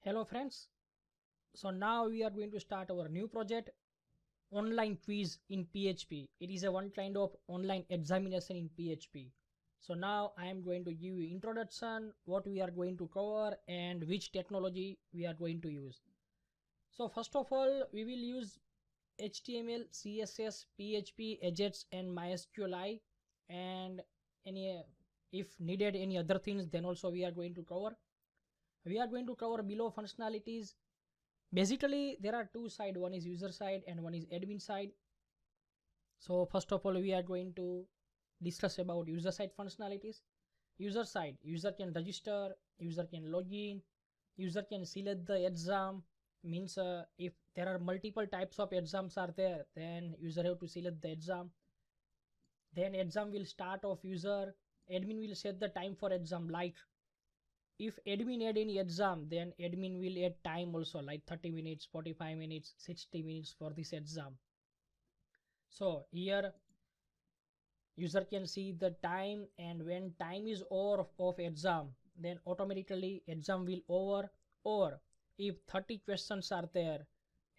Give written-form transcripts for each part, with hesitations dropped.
Hello friends, so now we are going to start our new project, online quiz in PHP. It is a one kind of online examination in PHP. So now I am going to give you introduction, what we are going to cover and which technology we are going to use. So first of all, we will use HTML, CSS, PHP, AJAX and mysqli, and if needed any other things then also we are going to cover. We are going to cover below functionalities. Basically there are two sides, one is user side and one is admin side. So first of all we are going to discuss about user side functionalities. User side, user can register, user can log in, user can select the exam. Means if there are multiple types of exams are there, then user have to select the exam. Then exam will start of user. Admin will set the time for exam, like if admin add any exam, then admin will add time also, like 30 minutes, 45 minutes, 60 minutes for this exam. So here user can see the time, and when time is over of exam, then automatically exam will over. Or if 30 questions are there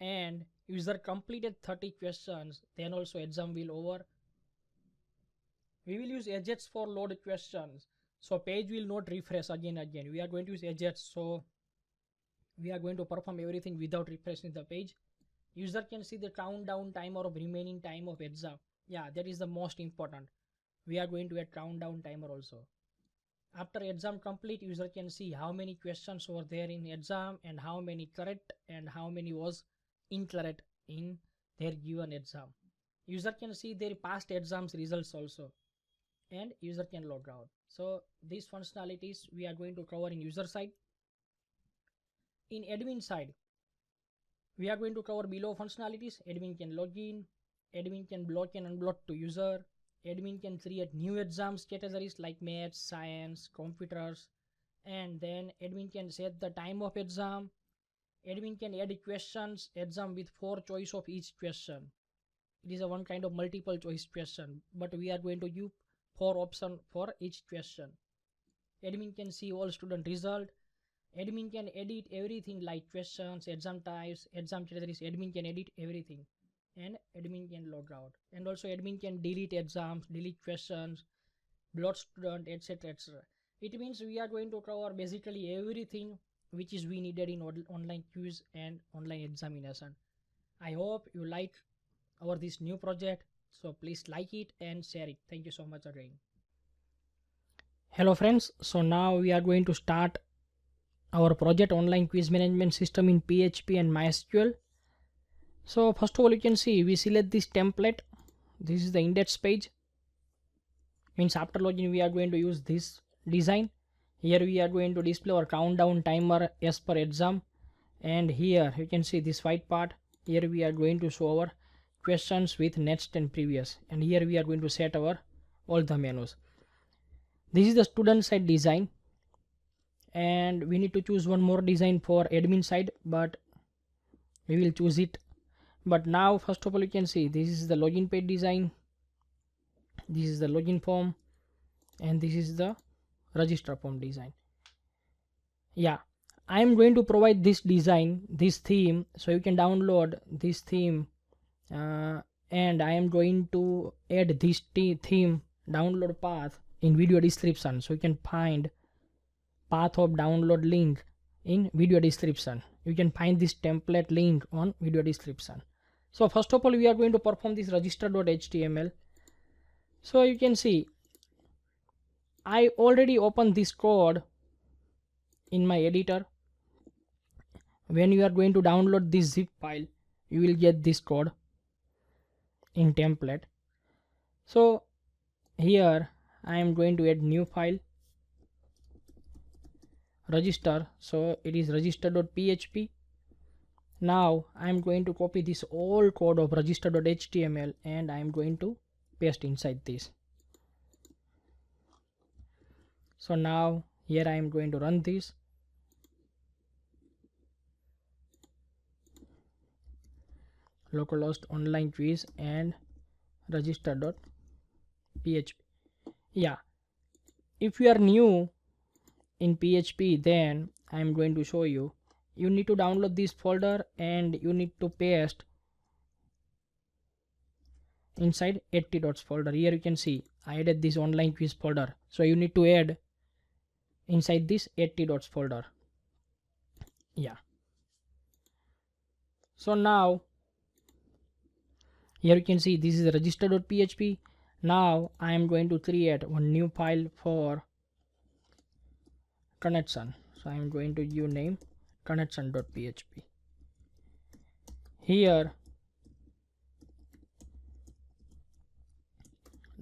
and user completed 30 questions, then also exam will over. We will use AJAX for load questions, so page will not refresh again. We are going to use AJAX, so we are going to perform everything without refreshing the page. User can see the countdown timer of remaining time of exam. Yeah, that is the most important. We are going to add countdown timer also. After exam complete, user can see how many questions were there in exam and how many correct and how many was incorrect in their given exam. User can see their past exams results also, and user can log out. So these functionalities we are going to cover in user side. In admin side, we are going to cover below functionalities. Admin can log in, admin can block and unblock to user, admin can create new exams categories like maths, science, computers, and then admin can set the time of exam. Admin can add questions exam with 4 choice of each question. It is a one kind of multiple choice question, but we are going to use 4 options for each question. Admin can see all student result. Admin can edit everything like questions, exam types, exam categories. Admin can edit everything, and admin can log out. And also admin can delete exams, delete questions, block student, etc, etc. It means we are going to cover basically everything which is we needed in online quiz and online examination. I hope you like our this new project, so please like it and share it. Thank you so much again. Hello friends, so now we are going to start our project online quiz management system in PHP and MySQL. So first of all, you can see we select this template. This is the index page. Means after login we are going to use this design. Here we are going to display our countdown timer as per exam, and here you can see this white part. Here we are going to show our questions with next and previous, and here we are going to set our all the menus. This is the student side design, and we need to choose one more design for admin side, but we will choose it. But now first of all, you can see this is the login page design, this is the login form, and this is the register form design. Yeah, I am going to provide this design, this theme, so you can download this theme, and I am going to add this theme download path in video description, so you can find path of download link in video description. You can find this template link on video description. So first of all, we are going to perform this register.html. so you can see I already opened this code in my editor. When you are going to download this zip file, you will get this code in template. So here I am going to add new file, register, so it is register.php. Now I am going to copy this old code of register.html and I am going to paste inside this. So now here I am going to run this. Localhost online quiz and register.php. Yeah, if you are new in PHP, then I am going to show you. you need to download this folder and you need to paste inside 80 dots folder. Here you can see I added this online quiz folder, so you need to add inside this 80 dots folder. Yeah, so now here you can see this is register.php. Now I am going to create one new file for connection, so I am going to give name connection.php. Here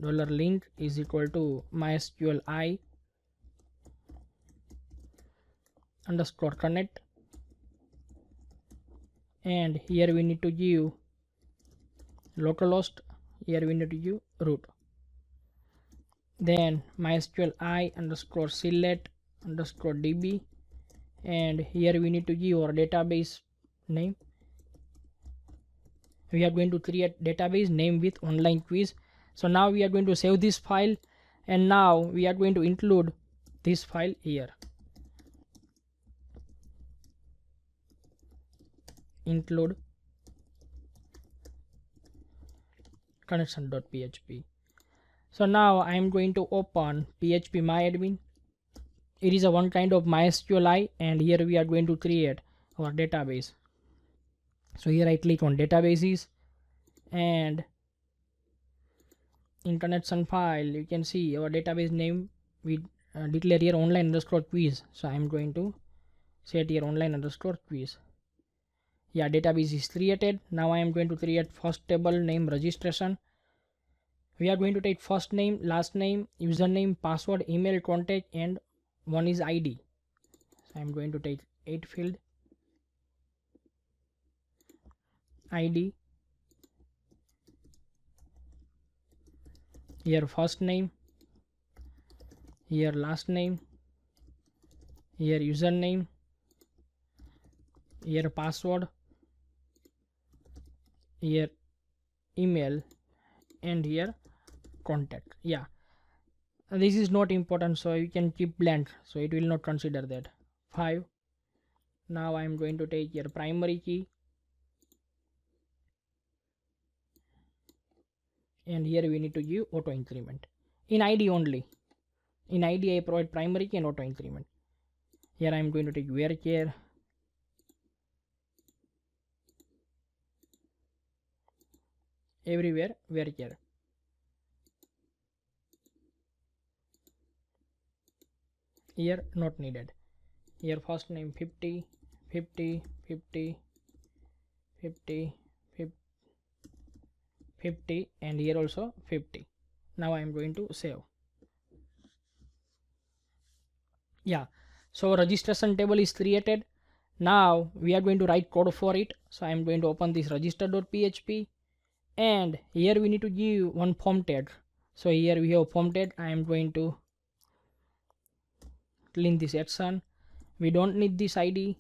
$link is equal to mysqli underscore connect, and here we need to give localhost, here we need to give root, then mysqli underscore select underscore db, and here we need to give our database name. We are going to create database name with online quiz. So now we are going to save this file, and now we are going to include this file here. Include connection.php. So now I am going to open phpMyAdmin. It is a one kind of mysqli, and here we are going to create our database. So here I click on databases, and in connection file you can see our database name. We declare here online underscore quiz, so I am going to set here online underscore quiz. Yeah, database is created. Now I am going to create first table name registration. We are going to take first name, last name, username, password, email, contact, and one is ID. So I am going to take 8 field ID. Here first name, here last name, here username, here password, here email, and here contact. Yeah, this is not important, so you can keep blank, so it will not consider that. 5. Now I am going to take your primary key, and here we need to give auto increment in ID only. In ID I provide primary key and auto increment. Here I am going to take varchar everywhere varchar. Here not needed. Here first name 50 50 50 50 50, and here also 50. Now I am going to save. Yeah, so registration table is created. Now we are going to write code for it. So I am going to open this register.php, and here we need to give one form tag. So here we have form tag. I am going to clean this action. We don't need this ID.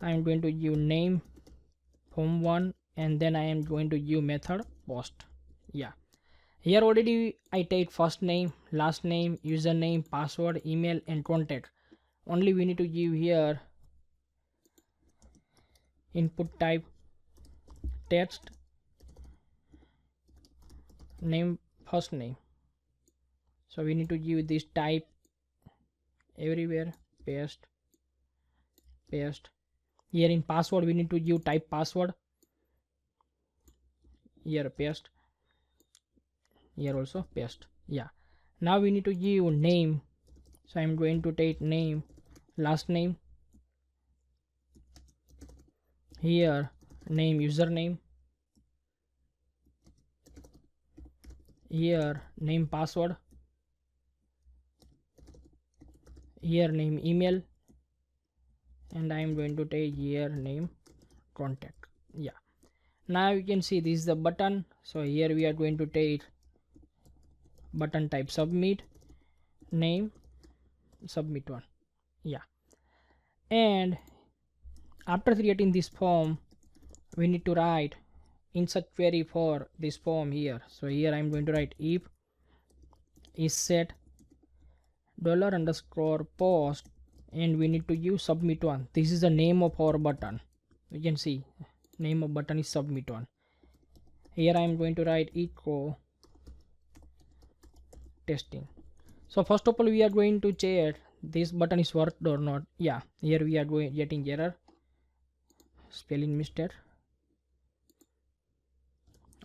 I am going to give name form1, and then I am going to give method post. Yeah, here already I take first name, last name, username, password, email, and contact. Only we need to give here input type text name first name. So we need to give this type everywhere, paste. Here in password we need to give type password, here paste, here also paste. Yeah, now we need to give name. So I am going to take name, last name, here name, username, here name, password, here name, email, and I am going to take here name, contact. Yeah, now you can see this is the button. So here we are going to take button type submit, name submit one. Yeah, and after creating this form we need to write insert query for this form here. So here I am going to write if is set $_post and we need to use submit one. This is the name of our button. You can see name of button is submit one. Here I am going to write echo testing. So first of all we are going to check this button is worked or not. Yeah, here we are getting error, spelling mistake.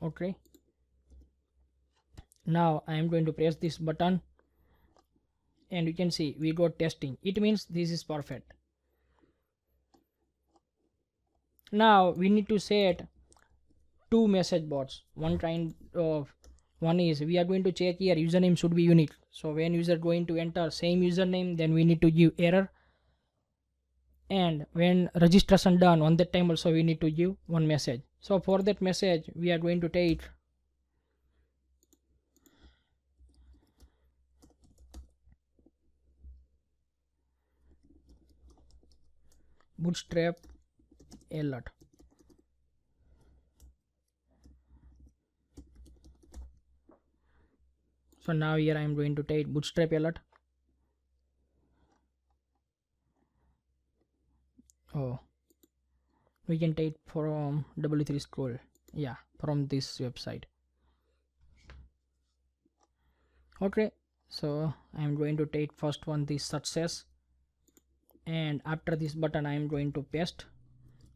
Okay, now I am going to press this button and you can see we got testing. It means this is perfect. Now we need to set two message bots. One is we are going to check here username should be unique. So when user going to enter same username, then we need to give error, and when registration done on that time also we need to give one message. So for that message we are going to take bootstrap alert. So now here I am going to take bootstrap alert. Oh, we can take from W3 scroll. Yeah, from this website. Okay, so I am going to take first one, this success, and after this button I am going to paste,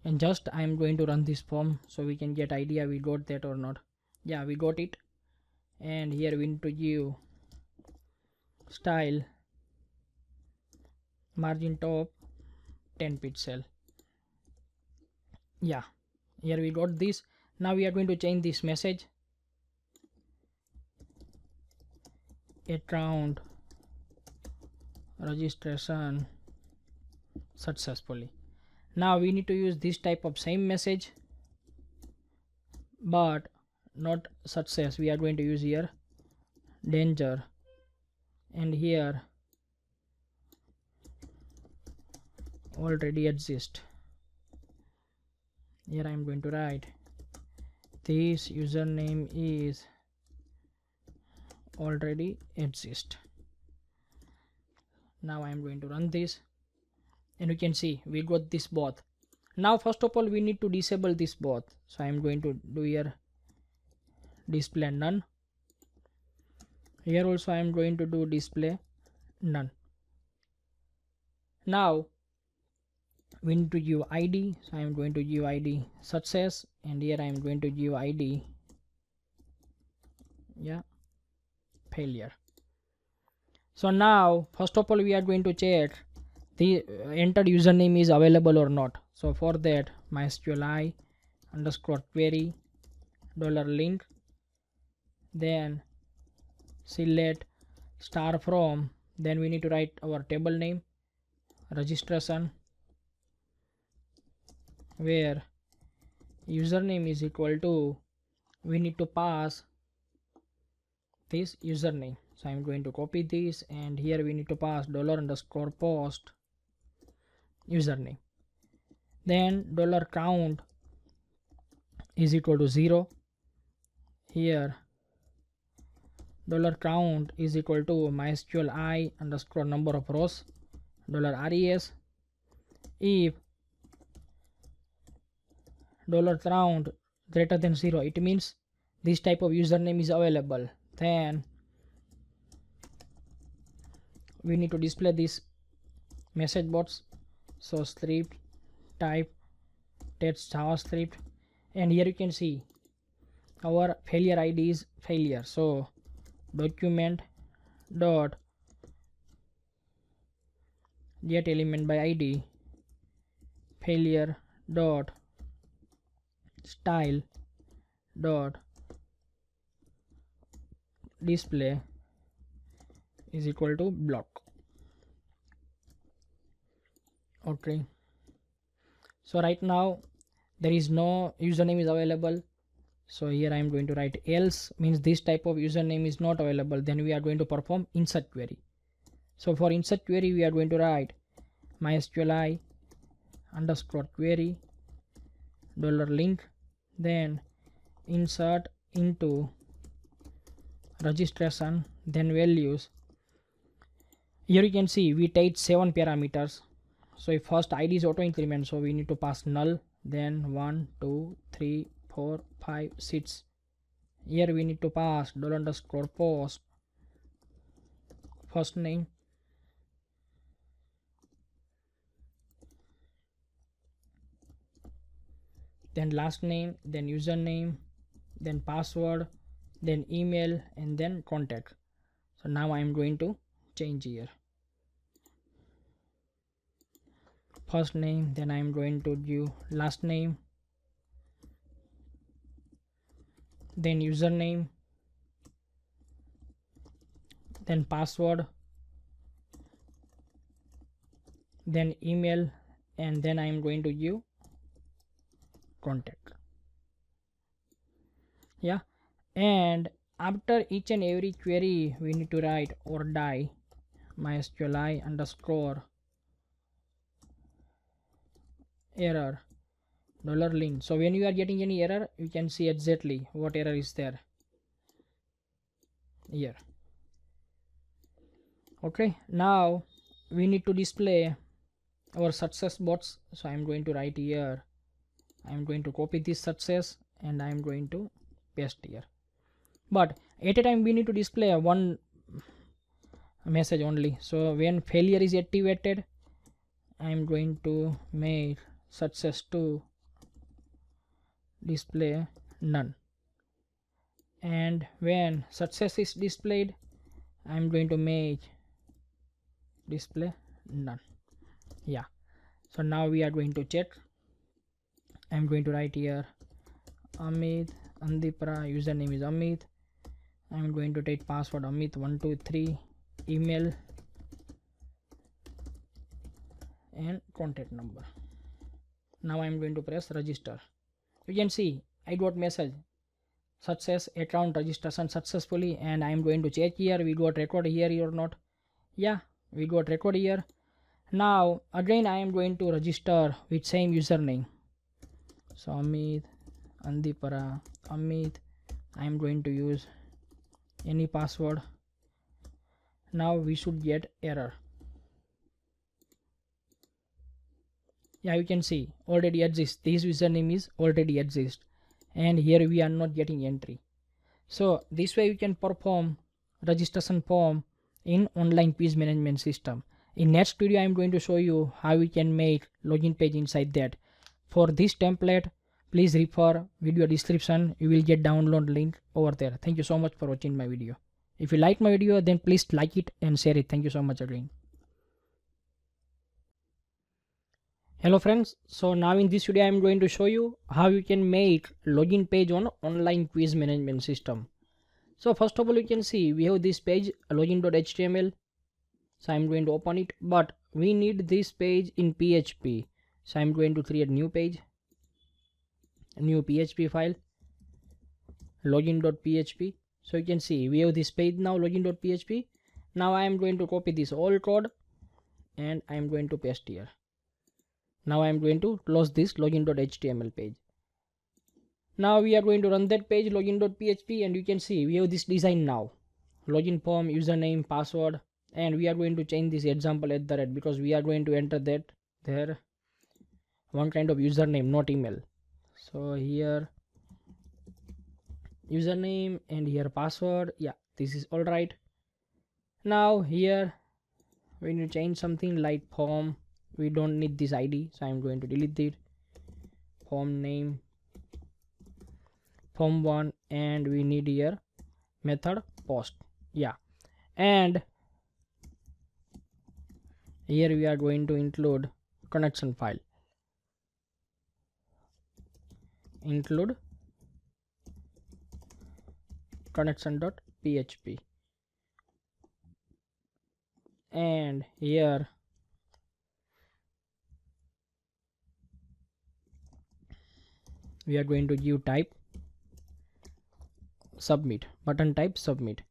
and just I am going to run this form so we can get idea we got that or not. Yeah, we got it. And here we need to give style margin top 10 pixel. Yeah, here we got this. Now we are going to change this message account registration successfully. Now we need to use this type of same message but not success. We are going to use here danger, and here already exist. Here I am going to write this username is already exist. Now I am going to run this and you can see we got this both. Now first of all we need to disable this both, so I am going to do here display none. Here also I am going to do display none. Now we need to give ID, so I am going to give ID success, and here I am going to give ID failure. So now first of all we are going to check the entered username is available or not. So for that mysqli underscore query $link, then select star from, then we need to write our table name registration, where username is equal to, we need to pass this username. So I am going to copy this, and here we need to pass $_post username, then $count is equal to 0. Here $count is equal to mysqli underscore number of rows $res. If $count greater than 0, it means this type of username is available. Then we need to display this message bots. So script type text JavaScript, and here you can see our failure ID is failure. So document dot get element by ID failure dot style dot display is equal to block. Okay, so right now there is no username is available. So here I am going to write else, means this type of username is not available. Then we are going to perform insert query. So for insert query we are going to write mysqli underscore query $link, then insert into registration, then values Here you can see we take 7 parameters. So if first id is auto increment, so we need to pass null, then 1 2 3 4 5 6. Here we need to pass $_post first name, then last name, then username, then password, then email, and then contact. So now I am going to change here first name, then I am going to give last name, then username, then password, then email, and then I am going to give contact. Yeah, and after each and every query we need to write or die mysqli underscore error $lin. So when you are getting any error, you can see exactly what error is there here. Okay, now we need to display our success bots. So I am going to write here, I am going to copy this success and I am going to paste here. But at a time we need to display one message only. So when failure is activated, I am going to make success to display none, and when success is displayed, I am going to make display none. Yeah, so now we are going to check. I am going to write here Amit Andipra, username is Amit. I am going to take password Amit123, email and contact number. Now I am going to press register. You can see I got message success account registration successfully, and I am going to check here we got record here or not. Yeah, we got record here. Now again I am going to register with same username. So Amit Andipara Amit, I am going to use any password. Now we should get error. Yeah, you can see already exists, this username is already exist, and here we are not getting entry. So this way you can perform registration form in online quiz management system. In next video I am going to show you how we can make login page inside that. For this template, please refer video description, you will get download link over there. Thank you so much for watching my video. If you like my video, then please like it and share it. Thank you so much again. Hello friends, so now in this video I am going to show you how you can make login page on online quiz management system. So first of all, you can see we have this page login.html. So I am going to open it, but we need this page in PHP. So I am going to create new page, a new PHP file, login.php. So you can see we have this page now, login.php. Now I am going to copy this old code and I am going to paste here. Now I am going to close this login.html page. Now we are going to run that page login.php, and you can see we have this design now, login form, username, password, and we are going to change this example @ because we are going to enter that there one kind of username, not email. So here username and here password. Yeah, this is all right. Now here we need to change something like form. We don't need this id, so I am going to delete it. Form name, form 1, and we need here method post. Yeah, and here we are going to include connection file, include connection.php, and here we are going to give type submit, button type submit,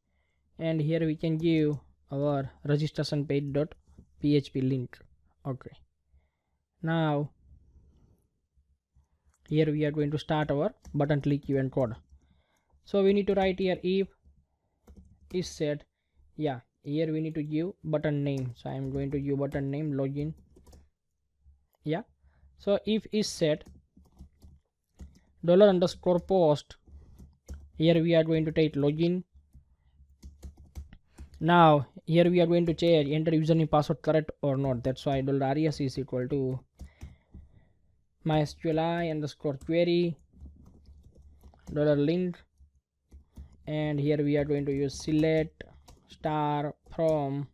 and here we can give our registration page.php link. Okay, now here we are going to start our button click event code. So we need to write here if is set, yeah, here we need to give button name, so I am going to give button name login. Yeah, so if is set $_post, here we are going to take login. Now here we are going to change enter username password correct or not. That's why $res is equal to mysqli_query $lint, and here we are going to use select star from.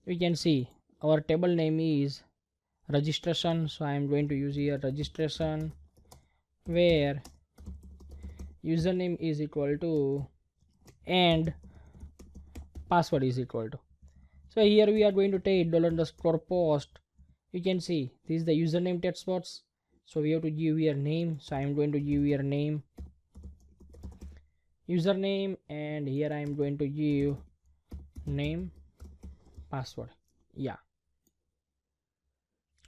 We can see our table name is registration, so I am going to use here registration, where username is equal to and password is equal to. So here we are going to take $_post. You can see this is the username text box, so we have to give your name, so I am going to give your name username, and here I am going to give name password. Yeah,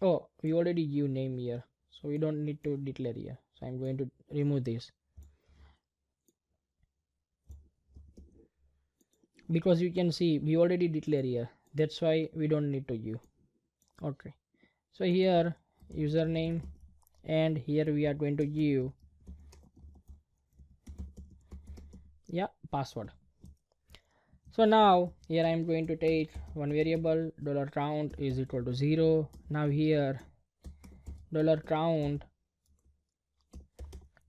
oh, we already give name here, so we don't need to declare here, so I'm going to remove this because you can see we already declare here, that's why we don't need to give. Okay, so here username, and here we are going to give password. So now here I am going to take one variable $count is equal to 0. Now here $count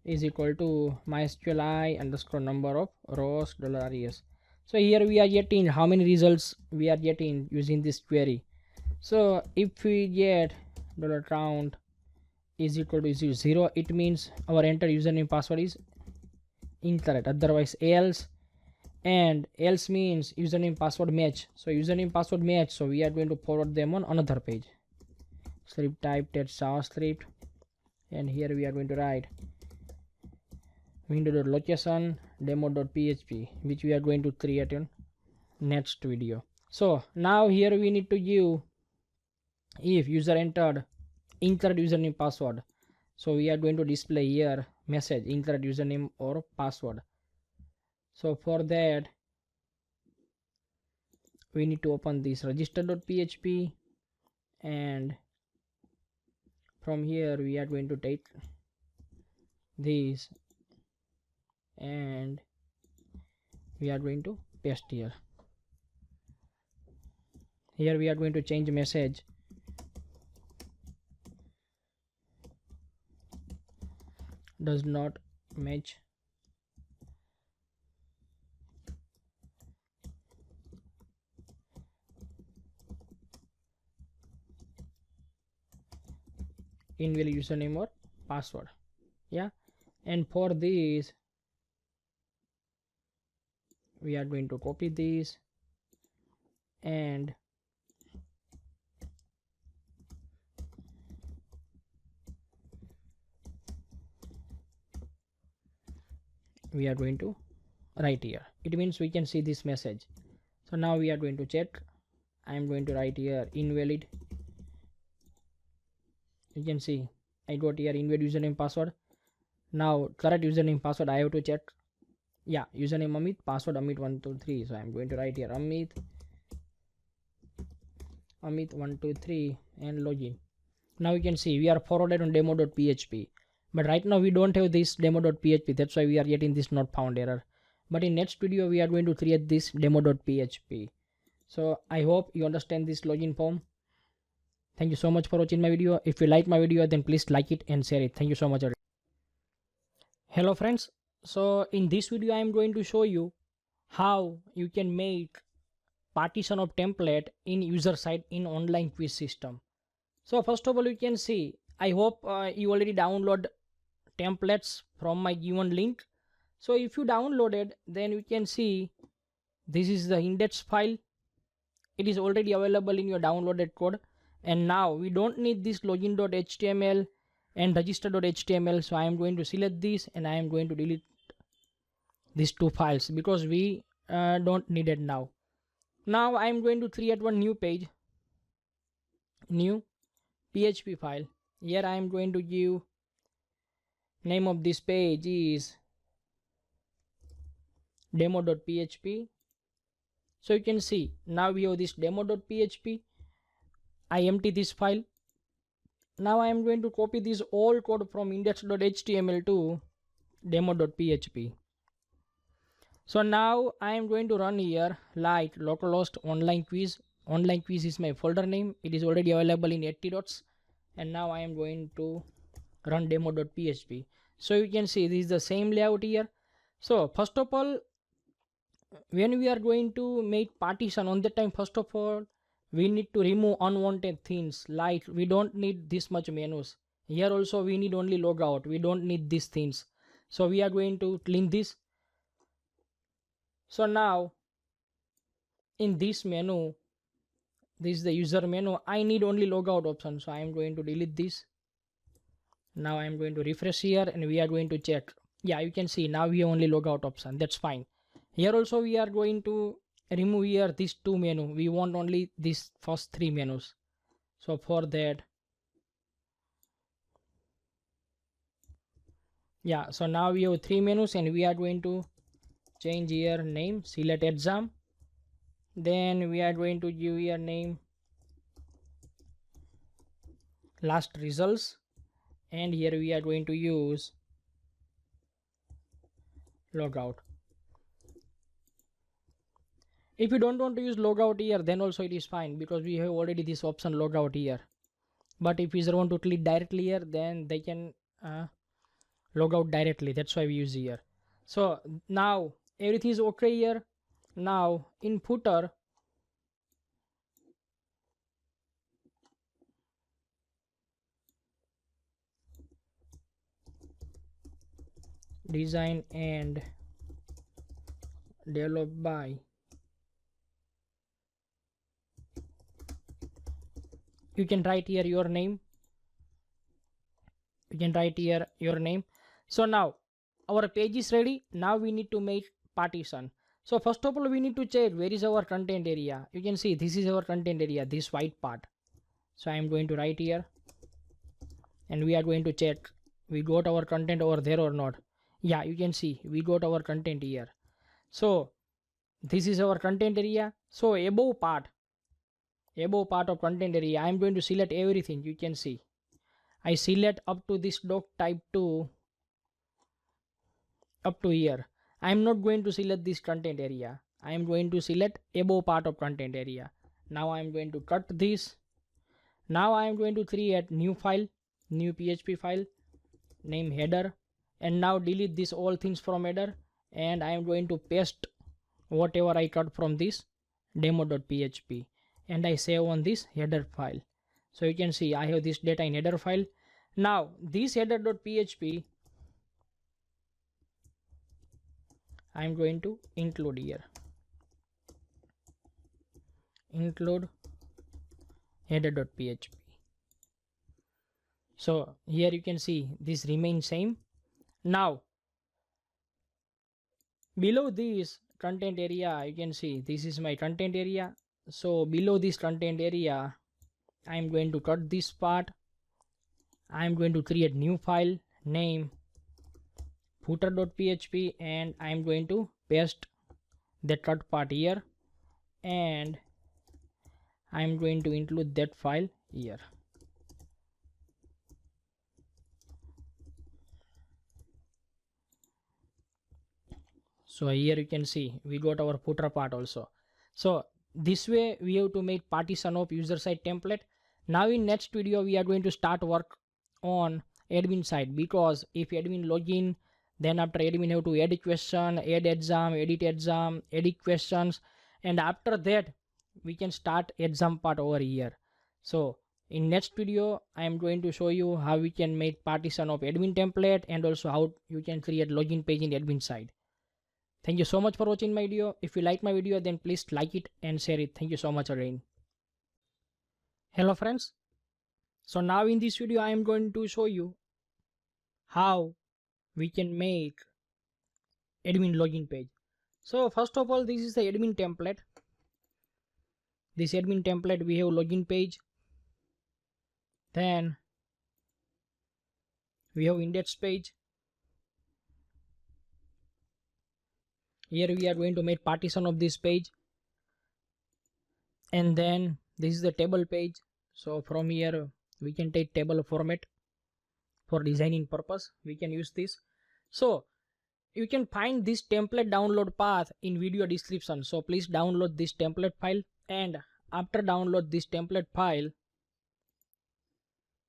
is equal to mysqli_number of rows $res. So here we are getting how many results we are getting using this query. So if we get $count is equal to 0, it means our enter username password is incorrect, otherwise else, and else means username password match. So username password match, so we are going to forward them on another page. Script type test JavaScript, and here we are going to write window.location demo.php, which we are going to create in next video. So now here we need to give if user entered incorrect username password, so we are going to display here message incorrect username or password. So for that we need to open this register.php, and from here we are going to take this and we are going to paste here. Here we are going to change message does not match invalid username or password. Yeah, and for this we are going to copy this and we are going to write here. It means we can see this message. So now we are going to check. I am going to write here invalid. You can see I got here invalid username password. Now correct username password I have to check. Yeah, username Amit, password Amit123. So I am going to write here Amit123 and login. Now you can see we are forwarded on demo.php, but right now we don't have this demo.php, that's why we are getting this not found error. But in next video we are going to create this demo.php. So I hope you understand this login form. Thank you so much for watching my video. If you like my video, then please like it and share it. Thank you so much. Hello friends, so in this video I am going to show you how you can make partition of template in user side in online quiz system. So first of all, you can see, I hope you already download templates from my given link. So if you downloaded, then you can see this is the index file. It is already available in your downloaded code. And now we don't need this login.html and register.html. So I am going to select this and I am going to delete these two files because we don't need it now. Now I am going to create one new page, new PHP file. Here I am going to give name of this page is demo.php So you can see now we have this demo.php. I empty this file. Now I am going to copy this all code from index.html to demo.php. So now I am going to run here like localhost online quiz. Online quiz is my folder name. It is already available in 80 dots. And now I am going to run demo.php. So you can see this is the same layout here. So first of all, when we are going to make partition, on that time, first of all, we need to remove unwanted things, like we don't need this much menus. Here also we need only logout, we don't need these things. So we are going to clean this. So now in this menu, this is the user menu, I need only logout option, so I am going to delete this. Now I am going to refresh here and we are going to check. Yeah, you can see now we have only logout option. That's fine. Here also we are going to remove here these two menu. We want only these first three menus. So for that, yeah, so now we have three menus and we are going to change here name, select exam. Then we are going to give here name last results, and here we are going to use logout. If you don't want to use logout here, then also it is fine because we have already this option logout here. But if user want to click directly here, then they can log out directly. That's why we use here. So now everything is okay here. Now in footer, design and developed by, you can write here your name. You can write here your name. So now our page is ready. Now we need to make partition. So first of all, we need to check where is our content area. You can see this is our content area, this white part. So I am going to write here and we are going to check we got our content over there or not. Yeah, you can see we got our content here. So this is our content area. So above part of content area, I am going to select everything. You can see I select up to this doc type 2 up to here. I am not going to select this content area. I am going to select above part of content area. Now I am going to cut this. Now I am going to create new file, new PHP file, name header, and now delete this all things from header, and I am going to paste whatever I cut from this demo.php and I save on this header file. So you can see I have this data in header file. Now this header.php I am going to include here, include header.php. So here you can see this remains same. Now below this content area, you can see this is my content area. So below this content area, I am going to cut this part. I am going to create new file, name footer.php, and I am going to paste the cut part here, and I am going to include that file here. So here you can see we got our footer part also. So this way we have to make partition of user side template. Now in next video we are going to start work on admin side, because if admin login, then after admin have to add question, add exam, edit questions, and after that we can start exam part over here. So in next video I am going to show you how we can make partition of admin template and also how you can create login page in admin side. Thank you so much for watching my video. If you like my video, then please like it and share it. Thank you so much again. Hello friends. So now in this video I am going to show you how we can make admin login page. So first of all, this is the admin template. This admin template we have login page. Then we have index page. Here we are going to make partition of this page. And then this is the table page. So from here we can take table format for designing purpose. We can use this. So you can find this template download path in video description. So please download this template file, and after download this template file,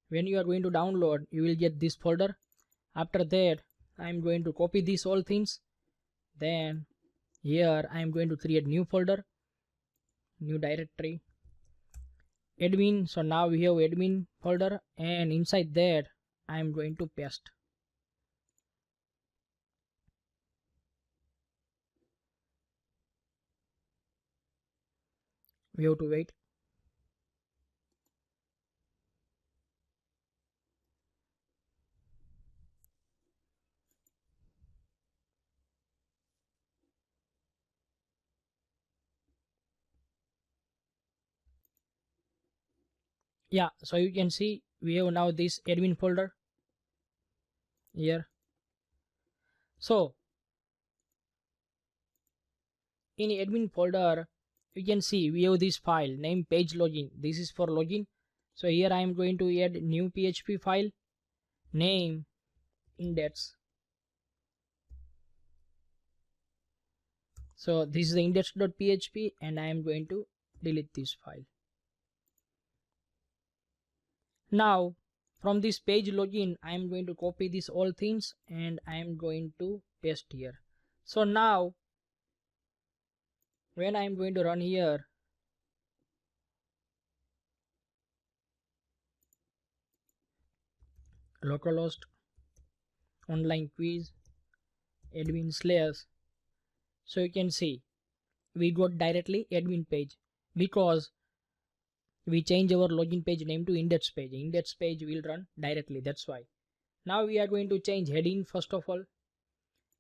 when you are going to download, you will get this folder. After that, I am going to copy these all things. Then here I am going to create new folder, new directory, admin. So now we have admin folder, and inside that I am going to paste. We have to wait. Yeah, so you can see we have now this admin folder here. So in admin folder, you can see we have this file named page login. This is for login. So here I am going to add new PHP file, name index. So this is the index.php, and I am going to delete this file. Now from this page login, I am going to copy these all things and I am going to paste here. So now when I am going to run here, localhost online quiz admin slash, so you can see we got directly admin page because we change our login page name to index page. Index page will run directly, that's why. Now we are going to change heading first of all.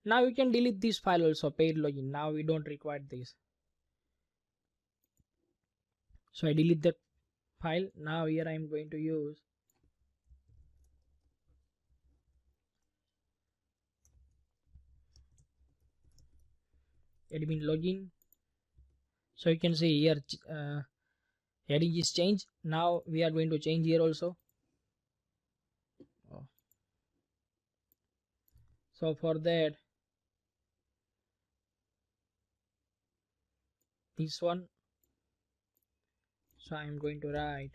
Now you can delete this file also, paid login. Now we don't require this, so I delete that file. Now here I am going to use admin login. So you can see here heading is changed. Now we are going to change here also. So for that, this one, so I am going to write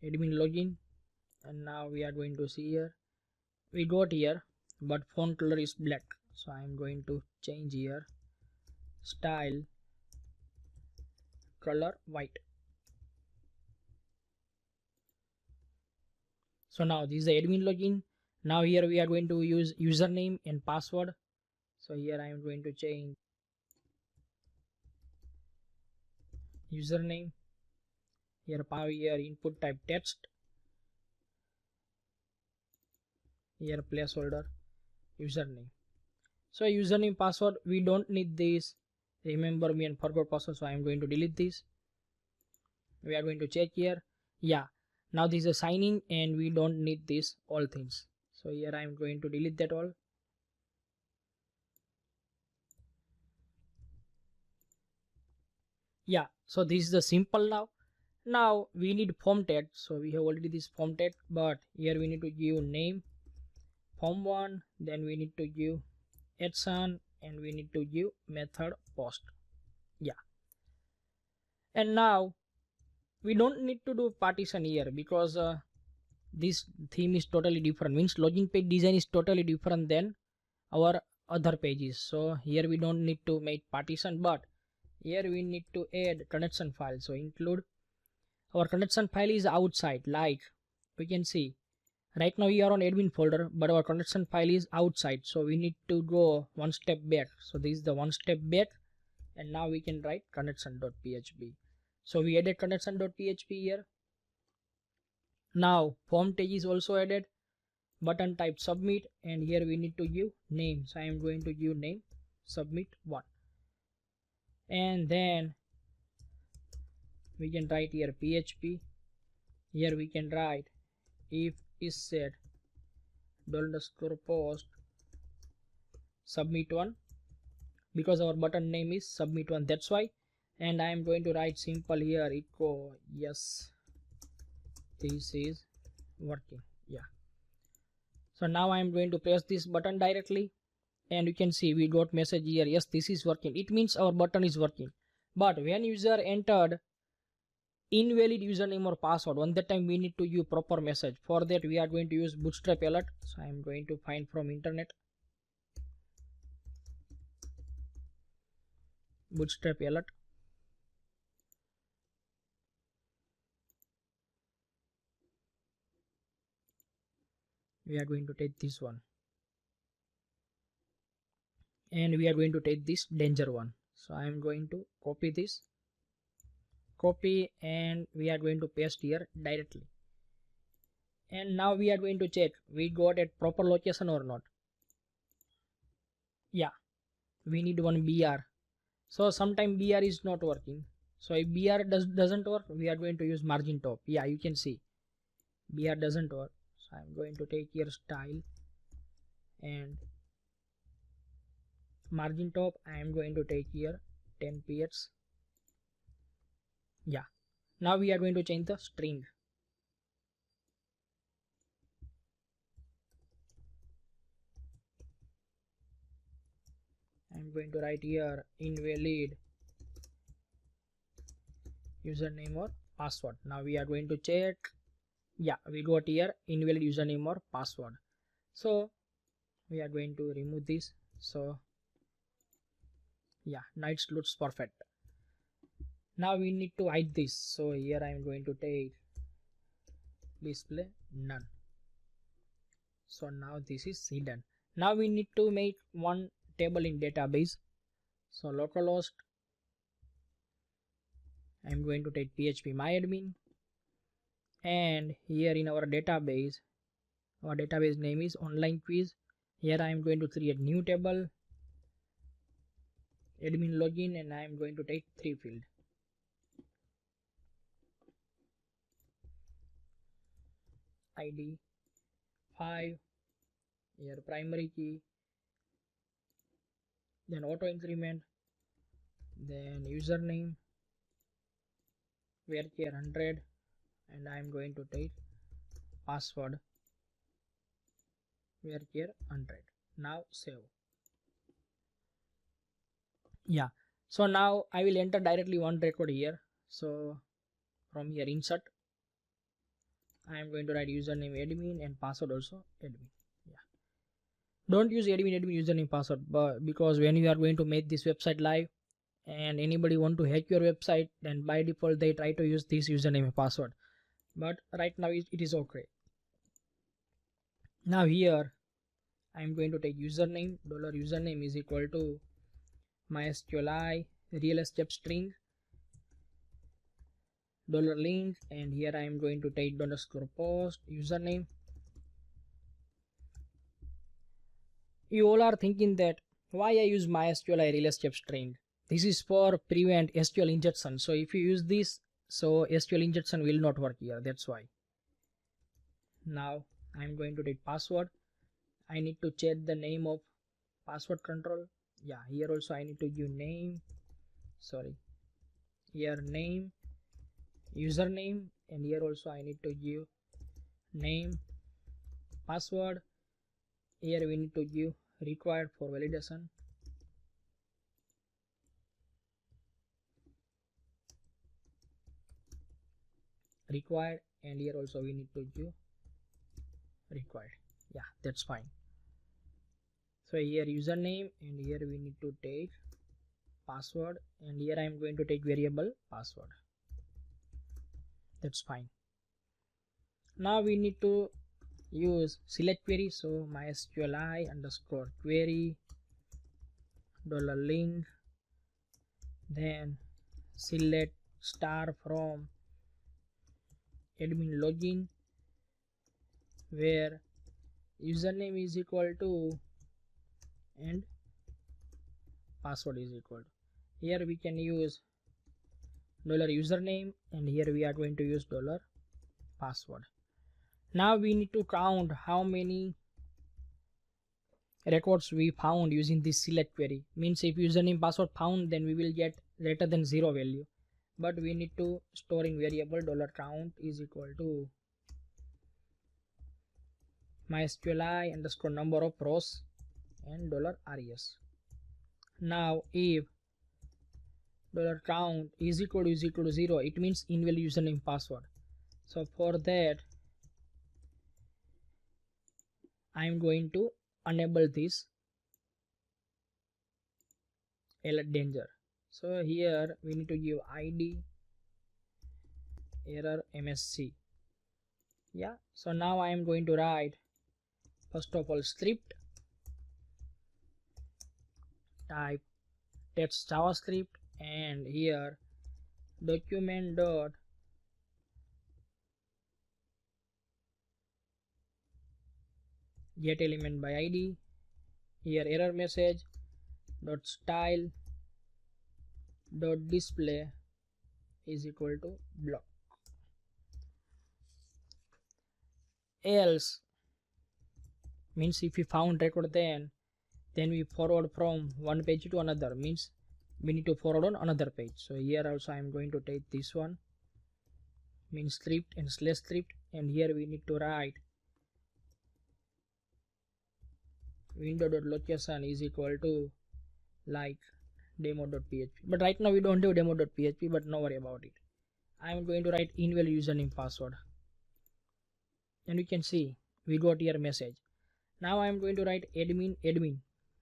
admin login, and now we are going to see here we got here, but font color is black. So I am going to change here style color white. So now this is the admin login. Now here we are going to use username and password. So here I am going to change username. Here input type text. Here placeholder username. So username password, we don't need this remember me and forgot password, so I am going to delete this. We are going to check here. Yeah, now this is a sign in and we don't need this all things. So here I am going to delete that all. Yeah, so this is the simple now. Now we need form tag. So we have already this form tag, but here we need to give name form1, then we need to give action, and we need to give method post. Yeah, and now we don't need to do partition here because this theme is totally different, means login page design is totally different than our other pages. So here we don't need to make partition, but here we need to add connection file. So include our connection file is outside, like we can see right now we are on admin folder, but our connection file is outside, so we need to go one step back. So this is the one step back, and now we can write connection.php. So we added connection.php here. Now form tag is also added, button type submit, and here we need to give name. So I am going to give name submit 1, and then we can write here php. Here we can write if is set $post submit 1, because our button name is submit 1, that's why. and I am going to write simple here echo yes, this is working. Yeah, so now I am going to press this button directly, and you can see we got message here, yes, this is working. It means our button is working. But when user entered invalid username or password, on that time we need to use proper message. For that we are going to use bootstrap alert. So I am going to find from internet bootstrap alert. We are going to take this one, and we are going to take this danger one. So I am going to copy this, and we are going to paste here directly. And now we are going to check we got at proper location or not. Yeah, we need one BR. So sometime BR is not working. So if BR doesn't work, we are going to use margin top. Yeah, you can see BR doesn't work. So I'm going to take here style and margin top. I am going to take here 10 px. Yeah, now we are going to change the string. I'm going to write here invalid username or password. Now we are going to check. Yeah, we got here invalid username or password. So we are going to remove this. So yeah, now it looks perfect. Now we need to hide this. So here I am going to take display none. So now this is hidden. Now we need to make one table in database. So localhost, I am going to take php myadmin, and here in our database name is online quiz. Here I am going to create new table admin login, and I am going to take 3 field. ID 5, here primary key, then auto increment, then username varchar 100, and I am going to take password varchar 100. Now save. Yeah, so now I will enter directly one record here. So from here insert, I am going to write username admin and password also admin. Yeah, don't use admin username password, but because when you are going to make this website live and anybody want to hack your website, then by default they try to use this username and password, but right now it is okay. Now here I am going to take username, $username is equal to mysqli real escape string $link, and here I am going to take $post username. You all are thinking that why I use mysqli real escape string. This is for prevent SQL injection. So if you use this, so SQL injection will not work here. That's why. Now I am going to take password. I need to check the name of password control. Yeah, here also I need to give name. Sorry, here name, username, and here also I need to give name, password. Here we need to give required for validation. Required, and here also we need to give required. Yeah, that's fine. So here username, and here we need to take password, and here I am going to take variable password. That's fine. Now we need to use select query. So mysqli underscore query $link, then select star from admin login, where username is equal to and password is equal to. Here we can use $username, and here we are going to use $password. Now we need to count how many records we found using this select query. Means if username password found, then we will get greater than 0 value, but we need to storing variable $count is equal to mysqli underscore number of rows and $res. Now if $count is equal to 0, it means invalid username password. So for that I am going to enable this alert danger. So here we need to give id error msc. Yeah, so now I am going to write first of all script, type text javascript, and here document dot get element by id, here error message dot style dot display is equal to block. Else means if we found record, then we forward from one page to another, means we need to forward on another page. So here also I am going to take this one, means script and slash script, and here we need to write window.location is equal to like demo.php. But right now we don't have demo.php, but no worry about it. I am going to write invalid username password, and you can see we got here message. Now I am going to write admin.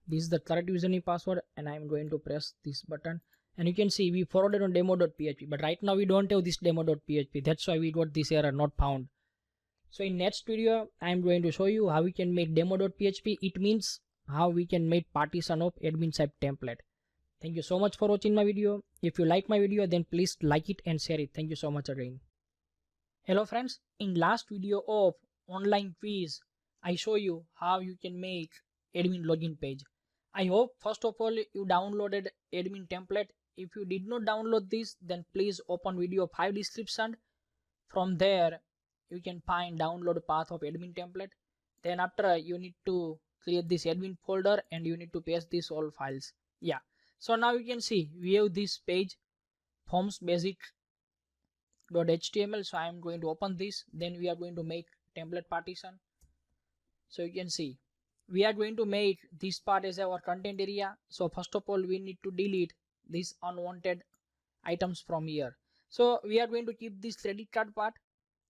This is the correct username password, and I am going to press this button, and you can see we forwarded on demo.php, but right now we don't have this demo.php. That's why we got this error not found. So in next video I am going to show you how we can make demo.php. It means how we can make partition of admin site template. Thank you so much for watching my video. If you like my video, then please like it and share it. Thank you so much again. Hello friends, in last video of online quiz I show you how you can make admin login page. I hope first of all you downloaded admin template. If you did not download this, then please open video 5 description. From there you can find download path of admin template. Then after you need to create this admin folder and you need to paste these all files. Yeah, so now you can see we have this page forms basic.html. so I am going to open this. Then we are going to make template partition. So you can see we are going to make this part as our content area. So first of all we need to delete these unwanted items from here. So we are going to keep this credit card part,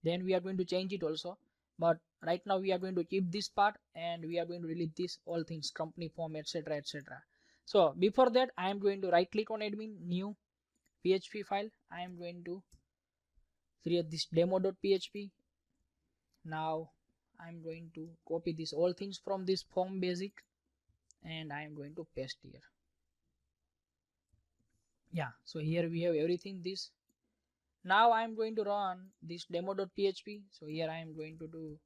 then we are going to change it also, but right now we are going to keep this part and we are going to delete this all things, company form, etc, etc. So before that I am going to right click on admin, new php file. I am going to create this demo.php. Now I am going to copy this all things from this form basic and I am going to paste here. Yeah, so here we have everything this. Now I am going to run this demo.php. So here I am going to do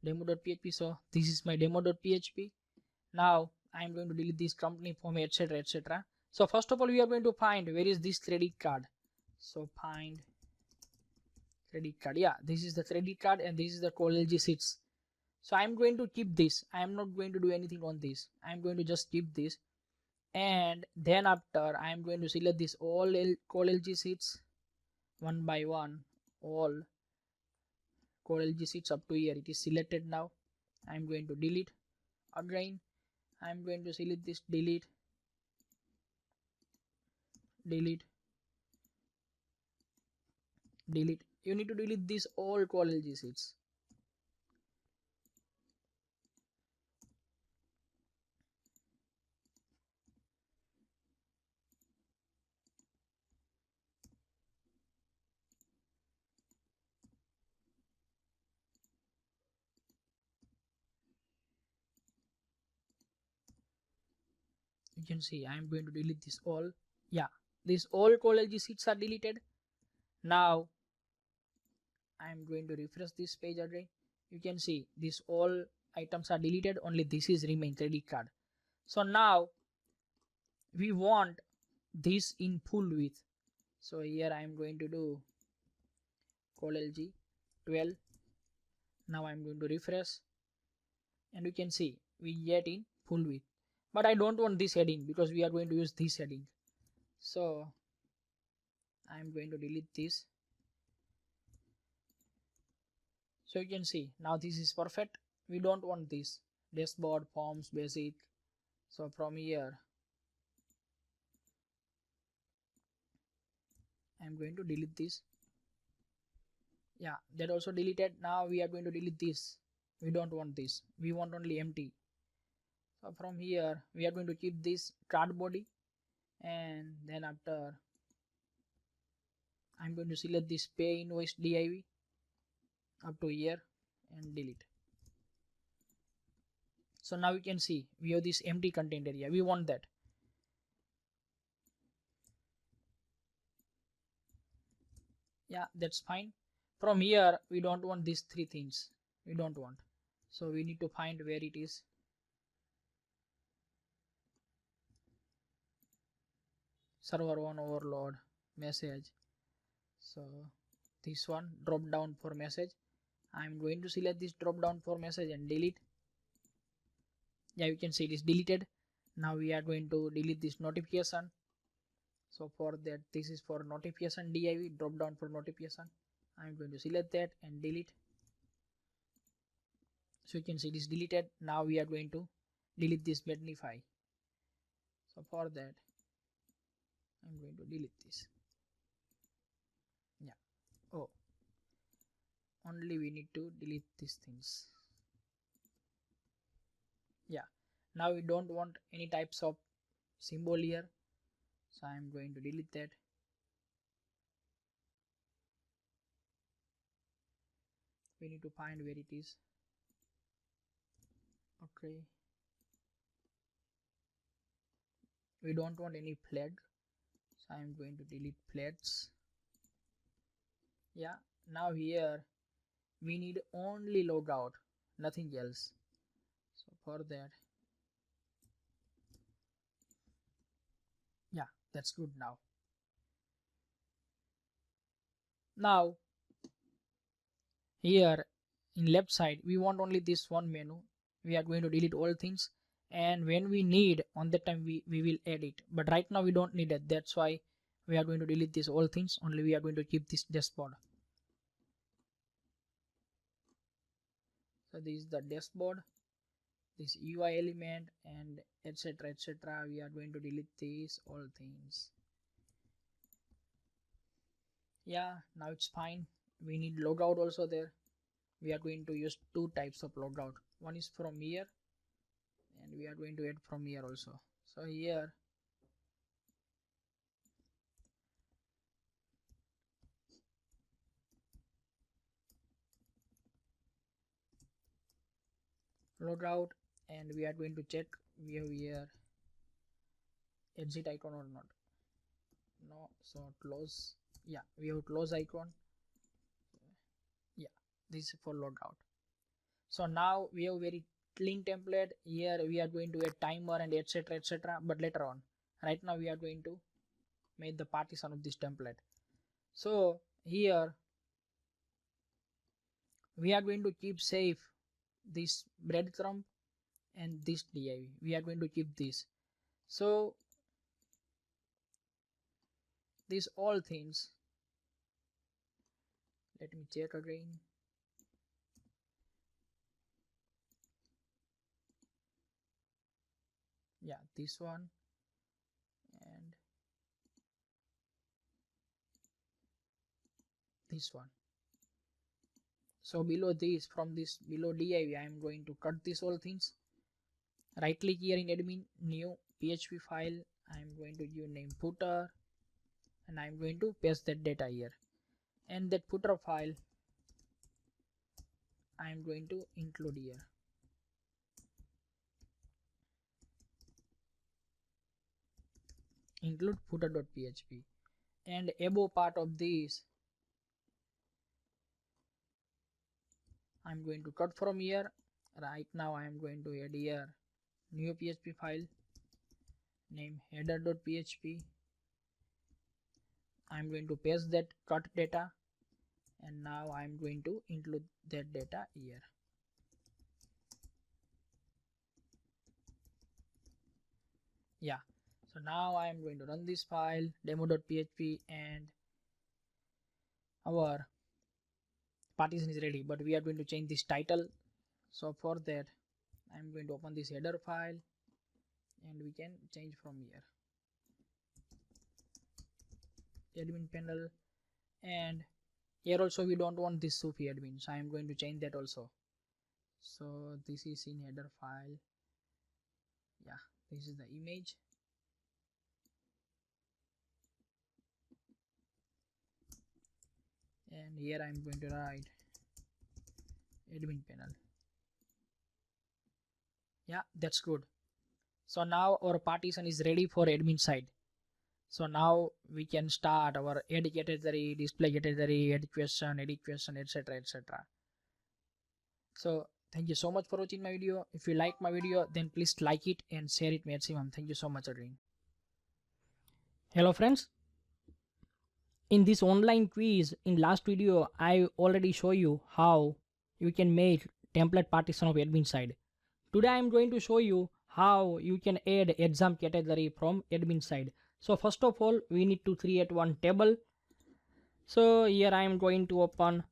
demo.php. So this is my demo.php. Now I am going to delete this company form, etc, etc. So first of all we are going to find where is this credit card. So find credit card. Yeah, this is the credit card and this is the college sheets. So I am going to keep this. I am not going to do anything on this. I am going to just keep this, and then after I am going to select this all college sheets one by one. All college sheets up to here, it is selected. Now I am going to delete again. I am going to select this, delete. You need to delete this all college sheets. You can see I am going to delete this all. Yeah, these all college sheets are deleted. Now I am going to refresh this page again. You can see these all items are deleted, only this is remain, credit card. So now we want this in full width. So here I am going to do college 12. Now I am going to refresh and you can see we get in full width. But I don't want this heading because we are going to use this heading. So I'm going to delete this. So you can see now this is perfect. We don't want this dashboard, forms, basic. So from here I'm going to delete this. Yeah, that also deleted. Now we are going to delete this. We don't want this. We want only empty. So from here we are going to keep this CRUD body, and then after I'm going to select this pay invoice div up to here and delete. So now you can see we have this empty content area. We want that. Yeah, that's fine. From here we don't want these three things. We don't want. So we need to find where it is. Server 1 overload message. So this one drop down for message. I'm going to select this drop down for message and delete. Yeah, you can see it is deleted. Now we are going to delete this notification. So for that, this is for notification div, drop down for notification. I'm going to select that and delete. So you can see it is deleted. Now we are going to delete this magnify. So for that I'm going to delete this. Yeah. Oh, only we need to delete these things. Yeah, now we don't want any types of symbol here, so I'm going to delete that. We need to find where it is. Okay, we don't want any flag, so I'm going to delete flags. Yeah, now here we need only logout, nothing else. So for that, yeah, that's good. Now here in left side we want only this one menu. We are going to delete all things, and when we need on that time we will add it, but right now we don't need it. That's why we are going to delete this all things. Only we are going to keep this dashboard. So this is the dashboard, this UI element, and etc etc. We are going to delete these all things. Yeah, now it's fine. We need logout also there. We are going to use two types of logout. One is from here, and we are going to add from here also. So here logout, and we are going to check we have here exit icon or not. No, so close. Yeah, we have close icon. Yeah, this is for logout. So now we have very clean template. Here we are going to add timer and etc etc, but later on. Right now we are going to make the partition of this template. So here we are going to keep safe this breadcrumb and this div. We are going to keep this. So these all things, let me check again. Yeah, this one and this one. So below this, from this below div, I am going to cut these all things. Right click here in admin, new PHP file. I am going to give name footer, and I am going to paste that data here. And that footer file I am going to include here. Include footer.php, and above part of this I'm going to cut from here. Right now I am going to add here new PHP file, name header.php. I'm going to paste that cut data, and now I'm going to include that data here. Yeah, So now I am going to run this file demo.php and our partition is ready, but we are going to change this title. So for that I am going to open this header file and we can change from here, admin panel, and here also we don't want this Sufi admin, so I am going to change that also. So this is in header file. Yeah, this is the image. And here I am going to write admin panel. Yeah, that's good. So now our partition is ready for admin side. So now we can start our edit category, display category, edit question, etc, etc. So thank you so much for watching my video. If you like my video, then please like it and share it maximum. Thank you so much again. Hello friends. In this online quiz, in last video, I already show you how you can make template partition of admin side. Today I am going to show you how you can add exam category from admin side. So first of all, we need to create one table. So here I am going to open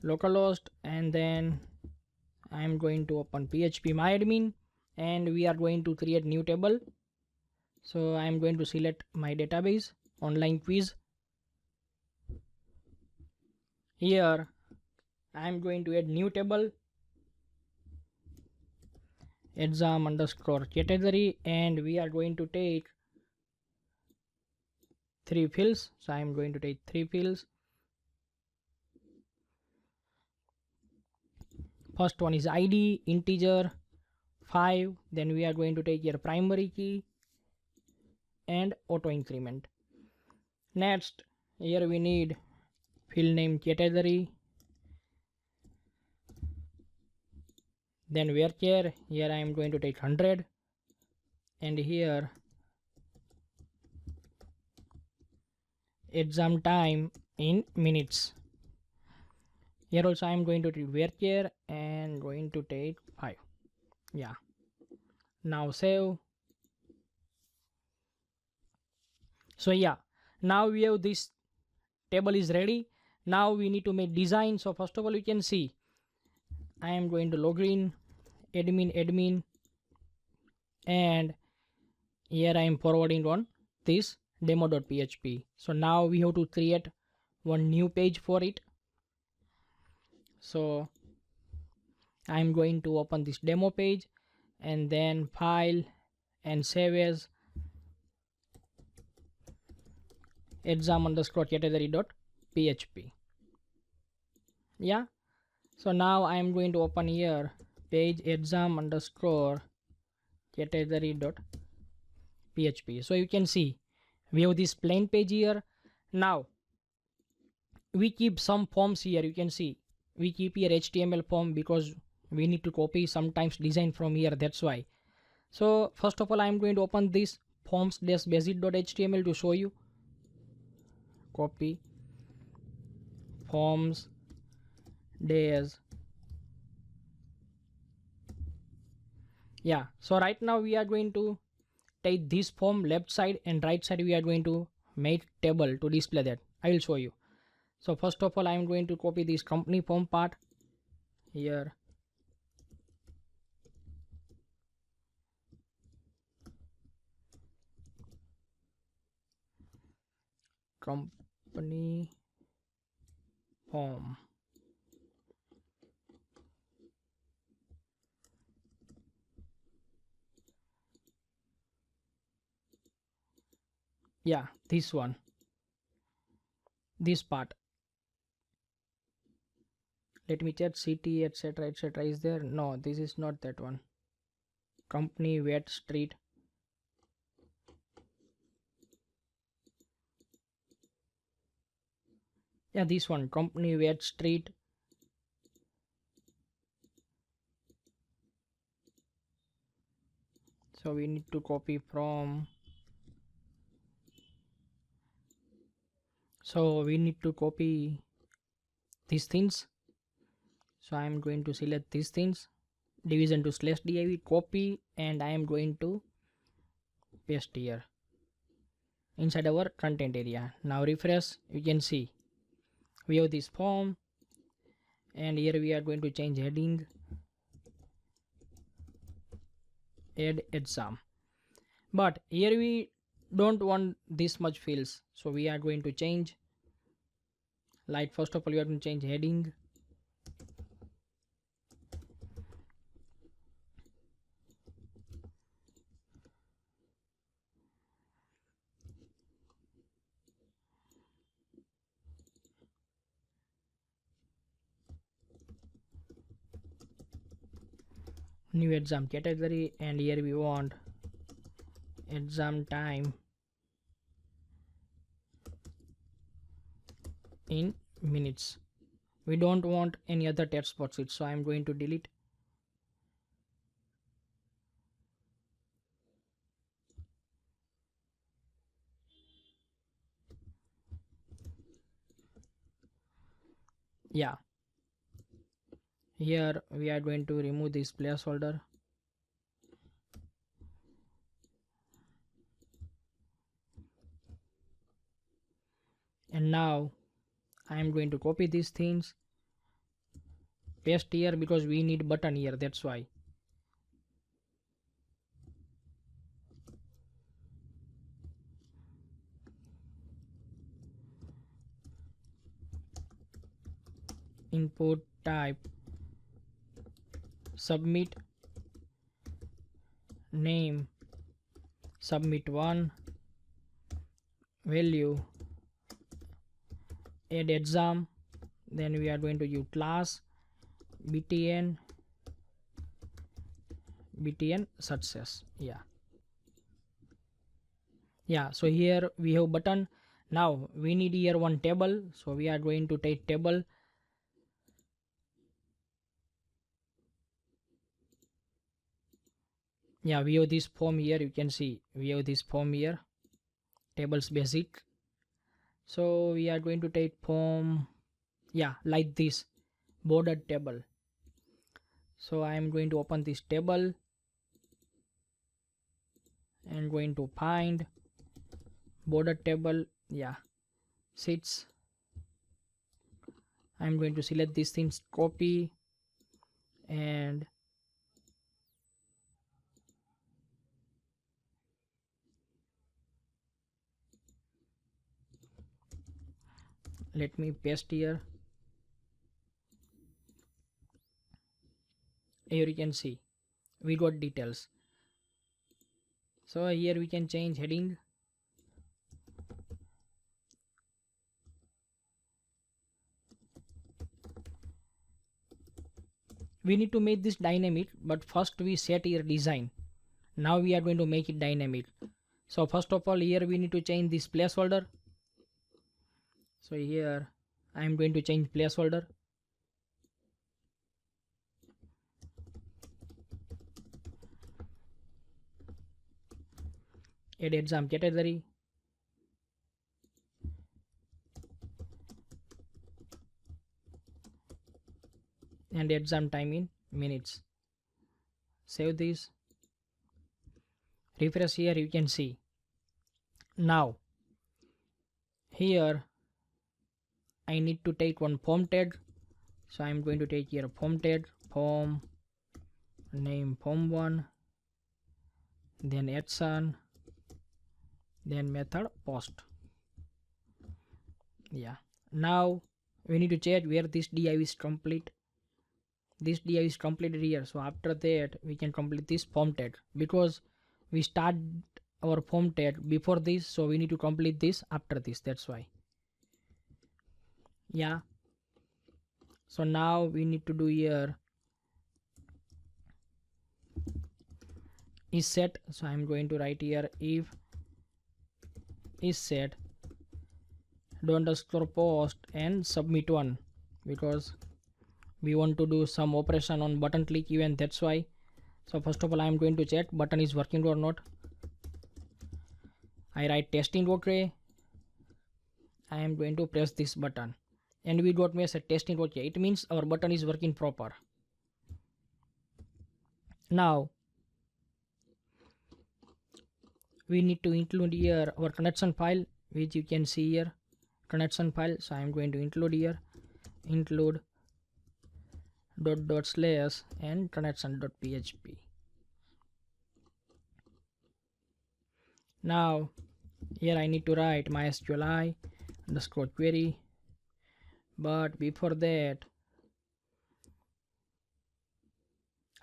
localhost and then I am going to open php myadmin and we are going to create new table. So I am going to select my database online quiz. Here I am going to add new table exam underscore category and we are going to take 3 fields. So I am going to take 3 fields. First one is id integer 5, then we are going to take your primary key and auto increment. Next, here we need field name category, then varchar, here I am going to take 100 and here exam time in minutes. Here also I am going to take varchar and going to take 5. Yeah, now save. So yeah, now we have this table is ready. Now we need to make design. So first of all, you can see I am going to login admin and here I am forwarding on this demo.php. So now we have to create one new page for it. So I am going to open this demo page and then file and save as exam underscore category.php. Yeah, so now I am going to open here page exam underscore category.php. So you can see we have this plain page here. Now we keep some forms here. You can see we keep here HTML form because we need to copy sometimes design from here, that's why. So first of all I am going to open this forms-basic.html to show you. Copy forms dash. Yeah, so right now we are going to take this form left side and right side we are going to make table to display that. I will show you. So first of all I am going to copy this company form part here. Company form. Yeah, this one, this part. Let me check city etc etc is there. No, this is not that one. Company wet street. Yeah, this one, company wet street. So we need to copy from, so we need to copy these things. So I am going to select these things, division to /div, copy, and I am going to paste here inside our content area. Now refresh, you can see we have this form, and here we are going to change heading, add exam. But here we don't want this much fields, so we are going to change, like first of all we are going to change heading, new exam category, and here we want exam time in minutes. We don't want any other text box it, so I am going to delete. Yeah, here we are going to remove this placeholder, and now I am going to copy these things, paste here, because we need button here, that's why. Input type submit, name submit 1, value add exam, then we are going to use class btn success. Yeah, so here we have button. Now we need here one table, so we are going to take table. Yeah, we have this form here, you can see we have this form here, tables basic. So we are going to take form, yeah, like this bordered table. So I am going to open this table and going to find bordered table, yeah, sheets. I am going to select these things, copy, and let me paste here. Here you can see we got details. So here we can change heading, we need to make this dynamic, but first we set here design. Now we are going to make it dynamic. So first of all here we need to change this placeholder. So here I am going to change placeholder, add exam category, and exam time in minutes. Save this, refresh, here you can see. Now here I need to take one form tag, so I am going to take here form tag, form name form1, then action, then method post. Yeah, now we need to check where this div is complete. This div is completed here, so after that we can complete this form tag, because we start our form tag before this, so we need to complete this after this, that's why. Yeah, so now we need to do here is set, so I'm going to write here if is set $post and submit 1, because we want to do some operation on button click event, that's why. So first of all I am going to check button is working or not. I write testing OK. I am going to press this button and we got message testing OK. It means our button is working proper. Now we need to include here our connection file, which you can see here, connection file. So I am going to include here, include dot slash and connection.php. Now here I need to write mysqli underscore query, but before that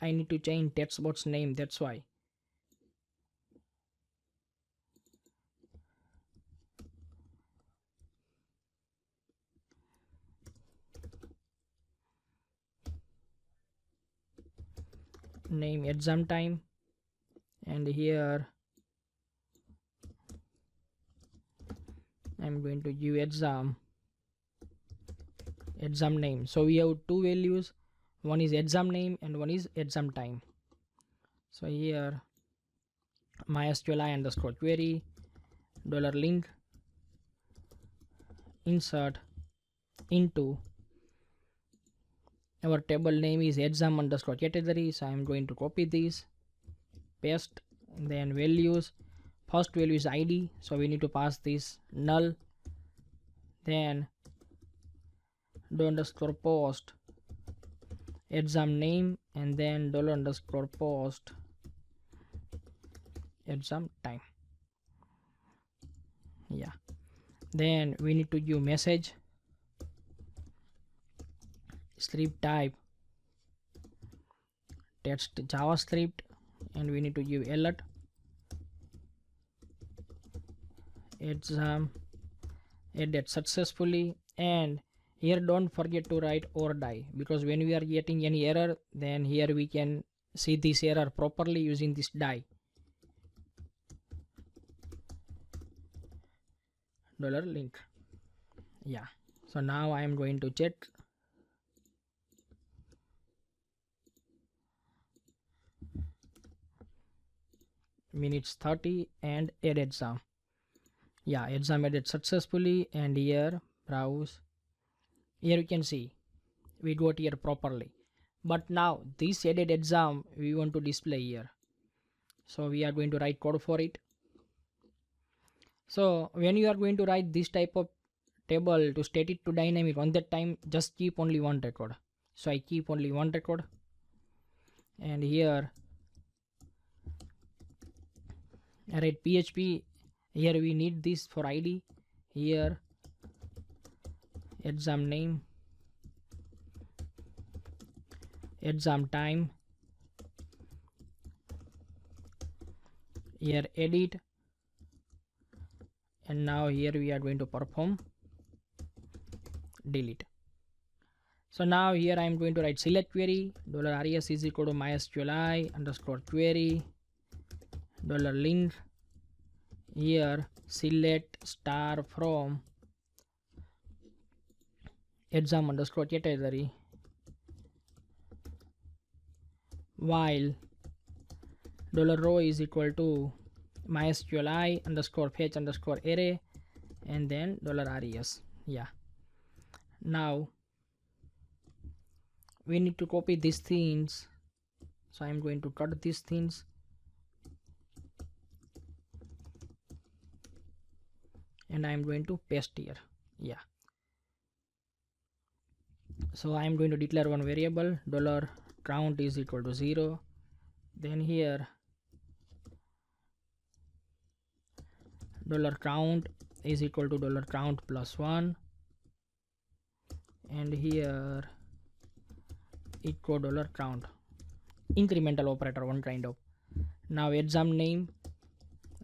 I need to change textbox name, that's why. Name exam time, and here I'm going to give exam name. So we have two values, one is exam name and one is exam time. So here mysqli underscore query $link insert into our table name is exam underscore category. So I am going to copy this, paste, and then values. First value is id, so we need to pass this null, then $underscore post exam name, and then $underscore post exam time. Yeah, then we need to give message, script type text JavaScript, and we need to give alert exam added successfully. And here don't forget to write or die, because when we are getting any error, then here we can see this error properly using this die. $link. Yeah, so now I am going to check. Minutes 30 and add exam. Yeah, exam added successfully, and here browse. Here you can see we got here properly, but now this added exam we want to display here, so we are going to write code for it. So when you are going to write this type of table to static to dynamic, on that time just keep only one record. So I keep only one record, and here I write PHP. Here we need this for id. Here exam name, exam time, here edit, and now here we are going to perform delete. So now here I am going to write select query $res is equal to mysqli underscore query $link. Here select star from exam underscore category, while $row is equal to mysqli underscore fetch underscore array, and then $res. Yeah, now we need to copy these things, so I am going to cut these things, and I am going to paste here. Yeah, so I am going to declare one variable $count is equal to 0, then here $count is equal to $count plus 1, and here echo $count, incremental operator, one kind of. Now exam name,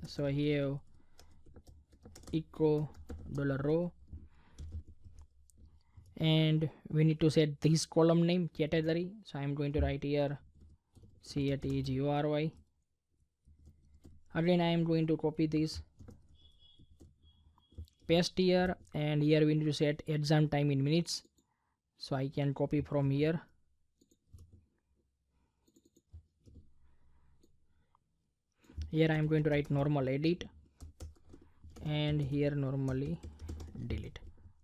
so here echo $row, and we need to set this column name category, so I am going to write here CATGORY. Again I am going to copy this, paste here, and here we need to set exam time in minutes, so I can copy from here. Here I am going to write normal edit, and here normally delete.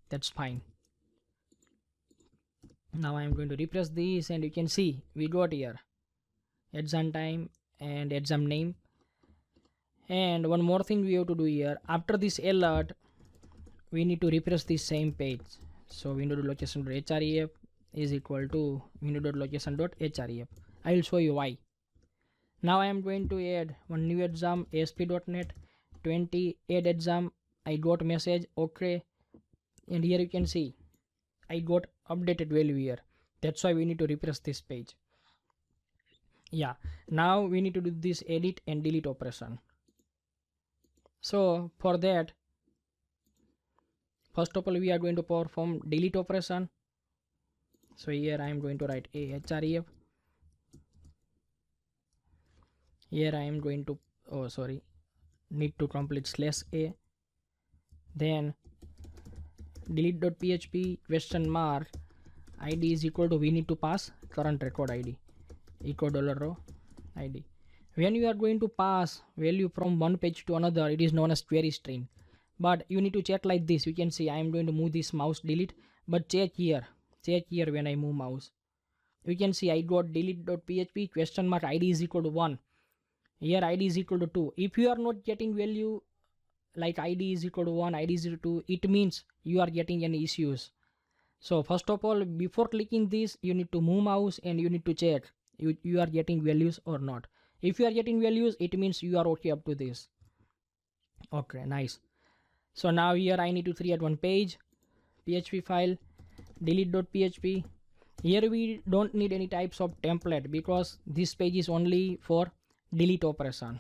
That's fine. Now I am going to refresh this, and you can see we got here exam time and exam name, And one more thing we have to do here, after this alert we need to refresh this same page. So window.location.href is equal to window.location.href. I will show you why. Now I am going to add one new exam, ASP.NET 20 add exam. I got message okay, and here you can see I got updated value here. That's why we need to refresh this page. Yeah, now we need to do this edit and delete operation. So for that, first of all we are going to perform delete operation. So here I am going to write ahref. Here I am going to need to complete /a, then delete.php question mark id is equal to, we need to pass current record id echo $row id. When you are going to pass value from one page to another, it is known as query string, but you need to check like this. You can see I am going to move this mouse delete, but check here when I move mouse, you can see I got delete.php question mark id is equal to 1. Here id is equal to 2. If you are not getting value like id is equal to 1, id is equal to 2, it means you are getting any issues. So first of all, before clicking this, you need to move mouse and you need to check you are getting values or not. If you are getting values, it means you are okay up to this. Okay, nice. So now here I need to create one page, PHP file, delete.php. Here we don't need any types of template because this page is only for delete operation.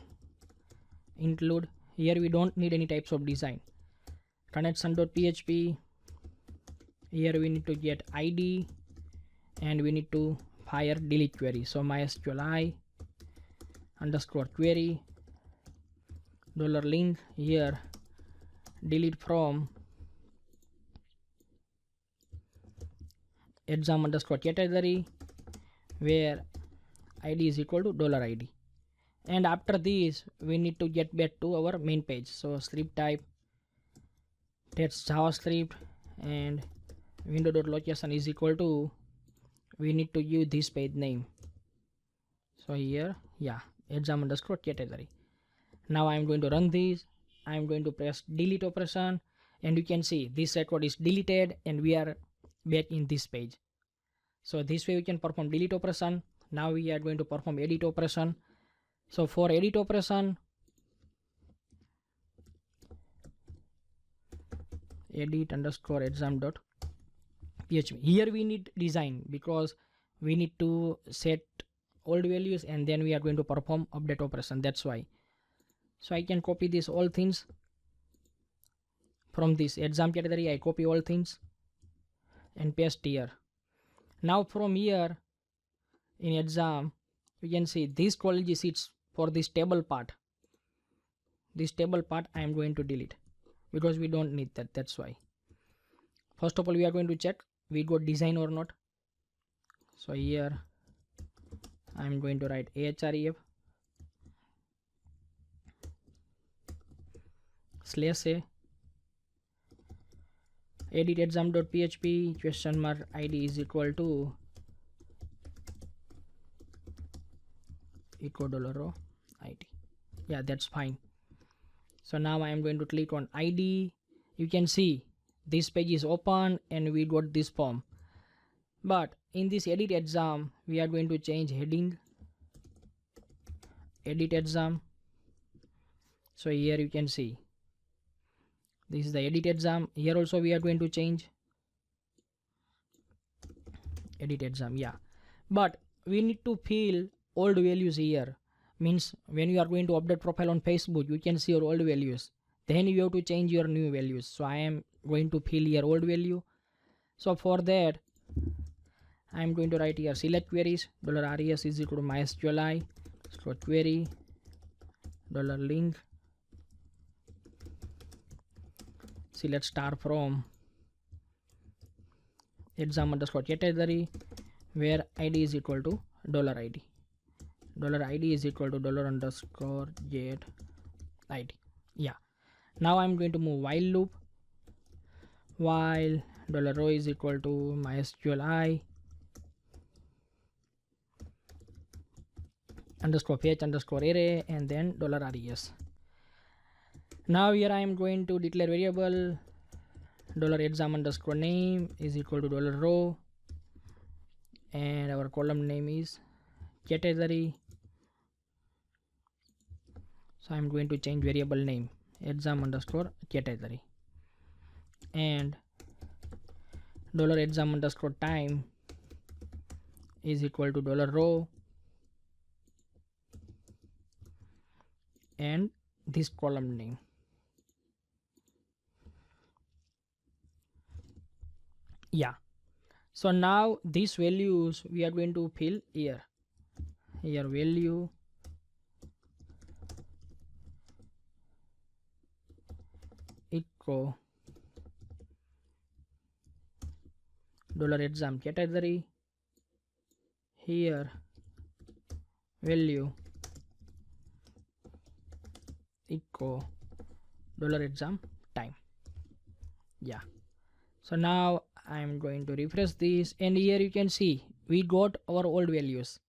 Include, here we don't need any types of design. Connection.php, here we need to get id and we need to fire delete query. So mysqli underscore query $link, here delete from exam underscore category where id is equal to $id. And after this we need to get back to our main page. So script type, that's JavaScript, and window.location is equal to, we need to use this page name. So here, yeah, exam underscore category. Now I am going to run this. I am going to press delete operation, and you can see this record is deleted and we are back in this page. So this way we can perform delete operation. Now we are going to perform edit operation. So for edit operation, edit underscore exam.php. Here we need design because we need to set old values and then we are going to perform update operation. That's why. So I can copy this all things from this exam category. I copy all things and paste here. Now from here in exam, you can see this college sits for this table part. This table part I am going to delete because we don't need that. That's why. First of all, we are going to check we got design or not. So here I am going to write ahref /a edit exam.php question mark id is equal to echo $row id. Yeah, that's fine. So now I am going to click on id. You can see this page is open and we got this form, but in this edit exam we are going to change heading edit exam. So here you can see this is the edit exam. Here also we are going to change edit exam. Yeah, but we need to fill old values here. Means when you are going to update profile on Facebook, you can see your old values, then you have to change your new values. So I am going to fill here old value. So for that I am going to write here select queries $res is equal to mysqli query $link select star from exam underscore category where id is equal to $id. $id is equal to $_get id. Yeah, now I'm going to move while loop. While $row is equal to mysqli underscore fetch underscore array and then $res. Now here I am going to declare variable $exam underscore name is equal to $row, and our column name is category. So I'm going to change variable name exam underscore category, and $exam underscore time is equal to $row, and this column name. Yeah, so now these values we are going to fill here value echo $exam category, here value echo $exam time. Yeah, so now I'm going to refresh this, and here you can see we got our old values.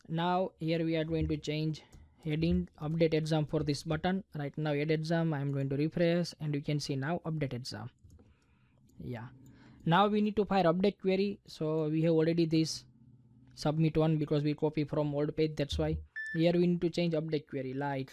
Now here we are going to change heading update exam for this button. Right now add exam, I'm going to refresh, and you can see now update exam. Yeah, now we need to fire update query. So we have already this submit one because we copy from old page, that's why. Here we need to change update query like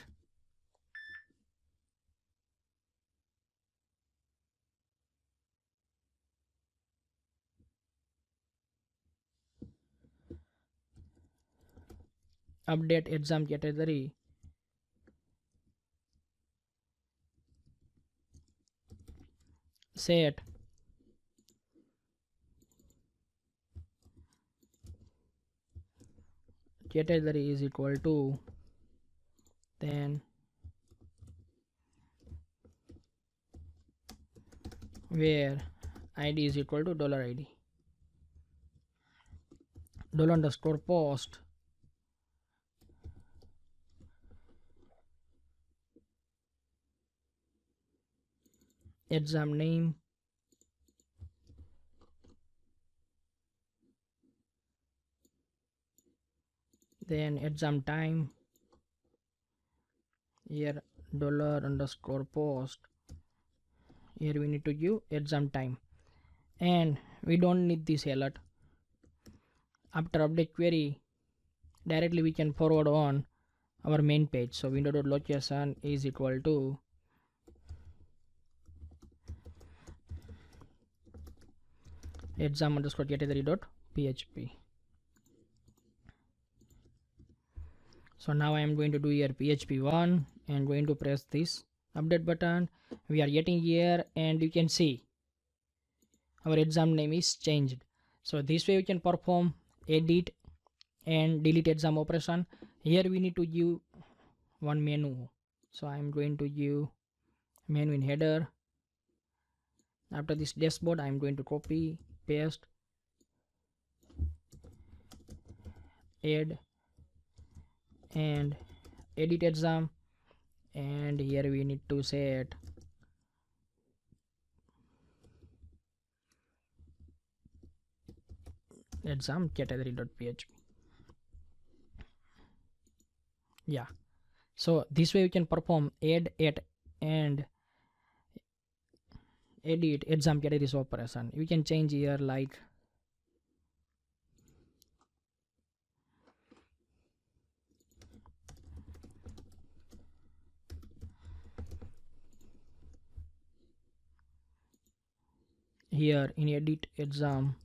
update exam category set category is equal to, then where id is equal to $id, $underscore post exam name, then exam time, here $underscore post, here we need to give exam time, and we don't need this alert. After update query, directly we can forward on our main page. So window.location is equal to exam underscore category.php. So now I am going to do here php1 and going to press this update button. We are getting here, and you can see our exam name is changed. So this way we can perform edit and delete exam operation. Here we need to give one menu. So I am going to give menu in header. After this dashboard, I am going to copy, paste, add, and edit exam, and here we need to set exam category.php. Yeah, so this way we can perform add and edit exam categories operation. We can change here like here in edit exam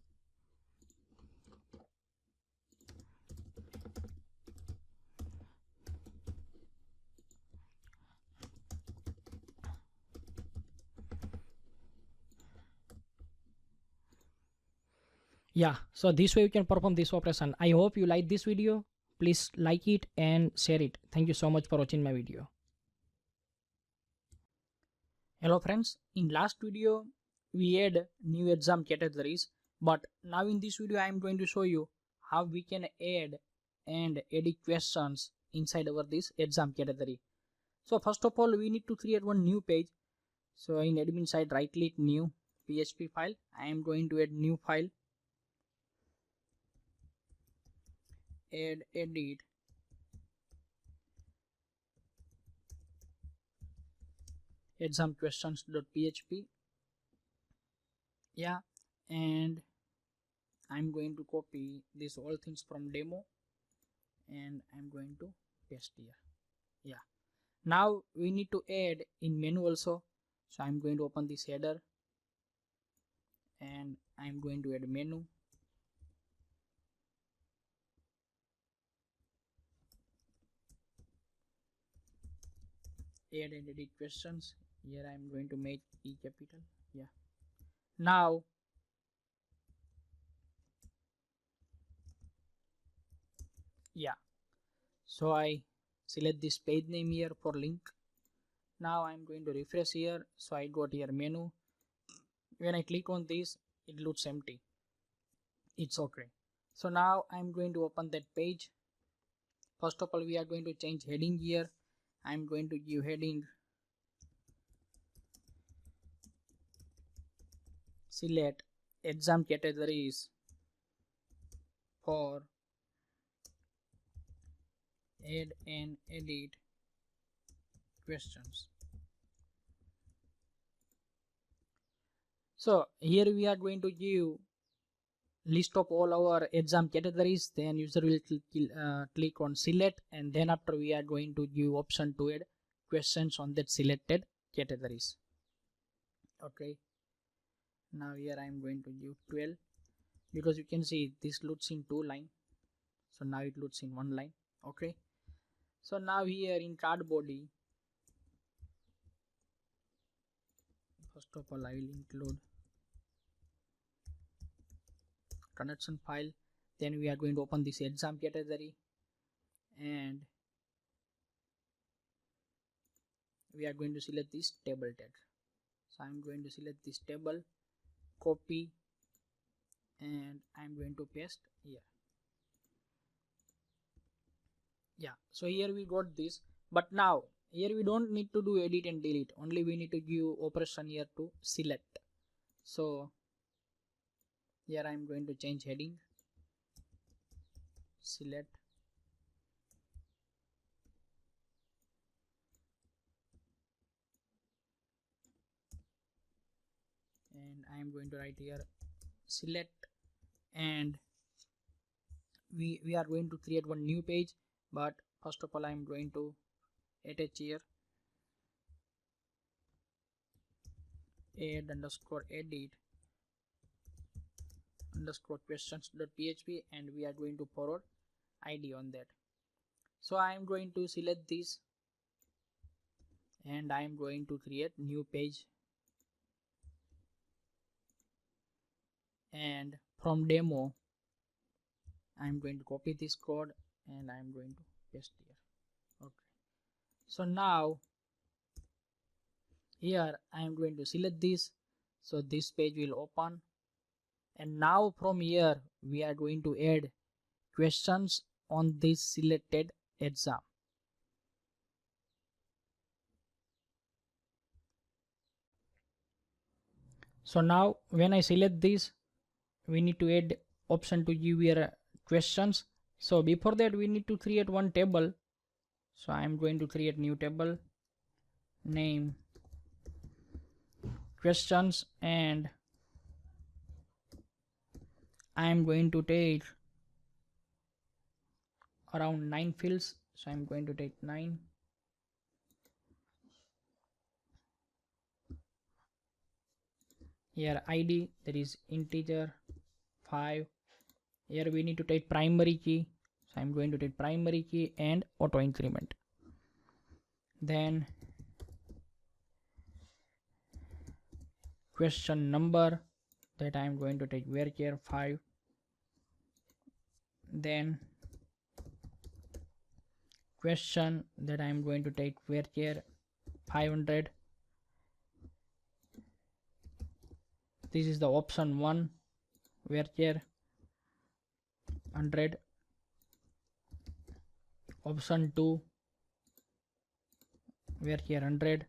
yeah, so this way you can perform this operation. I hope you like this video. Please like it and share it. Thank you so much for watching my video. Hello friends, in last video we add new exam categories, but now in this video I am going to show you how we can add and edit questions inside our this exam category. So first of all, we need to create one new page. So in admin side, right click new PHP file. I am going to add new file, add edit exam questions.php. Yeah, and I'm going to copy these all things from demo and I'm going to paste here. Yeah, now we need to add in menu also. So I'm going to open this header and I'm going to add menu. Add and edit questions. Here I'm going to make E capital. Yeah, now yeah, so I select this page name here for link. Now I'm going to refresh here. So I got here menu. When I click on this, it looks empty. It's okay. So now I'm going to open that page. First of all, we are going to change heading here. I'm going to give heading select exam categories for add and edit questions. So here we are going to give list of all our exam categories. Then user will click on select, and then after we are going to give option to add questions on that selected categories. Okay, now here I am going to give 12 because you can see this loads in 2 line, so now it loads in 1 line. Okay, so now here in card body, first of all I will include connection file. Then we are going to open this exam category and we are going to select this table tag. So I'm going to select this table, copy, and I'm going to paste here. Yeah, so here we got this, but now here we don't need to do edit and delete, only we need to give operation here to select. So here I'm going to change heading select, and I'm going to write here select, and we are going to create one new page, but first of all I'm going to attach here add underscore edit underscore questions.php, and we are going to forward id on that. So I am going to select this and I am going to create new page, and from demo I am going to copy this code and I am going to paste here. Okay, so now here I am going to select this, so this page will open, and now from here we are going to add questions on this selected exam. So now when I select this, we need to add option to give here questions. So before that we need to create one table. So I am going to create new table, name questions, and I am going to take around 9 fields. So I am going to take 9. Here id, that is integer 5. Here we need to take primary key, so I'm going to take primary key and auto increment. Then question number, that I'm going to take varchar 5. Then question, that I'm going to take varchar 500. This is the option 1, varchar 100. Option 2, varchar 100.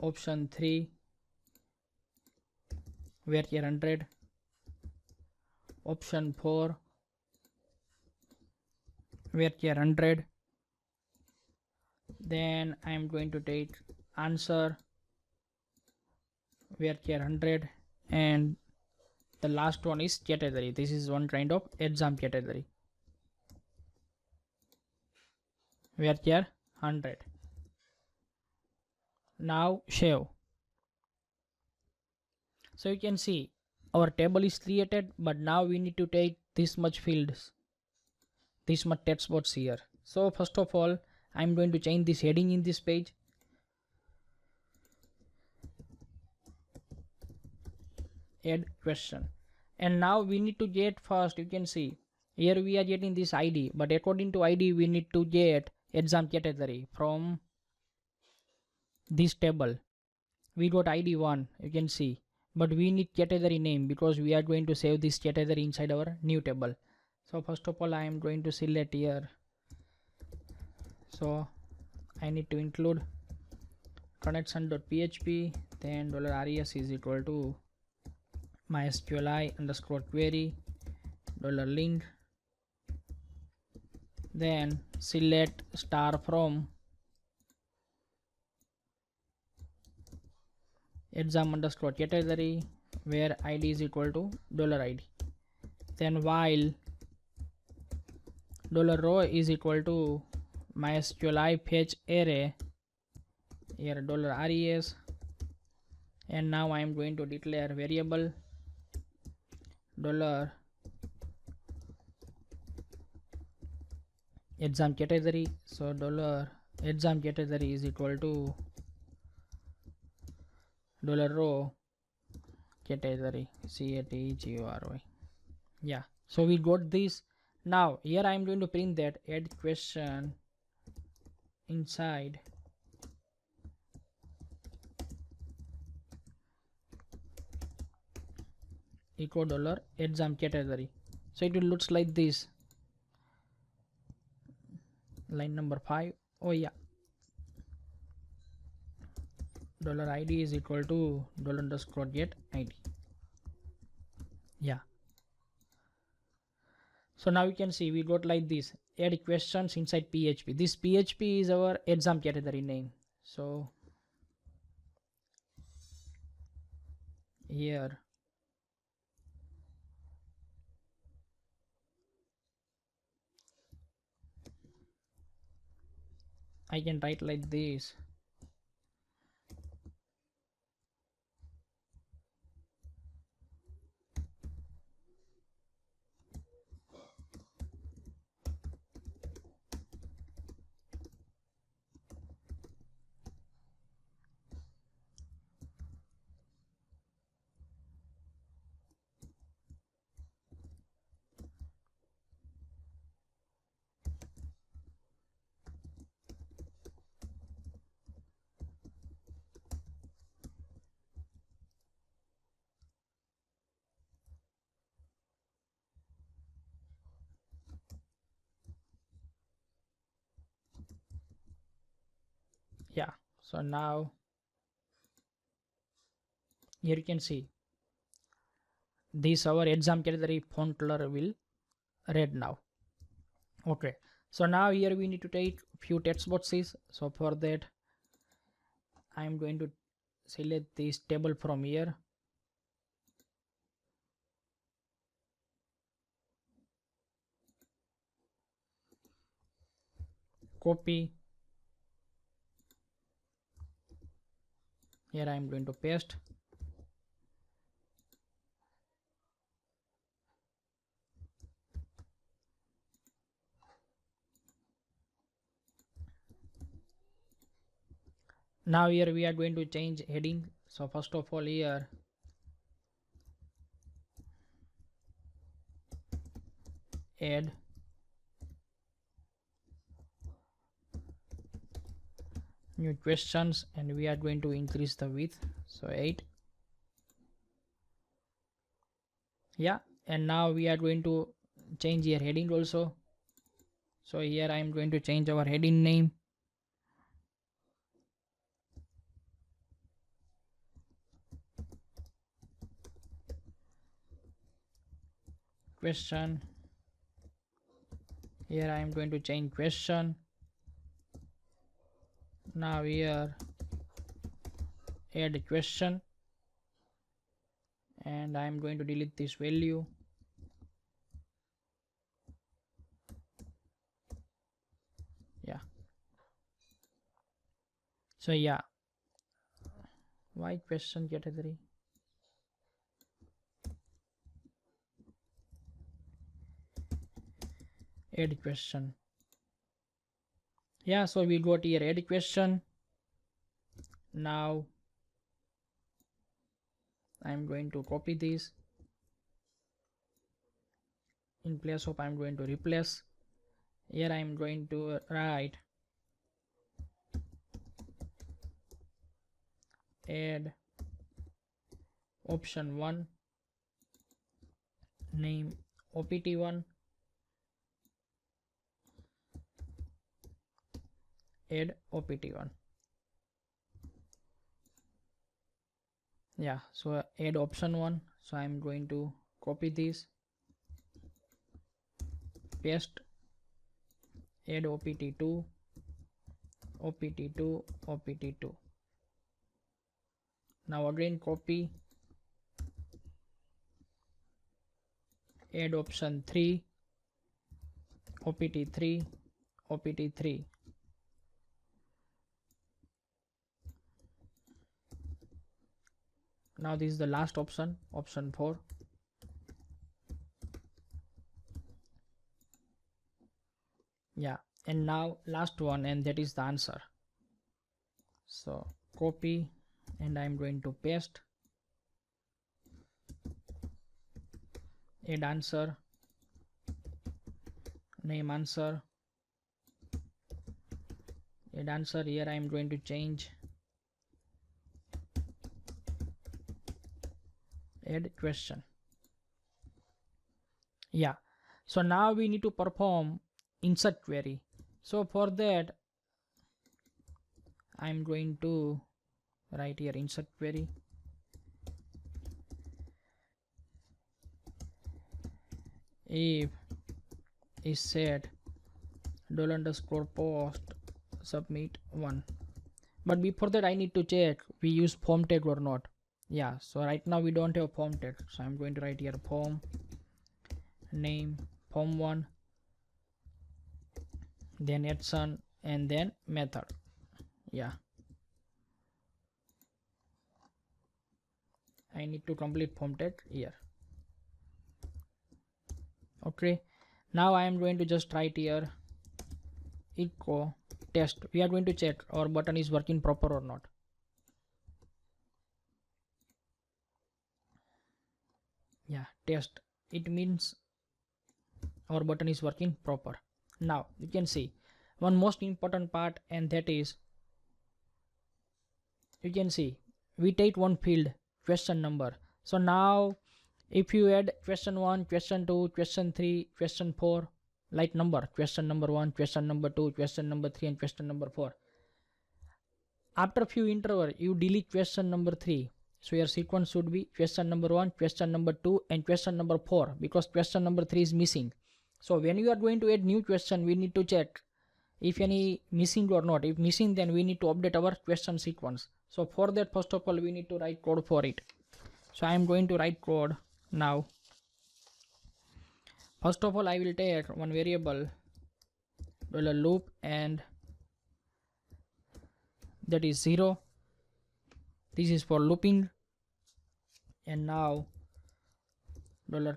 Option 3, varchar 100. Option 4, varchar 100. Then I am going to take answer where here 100, and the last one is category. This is one kind of exam category where here 100. Now save. So you can see our table is created, but now we need to take this much fields, this much text box here. So first of all, I'm going to change this heading in this page. Add question. And now we need to get first, you can see here we are getting this ID, but according to ID we need to get exam category from this table. We got ID 1, you can see, but we need category name because we are going to save this category inside our new table. So first of all I am going to select here, so I need to include connection.php, then $res is equal to mysqli underscore query $link, then select star from exam underscore category where id is equal to $id, then while $row is equal to mysqli fetch array here $res, and now I am going to declare variable $exam category. So $exam category is equal to $row category category. Yeah, so we got this. Now here I am going to print that add question inside echo $exam category. So it will looks like this, line number 5. Oh yeah, $id is equal to $_get id. Yeah, so now you can see we got like this, add questions inside PHP. This PHP is our exam category name. So here I can write like this, yeah. So now here you can see this our exam category font color will red now. Okay, so now here we need to take few text boxes. So for that I am going to select this table from here, copy, here I am going to paste, now here we are going to change heading. So first of all here add new questions, and we are going to increase the width, so 8. Yeah, and now we are going to change here heading also. So here I am going to change our heading name, question. Here I am going to change question, Now here add question, and I'm going to delete this value. Yeah, so yeah, why question category? Add question. Yeah, so we got here add question. Now I'm going to copy this. In place of I'm going to replace, here I'm going to write add option 1, name opt1, add opt1. Yeah, so add option 1. So I'm going to copy this, paste, add opt2, opt2, opt2. Now again copy, add option 3, opt3, opt3. Now this is the last option, option 4. Yeah, and now last one, and that is the answer. So copy, and I'm going to paste, add answer, name answer, add answer. Here I'm going to change add question. Yeah, so now we need to perform insert query. So for that I'm going to write here insert query. If is set $_post submit 1. But before that I need to check we use form tag or not. Yeah, so right now we don't have form tag, so I'm going to write here form name form1, then action, and then method. Yeah, I need to complete form tag here. Okay, now I am going to just write here echo test. We are going to check our button is working proper or not. Yeah, test, it means our button is working proper. Now you can see one most important part, and that is, you can see we take one field question number. So now if you add question 1, question 2, question 3, question 4, like number, question number 1, question number 2, question number 3, and question number 4, after few interval you delete question number 3. So your sequence should be question number 1, question number 2, and question number 4, because question number 3 is missing. So when you are going to add new question, we need to check if any missing or not. If missing, then we need to update our question sequence. So for that, first of all we need to write code for it. So I am going to write code now. First of all I will take one variable $loop, and that is 0. This is for looping. And now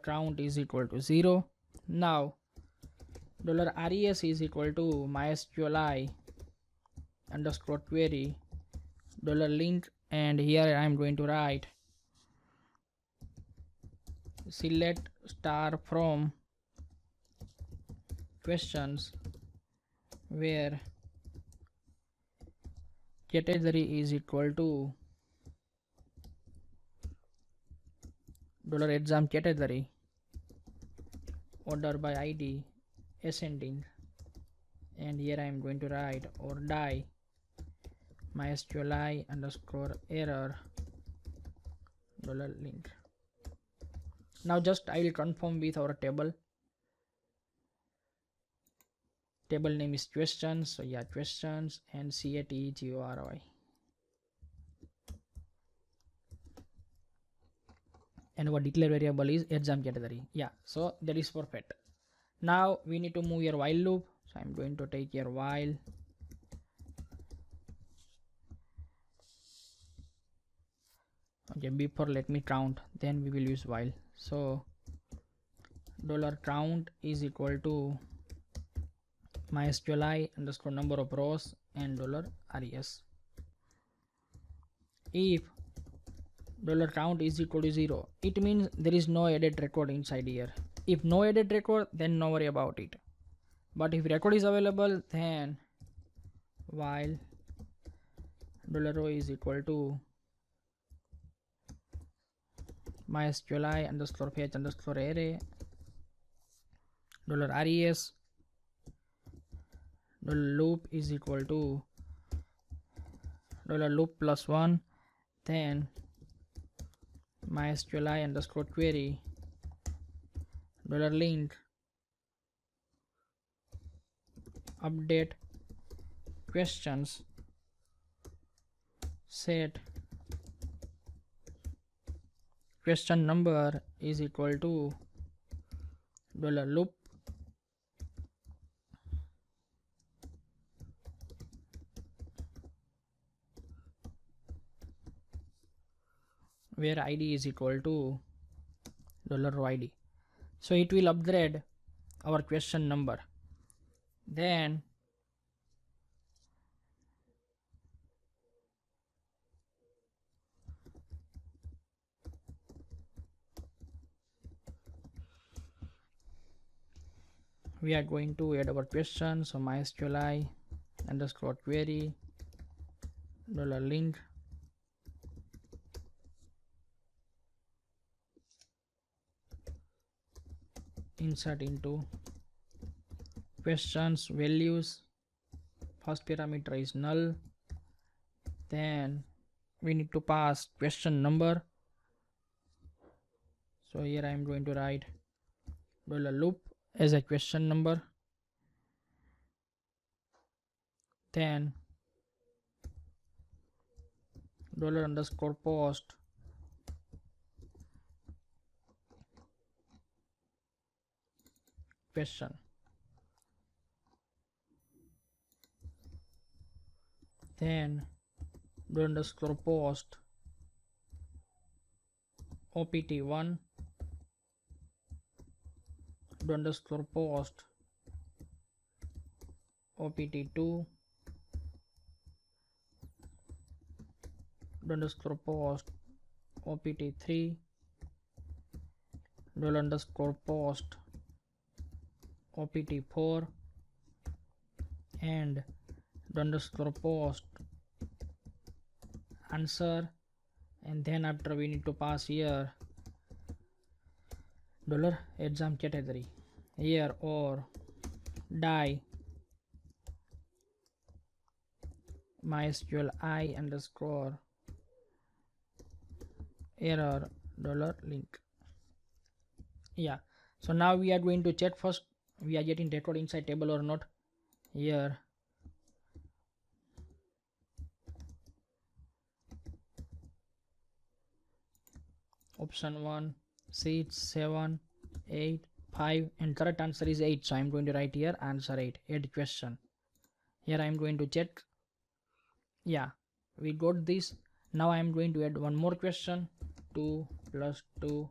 $count is equal to 0. Now $res is equal to mysqli underscore query $link, and here I am going to write select star from questions where category is equal to $exam category, order by id ascending, and here I am going to write or die mysqli underscore error $link. Now just I will confirm with our table. table name is questions, so yeah, questions, and CATEGORY. And our declare variable is exam category. Yeah, so that is perfect. Now we need to move your while loop, so I'm going to take your while. Okay, before let me count, then we will use while. So $count is equal to mysqli underscore number of rows and $res. If $count is equal to 0, it means there is no added record inside here. If no added record, then no worry about it. But if record is available, then while $row is equal to mysqli underscore fetch underscore array $res $loop is equal to $loop plus 1, then mysqli underscore query $lint update questions set question number is equal to $loop where id is equal to $row id. So it will upgrade our question number. Then we are going to add our question. So mysqli underscore query $lint insert into questions values. First parameter is null, then we need to pass question number. So here I am going to write $loop as a question number, then $underscore post question, then $underscore post opt1 $underscore post opt2 $underscore post opt3 $underscore post opt4 and $underscore post answer. And then after we need to pass here $exam category here, or die mysqli underscore error $link. Yeah, so now we are going to check first we are getting record inside table or not. Here option 1 6 7 8 5 and correct answer is 8, so I'm going to write here answer 8, add question. Here I'm going to check. Yeah, we got this. Now I'm going to add one more question. 2 plus 2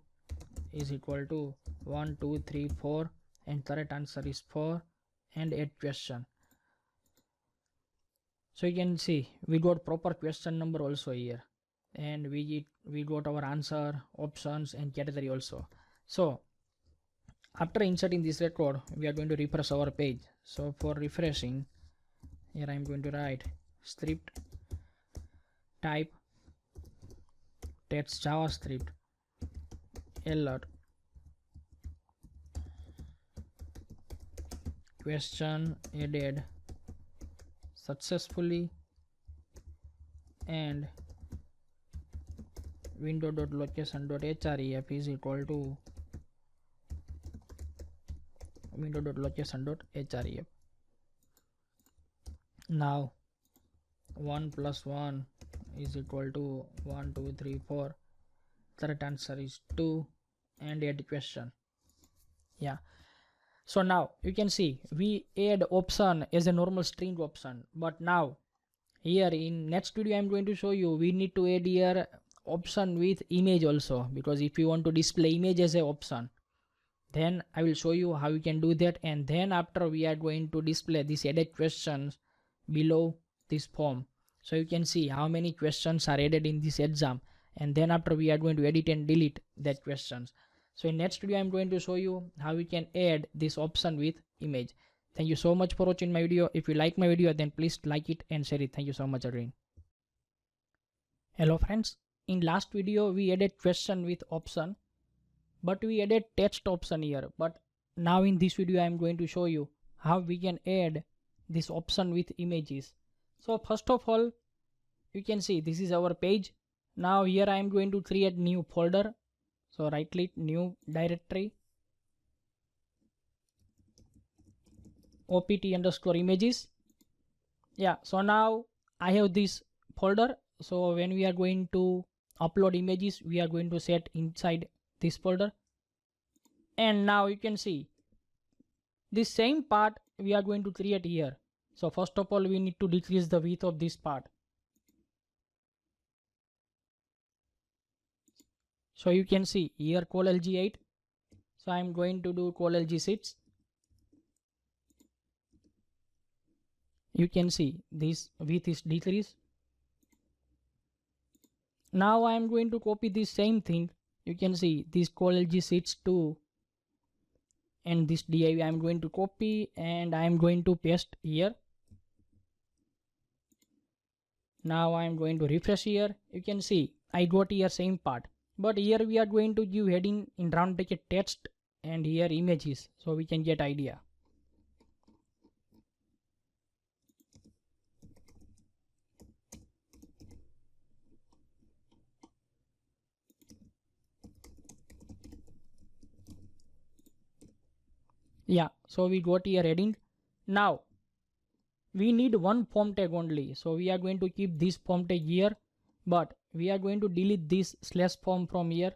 is equal to 1 2 3 4 and correct answer is 4 and add question. So you can see we got proper question number also here, and we got our answer, options and category also. So after inserting this record, we are going to refresh our page. So for refreshing, here I'm going to write script type text javascript alert question added successfully and window.location.href is equal to window.location.href. Now 1 plus 1 is equal to 1 2 3 4. Correct answer is 2 and add question. Yeah, so now you can see we add option as a normal string option, but now here in next video I'm going to show you we need to add here option with image also, because if you want to display image as a option, then I will show you how you can do that. And then after we are going to display these added questions below this form, so you can see how many questions are added in this exam, and then after we are going to edit and delete that questions. So in next video I'm going to show you how we can add this option with image. Thank you so much for watching my video. If you like my video, then please like it and share it. Thank you so much again. Hello friends, in last video we added question with option, but we added text option here. But now in this video I am going to show you how we can add this option with images. So first of all, you can see this is our page. Now here I am going to create new folder. So right click, new directory, opt underscore images. Yeah, so now I have this folder. So when we are going to upload images, we are going to set inside this folder. And now you can see this same part we are going to create here. So first of all, we need to decrease the width of this part. So you can see here call lg8. So I am going to do call lg6. You can see this width is decreased. Now I am going to copy this same thing. You can see this call lg6 to, and this div I am going to copy and I am going to paste here. Now I am going to refresh here. You can see I got here same part, but here we are going to give heading in round bracket text and here images, so we can get idea. Yeah, so we got here heading. Now we need one form tag only, so we are going to keep this form tag here, but we are going to delete this slash form from here.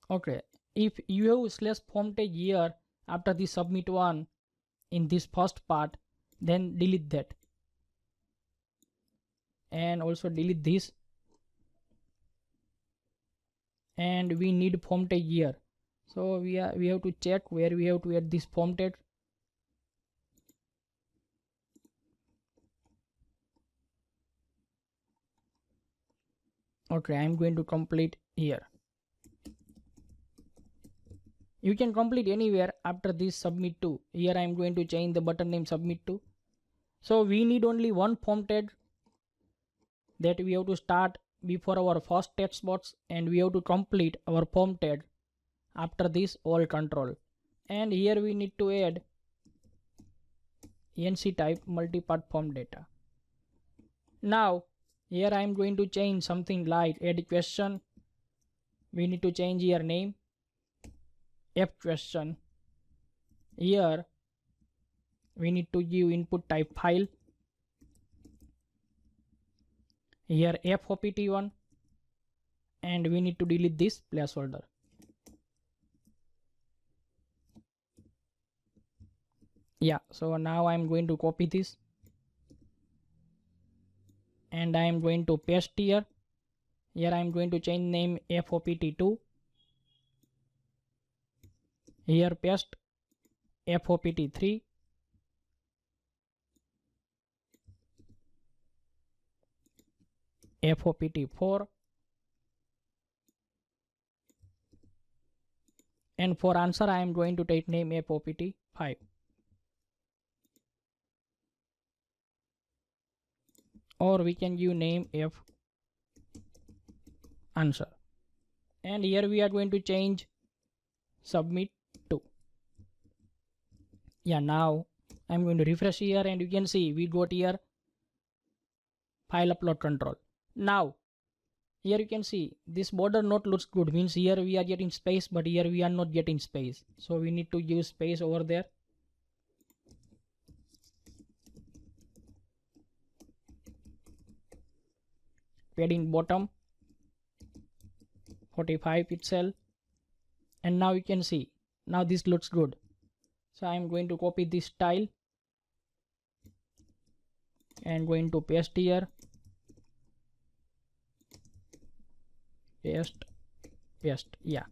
Okay, if you have slash form tag here after the submit one in this first part, then delete that, and also delete this, and we need form tag here. So we have to check where we have to add this form tag. Okay, I'm going to complete here. You can complete anywhere after this submit to. Here I'm going to change the button name submit to. So we need only one form tag that we have to start before our first text box, and we have to complete our form tag after this all control. And here we need to add enc type multipart form data. Now here I am going to change something like add question. We need to change here name f question. Here we need to give input type file. Here fopt1, and we need to delete this placeholder. Yeah, so now I'm going to copy this and I am going to paste here. Here I am going to change name fopt2. Here paste fopt3. fopt4, and for answer I am going to take name fopt5. Or we can give name f answer, and here we are going to change submit to. Yeah, now I'm going to refresh here and you can see we got here file upload control. Now here you can see this border not looks good, means here we are getting space but here we are not getting space, so we need to use space over there. padding bottom 45 pixel, and now you can see now this looks good. So I am going to copy this style and going to paste here, paste. Yeah,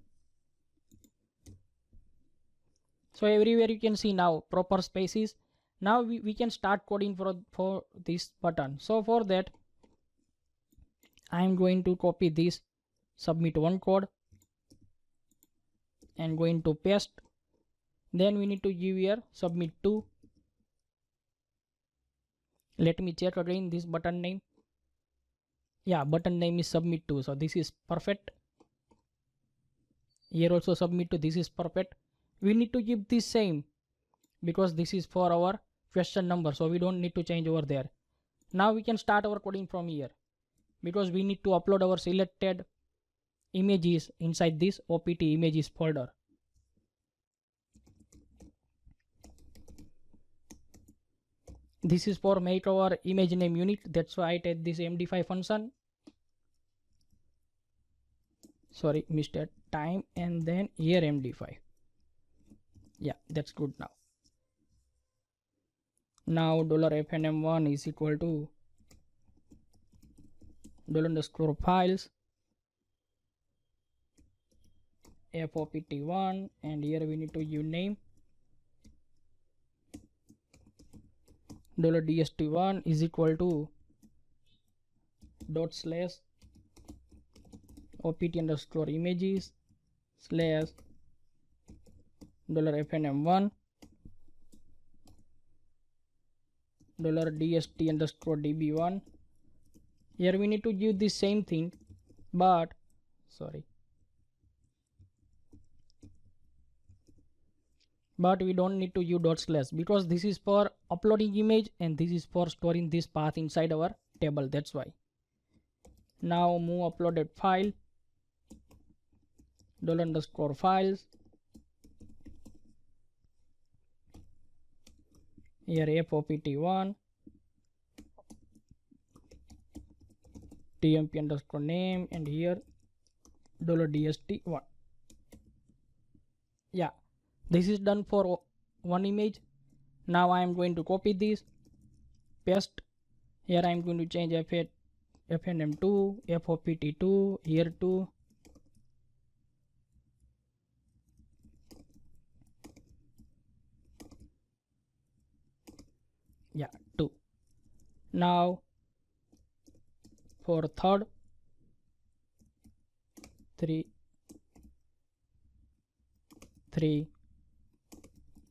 so everywhere you can see now proper spaces. Now we can start coding for this button. So for that I am going to copy this submit one code and going to paste. Then we need to give here submit 2. Let me check again this button name. Yeah, button name is submit 2, so this is perfect. Here also submit 2, this is perfect. We need to give this same because this is for our question number, so we don't need to change over there. Now we can start our coding from here because we need to upload our selected images inside this opt images folder. This is for make our image name unique, that's why I take this md5 function. Sorry, missed that time, and then here md5. Yeah, that's good now. Now $fnm1 is equal to $_files fopt1, and here we need to give name. $dst1 is equal to /opt_images $fnm1 $dst_db1. Here we need to give the same thing, but we don't need to use / because this is for uploading image and this is for storing this path inside our table, that's why. Now move uploaded file $_files, here fopt1 tmp_name, and here $dst1. Yeah, this is done for one image. Now I am going to copy this, paste. Here I am going to change fnm2 fopt2 here 2. Yeah, 2. Now for third 3 3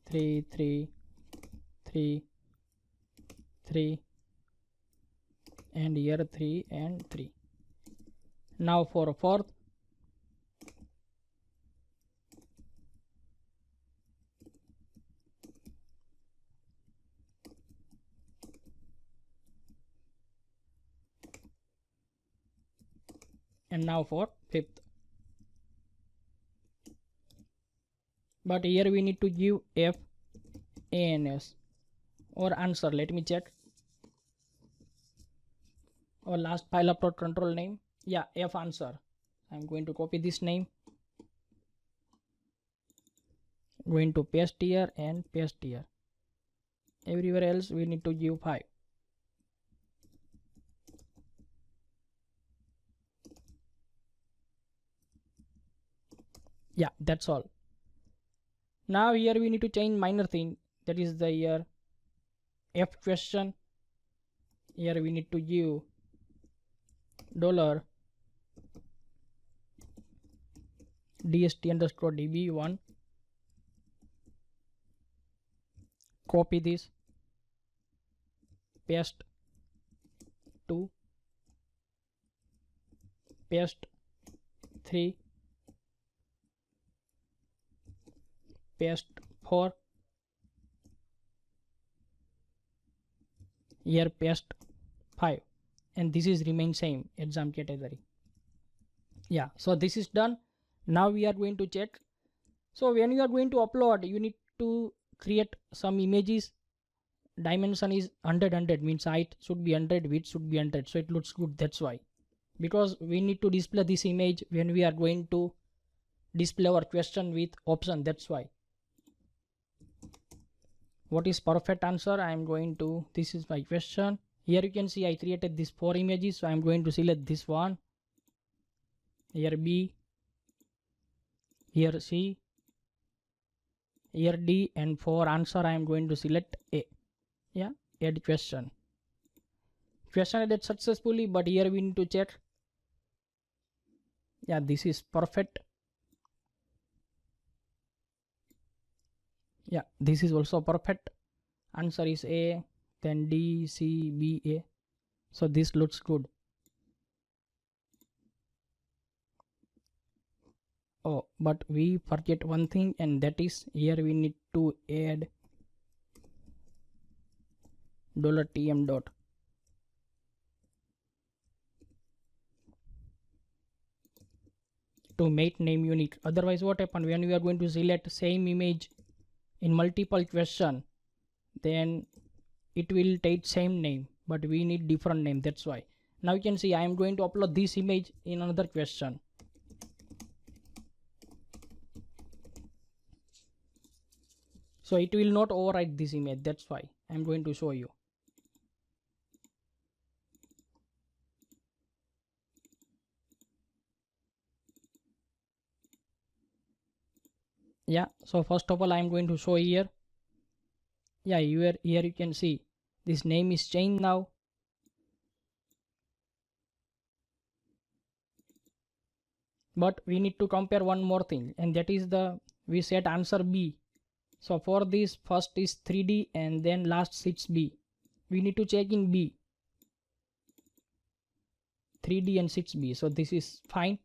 3 3 3 3 and here 3 and 3. Now for fourth and now for fifth. But here we need to give FANS or answer. Let me check. Or last file upload control name. Yeah, F answer. I'm going to copy this name. Going to paste here and paste here. Everywhere else we need to give 5. Yeah, that's all. Now here we need to change minor thing, that is the here F question. Here we need to give $dst_db1. Copy this, paste 2, paste 3, paste 4, here paste 5, and this is remain same exam category. Yeah, so this is done. Now we are going to check. So when you are going to upload, you need to create some images. Dimension is 100 means height should be 100, width should be 100, so it looks good, that's why. because we need to display this image when we are going to display our question with option. That's why. What is perfect answer? I am going to, this is my question. Here you can see I created these 4 images, so I am going to select this one. Here B, here C, here D, and for answer I am going to select A. Yeah, add question. Question added successfully, but here we need to check. Yeah, this is perfect. Yeah, this is also perfect. Answer is A, then D, C, B, A. So this looks good. Oh, but we forget one thing, and that is here we need to add $tm dot. To make name unique. Otherwise what happen when we are going to select same image in multiple question, then it will take same name, but we need different name. That's why. Now you can see I am going to upload this image in another question. So it will not overwrite this image. That's why I am going to show you. Yeah, so first of all I am going to show here. Yeah, here you can see this name is changed now. But we need to compare one more thing, and that is the we set answer B. So for this first is 3D and then last 6B. We need to check in B, 3D and 6B. So this is fine.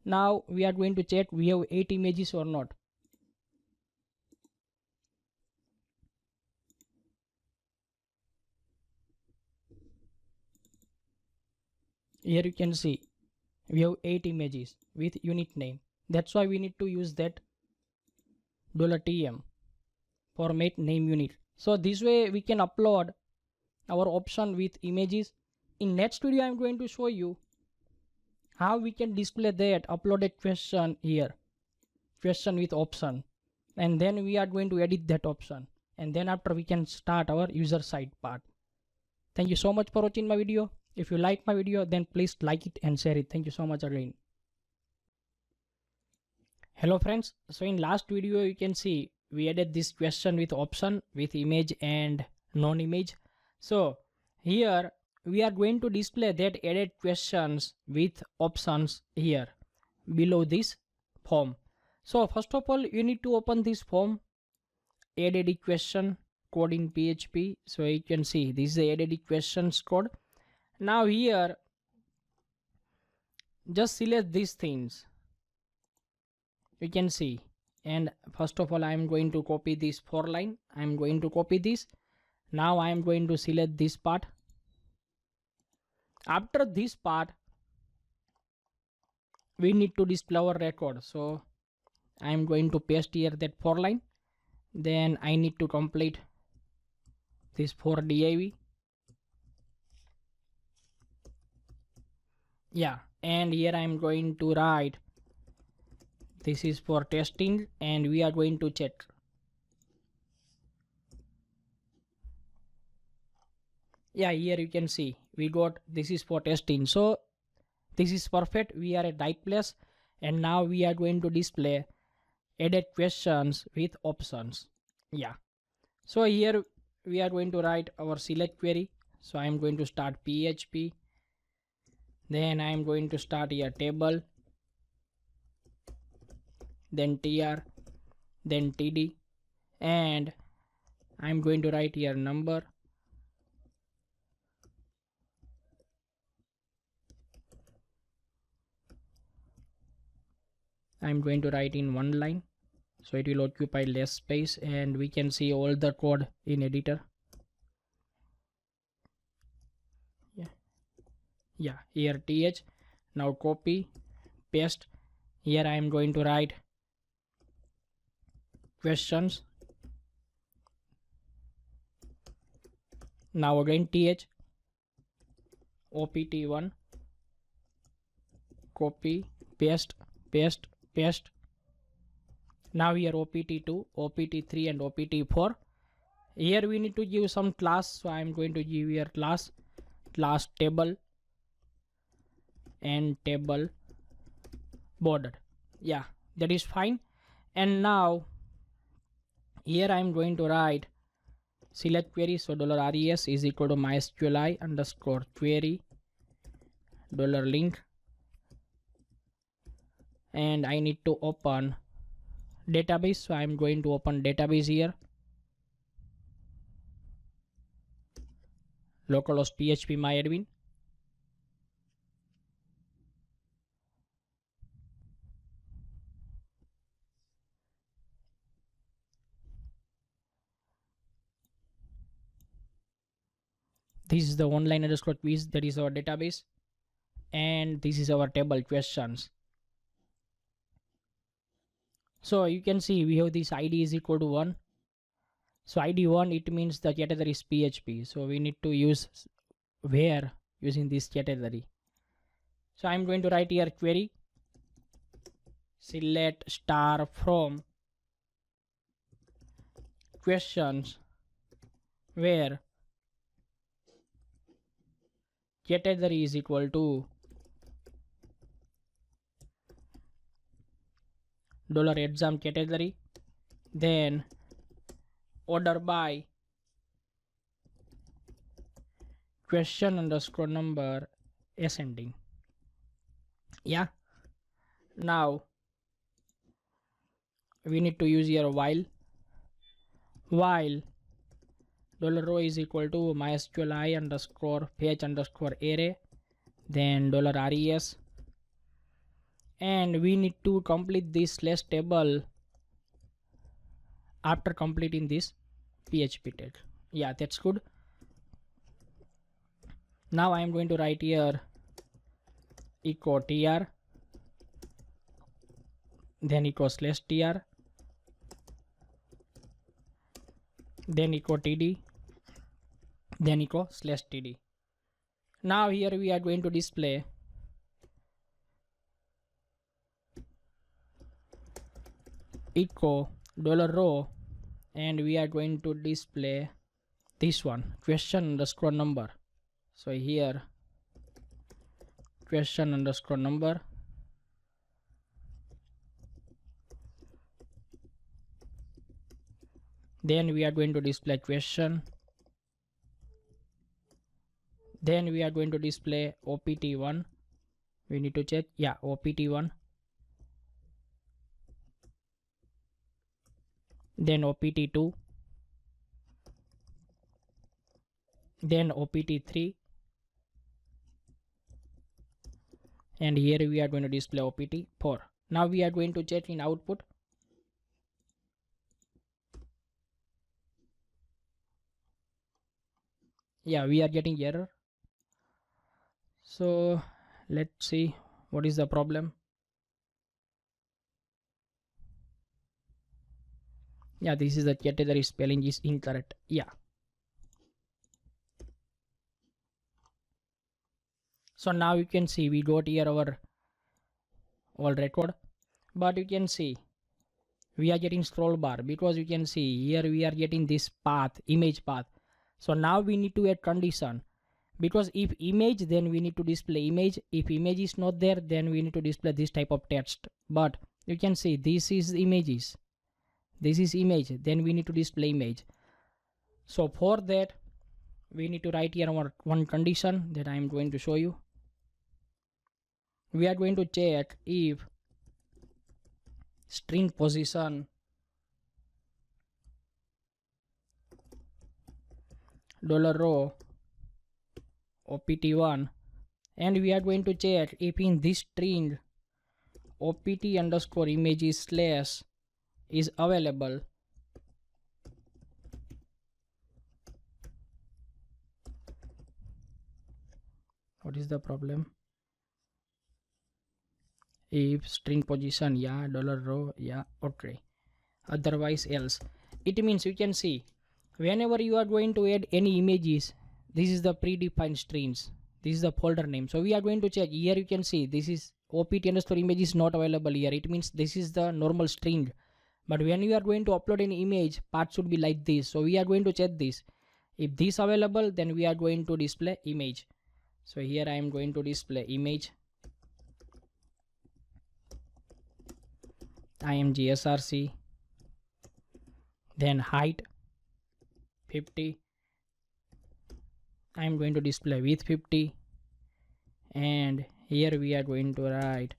Now we are going to check we have 8 images or not. Here you can see we have 8 images with unique name. That's why we need to use that $tm for make name unit. So this way we can upload our option with images. In next video I am going to show you how we can display that uploaded question here, question with option, and then we are going to edit that option, and then after we can start our user side part. Thank you so much for watching my video. If you like my video, then please like it and share it. Thank you so much again. Hello friends, so in last video you can see we added this question with option with image and non-image. So here we are going to display that added questions with options here below this form. So first of all you need to open this form, add edit question code in PHP. So you can see this is the add edit questions code. Now here just select these things, you can see, and first of all I am going to copy this 4 line. I am going to copy this. Now I am going to select this part. After this part we need to display our record, so I am going to paste here that 4 line. Then I need to complete this 4 div. Yeah, and here I am going to write this is for testing, and we are going to check. Yeah, here you can see we got this is for testing. So this is perfect. We are at right place, and now we are going to display added questions with options. Yeah, so here we are going to write our select query. So I am going to start PHP, then I am going to start here table, then tr, then td, and I am going to write here number, I am going to write in 1 line, so it will occupy less space, and we can see all the code in editor. Yeah, here th. Now copy, paste. Here I am going to write questions. Now again th, opt1, copy, paste, paste, paste. Now here OPT2, OPT3 and OPT4. Here we need to give some class, so I am going to give here class table and table border. Yeah, that is fine. And now here I am going to write select query, so $res is equal to mysqli underscore query $link, and I need to open database, so I am going to open database here, localhost php myadmin. This is the online underscore quiz, that is our database, and this is our table questions. So you can see we have this id is equal to 1. So id 1, it means the category is php, so we need to use where using this category. So I'm going to write here query select star from questions where category is equal to $exam category, then order by question underscore number ascending. Yeah, now we need to use here while $row is equal to mysqli underscore fetch underscore array, then $res, and we need to complete this slash table after completing this PHP tag. Yeah, that's good. Now I am going to write here echo tr, then echo slash tr, then echo td, then echo slash td. Now here we are going to display echo $row, and we are going to display this one question underscore number. So here question underscore number, then we are going to display question, then we are going to display opt1. We need to check, yeah, opt1, then opt2, then opt3, and here we are going to display opt4. Now we are going to check in output. Yeah, we are getting error. So let's see what is the problem. Yeah, this is the category spelling is incorrect. Yeah, so now you can see we got here our all record, but you can see we are getting scroll bar because you can see here we are getting this path, image path. So now we need to add condition, because if image, then we need to display image. If image is not there, then we need to display this type of text. But you can see this is images, this is image, then we need to display image. So for that we need to write here our one condition that I am going to show you. We are going to check if string position $row opt1, and we are going to check if in this string opt underscore images slash is available. What is the problem? If string position, yeah, $row, yeah, okay, otherwise else. It means you can see whenever you are going to add any images, this is the predefined strings, this is the folder name. So we are going to check here, you can see this is opt underscore image is not available here. It means this is the normal string. But when we are going to upload an image, part should be like this. So we are going to check this. If this available, then we are going to display image. So here I am going to display image. imgsrc. Then height 50. I am going to display width 50. And here we are going to write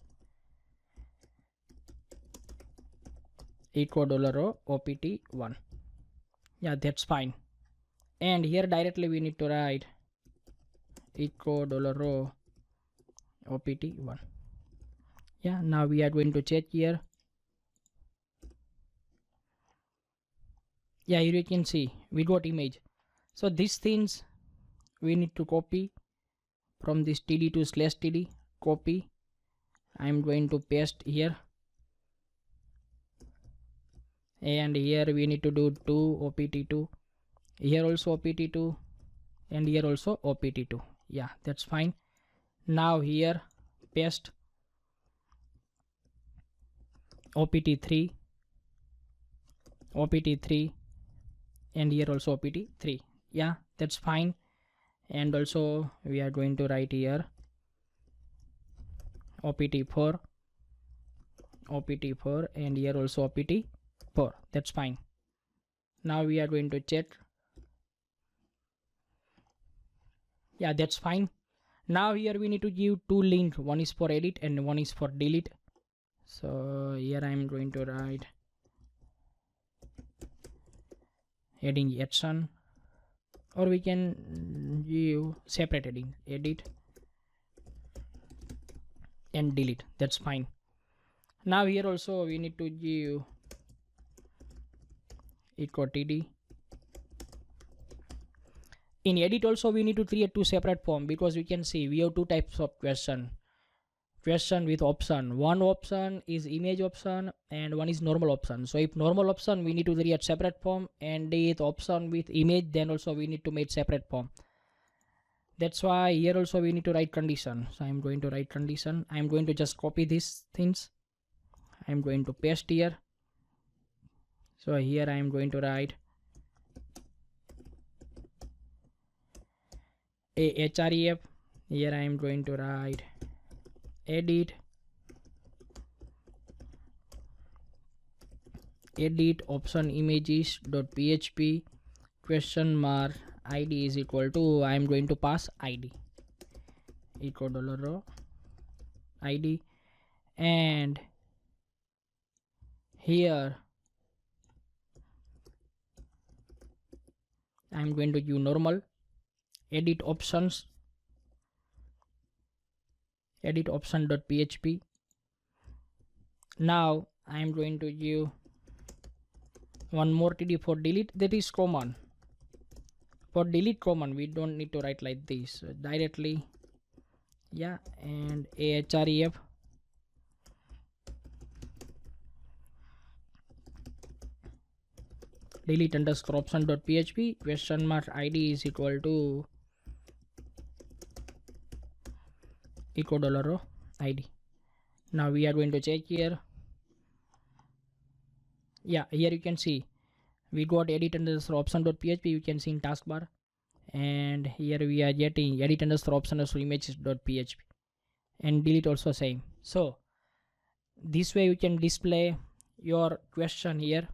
echo $o opt1. Yeah, that's fine. And here directly we need to write echo $o opt1. Yeah, now we are going to check here. Yeah, here you can see we got image. So these things we need to copy from this td to /td. Copy. I am going to paste here. And here we need to do 2 opt2. Here also opt2. And here also opt2. Yeah, that's fine. Now here paste opt3. opt3. And here also opt3. Yeah, that's fine. And also we are going to write here opt4. opt4. And here also opt4. That's fine. Now we are going to check. Yeah, that's fine. Now here we need to give two links. One is for edit and one is for delete. So here I am going to write heading action, or we can give separate heading, edit and delete. That's fine. Now here also we need to give echo td. In edit also we need to create two separate form, because we can see we have two types of question with option. One option is image option and one is normal option. So if normal option, we need to create separate form, and with option with image, then also we need to make separate form. That's why here also we need to write condition. So I'm going to write condition. I'm going to just copy these things. I'm going to paste here. So here I'm going to write a href. Here I'm going to write edit option images .php question mark id is equal to, I am going to pass id echo $o id, and here I am going to use normal edit options edit option.php. Now I am going to give one more td for delete. That is common. For delete common, we don't need to write like this directly. Yeah, and ahref delete underscore option.php question mark id is equal to echo $o id. Now we are going to check here. Yeah, here you can see we got edit underscore option.php. You can see in taskbar, and here we are getting edit underscore option underscore images.php, and delete also same. So this way you can display your question here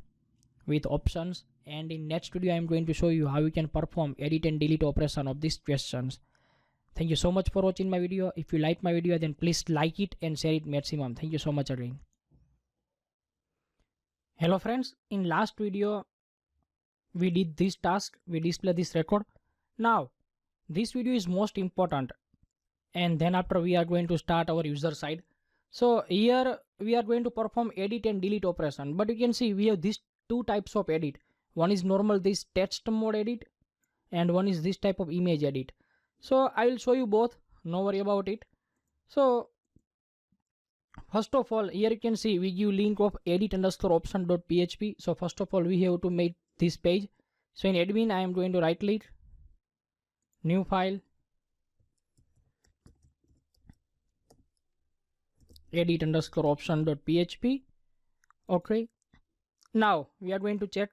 with options, and in next video I am going to show you how you can perform edit and delete operation of these questions. Thank you so much for watching my video. If you like my video, then please like it and share it maximum. Thank you so much again. Hello friends, in last video we did this task, we display this record. Now this video is most important, and then after we are going to start our user side. So here we are going to perform edit and delete operation, but you can see we have these two types of edit. One is normal, this text mode edit, and one is this type of image edit. So I will show you both, no worry about it. So first of all, here you can see we give link of edit underscore option.php. So first of all, we have to make this page. So in admin, I am going to right click, new file, edit underscore option dot php. Okay, now we are going to check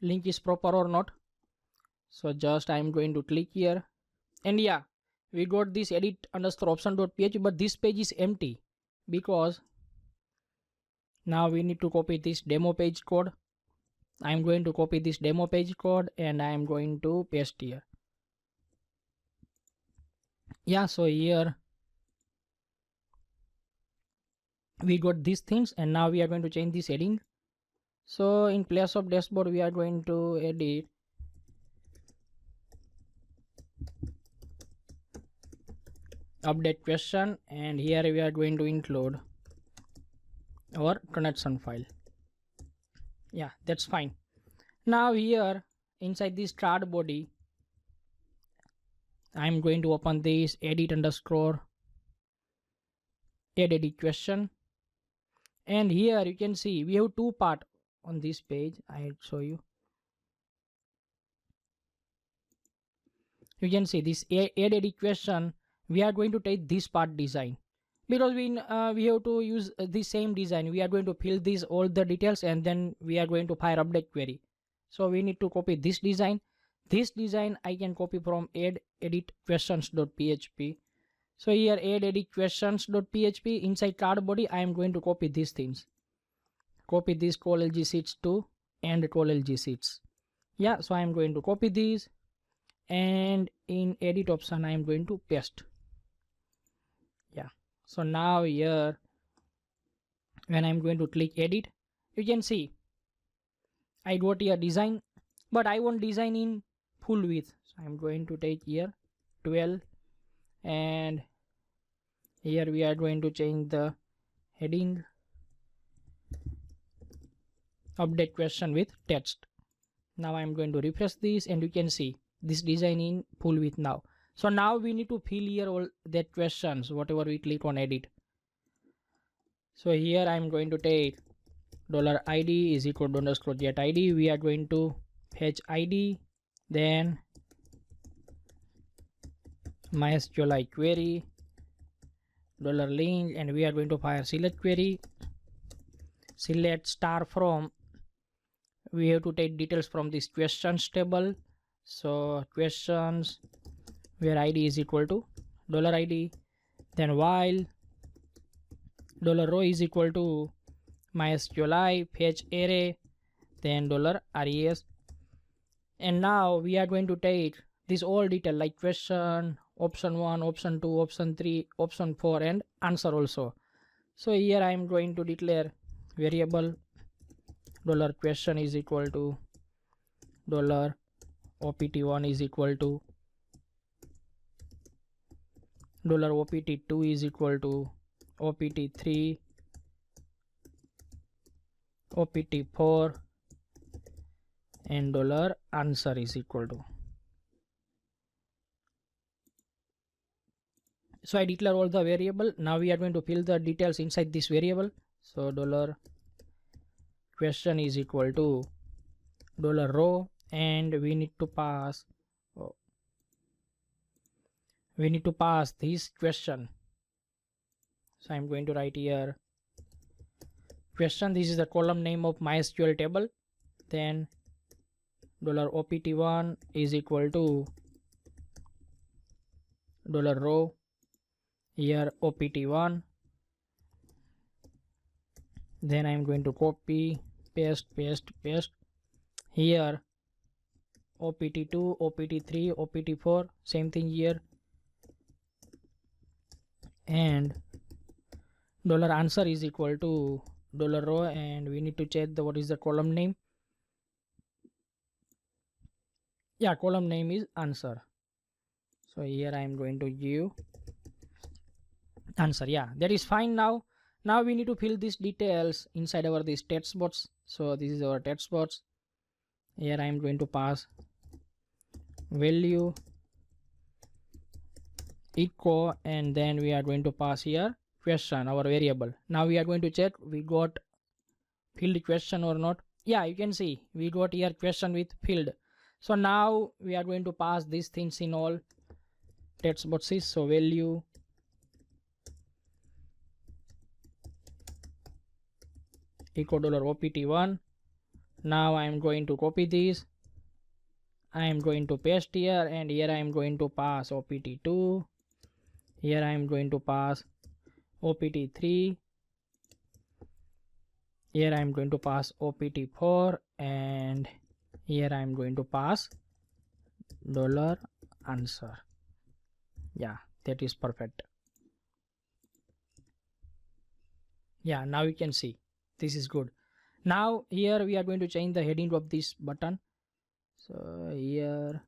link is proper or not. So just I'm going to click here, and yeah, we got this edit underscore option dot php, but this page is empty because now we need to copy this demo page code. I'm going to copy this demo page code and I'm going to paste here. Yeah, so here we got these things, and now we are going to change this heading. So in place of dashboard we are going to edit update question, and here we are going to include our connection file. Yeah, that's fine. Now here inside this CRUD body I'm going to open this edit underscore add edit question, and here you can see we have two part on this page. I'll show you. You can see this add edit question. We are going to take this part design because we have to use the same design. We are going to fill these all the details and then we are going to fire update query. So we need to copy this design. This design I can copy from add edit questions.php. So here add edit questions.php, inside CRUD body I am going to copy these things. Copy this call LG sheets to and call LG sheets. Yeah, so I am going to copy these, and in edit option I am going to paste. Yeah, so now here when I'm going to click edit, you can see I got here design, but I want design in full width. So I'm going to take here 12, and here we are going to change the heading update question with text. Now I'm going to refresh this, and you can see this design in full width now. So now we need to fill here all that questions whatever we click on edit. So here I'm going to take $id is equal to underscore get id. We are going to fetch id, then mysqli query $link, and we are going to fire select query. Select star from, we have to take details from this questions table. So questions where id is equal to $id, then while $row is equal to mysqli fetch array, then $res, and now we are going to take this all detail like question, option 1, option 2, option 3, option 4, and answer also. So here I am going to declare variable $question is equal to $opt1 is equal to $opt2 is equal to opt3, opt4, and $answer is equal to. So I declare all the variable. Now we are going to fill the details inside this variable. So $question is equal to $row, and we need to pass this question. So I'm going to write here question. This is the column name of MySQL table. Then $opt1 is equal to $row, here opt1. Then I'm going to copy, paste here opt2, opt3, opt4, same thing here, and $answer is equal to $row, and we need to check the what is the column name. Yeah, column name is answer. So here I am going to give answer. Yeah, that is fine. Now we need to fill these details inside our this text box. So this is our text box. Here I am going to pass value echo, and then we are going to pass here question, our variable. Now we are going to check we got filled question or not. Yeah, you can see we got here question with filled. So now we are going to pass these things in all text boxes. So value echo $opt1. Now I am going to copy this. I am going to paste here, and here I am going to pass opt2. Here I am going to pass opt3. Here I am going to pass opt4, and here I am going to pass $answer. Yeah, that is perfect. Yeah, now you can see this is good. Now here we are going to change the heading of this button. So here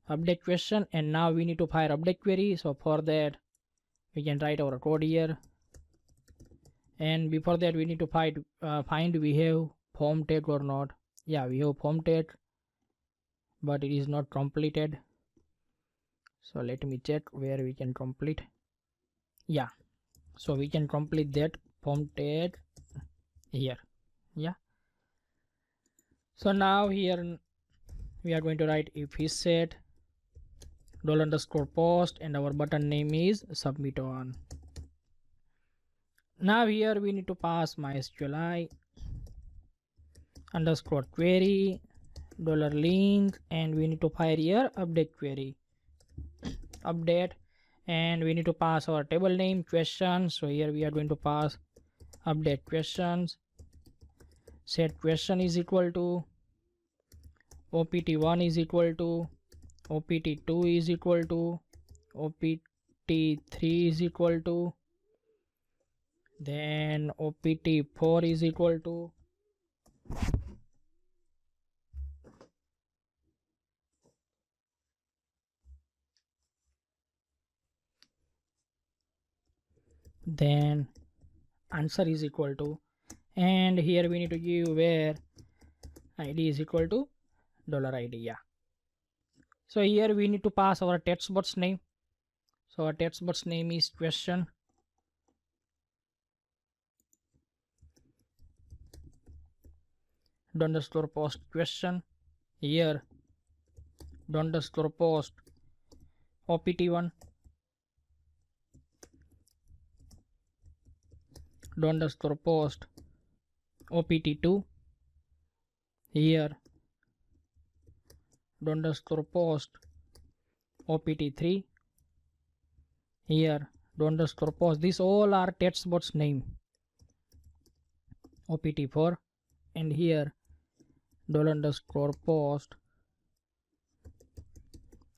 update question, and now we need to fire update query. So for that we can write our code here, and before that we need to find we have form tag or not. Yeah, we have form tag, but it is not completed. So let me check where we can complete. Yeah, so we can complete that form tag here. Yeah, so now here we are going to write if is set $_post, and our button name is submit on. Now here we need to pass mysqli underscore query $link, and we need to fire here update query update, and we need to pass our table name question. So here we are going to pass update questions. Set question is equal to opt1 is equal to opt2 is equal to opt3 is equal to, then opt4 is equal to, then answer is equal to, and here we need to give where id is equal to $id. Yeah, so here we need to pass our text box name. So our text box name is question $post question. Here $post opt1 $post opt2. Here $post opt3. Here $post, these all are text box name opt4, and here $post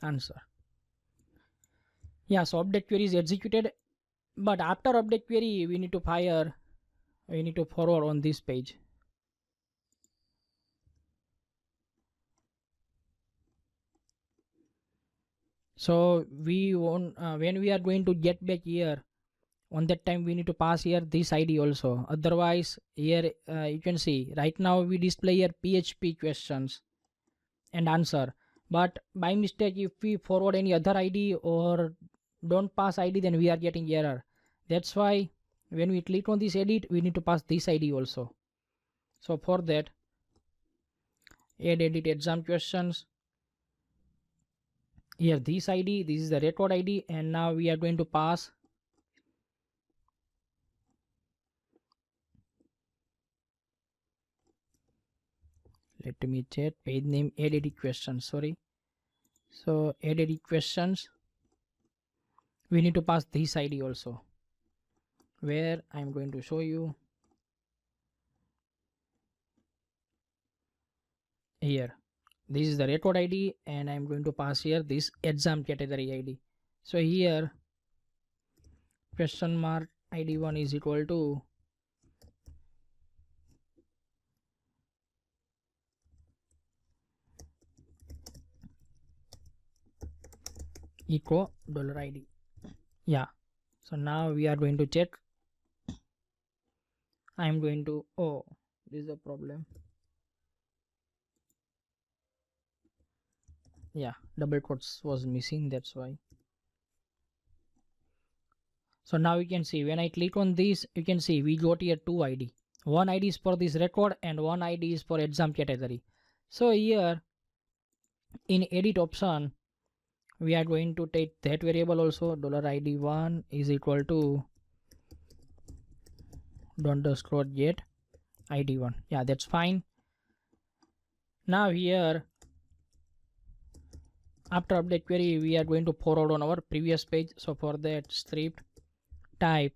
answer. Yeah, so update query is executed, but after update query we need to forward on this page. So we want when we are going to get back here, on that time we need to pass here this id also. Otherwise here you can see right now we display here PHP questions and answer, but by mistake if we forward any other id or don't pass id, then we are getting error. That's why when we click on this edit, we need to pass this id also. So for that, add edit exam questions. Here this id, this is the record id, and now we are going to pass let me check page name add edit questions. Sorry, so add edit questions, we need to pass this id also, where I'm going to show you here. This is the record id, and I'm going to pass here this exam category id. So here question mark id1 is equal to echo $id. Yeah, so now we are going to check. I'm going to, oh, this is a problem. Yeah, double quotes was missing, that's why. So now you can see when I click on this, you can see we got here two id. One id is for this record and one id is for exam category. So here in edit option, we are going to take that variable also. $id1 is equal to underscore get id1. Yeah, that's fine. Now here, after update query, we are going to forward on our previous page. So for that, script type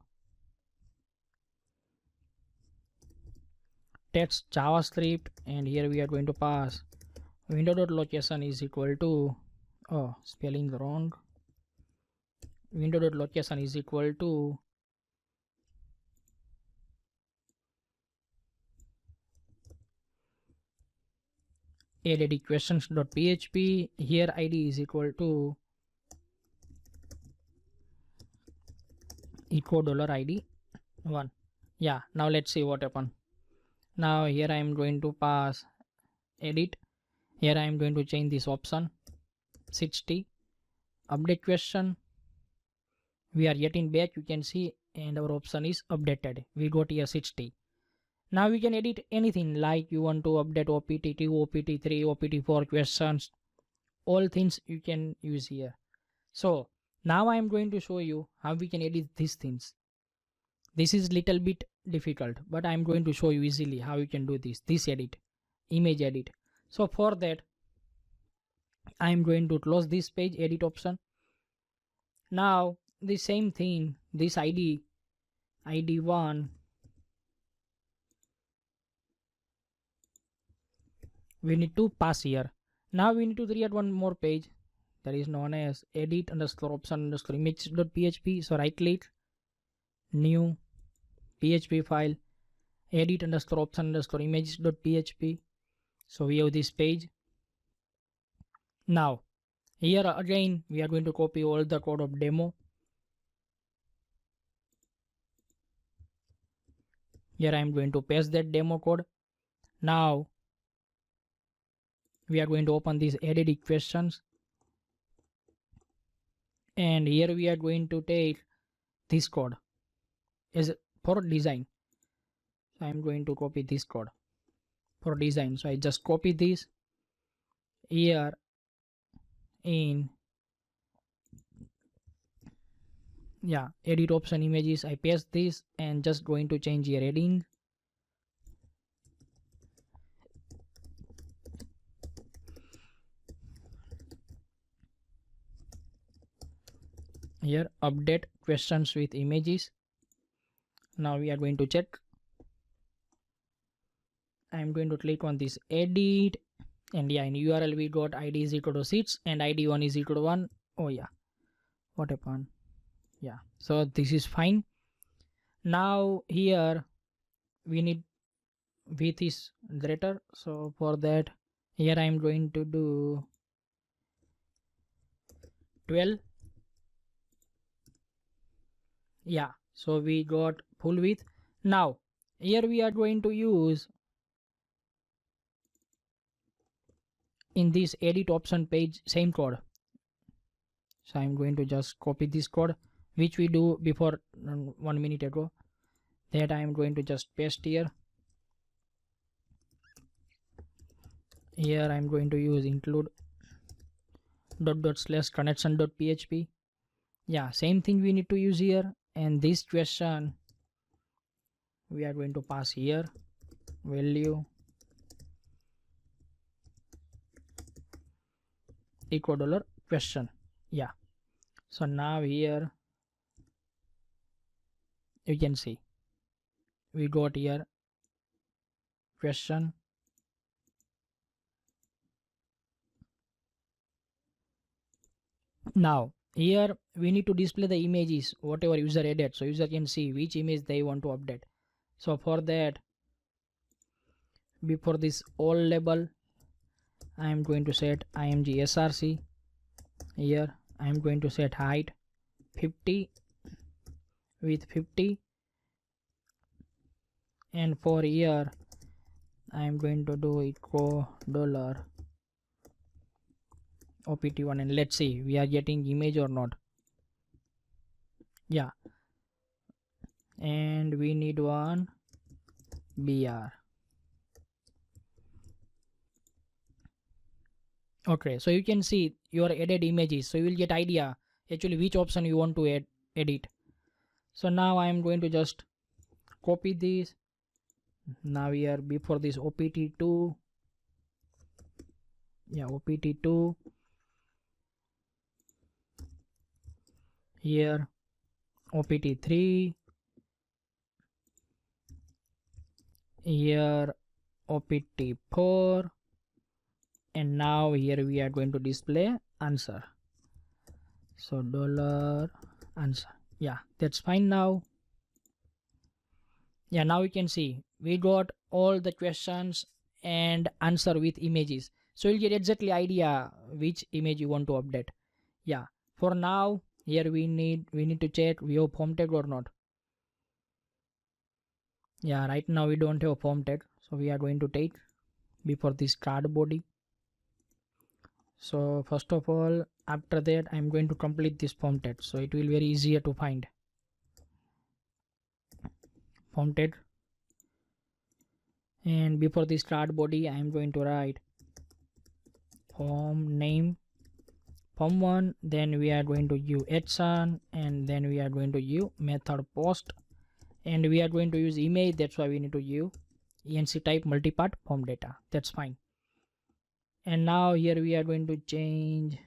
text javascript, and here we are going to pass window.location is equal to, oh, spelling wrong, window.location is equal to add questions.php. Here id is equal to echo $id1. Yeah, now let's see what happened. Now here I am going to pass edit. Here I am going to change this option 60, update question. We are getting back, you can see, and our option is updated. We got here 60. Now we can edit anything, like you want to update OPT2, OPT3, OPT4 questions, all things you can use here. So now I am going to show you how we can edit these things. This is little bit difficult, but I am going to show you easily how you can do this edit, image edit. So for that, I am going to close this page, edit option. Now the same thing, this id1, we need to pass here. Now we need to create one more page that is known as edit underscore option underscore image.php. So right click, new PHP file, edit underscore option underscore image.php. So we have this page. Now here again we are going to copy all the code of demo. Here I am going to paste that demo code. Now we are going to open these edit questions, and here we are going to take this code as for design. So I am going to copy this code for design. So I just copy this here in, yeah, edit option images. I paste this and just going to change here heading. Here update questions with images. Now we are going to check. I am going to click on this edit, and yeah, in URL we got id is equal to 6 and id1 is equal to 1. Oh yeah, what happened? Yeah, so this is fine. Now here we need width is greater. So for that, here I am going to do 12. Yeah, so we got full width. Now here we are going to use, in this edit option page, same code. So I'm going to just copy this code which we do before 1 minute ago. That I am going to just paste here. Here I'm going to use include / connection.php. Yeah, same thing we need to use here. And this question we are going to pass here value equal $question. Yeah, so now here you can see we got here question. Now here we need to display the images whatever user added, so user can see which image they want to update. So for that, before this all label, I am going to set img src. Here I am going to set height 50 with 50, and for here I am going to do echo $opt1, and let's see we are getting image or not. Yeah, and we need one br. Okay, so you can see your added images, so you will get idea actually which option you want to edit. So now I am going to just copy this. Now here before this opt2, yeah, opt2, here opt3, here opt4, and now here we are going to display answer. So $answer. Yeah, that's fine now. Yeah, now you can see we got all the questions and answer with images, so you'll get exactly idea which image you want to update. Yeah, for now here we need to check we have form tag or not. Yeah, right now we don't have a form tag, so we are going to take before this CRUD body. So first of all, after that I'm going to complete this form tag, so it will very easier to find form tag. And before this CRUD body I am going to write form name form1, then we are going to use action, and then we are going to use method post, and we are going to use image, that's why we need to use enc type multipart form data. That's fine. And now here we are going to change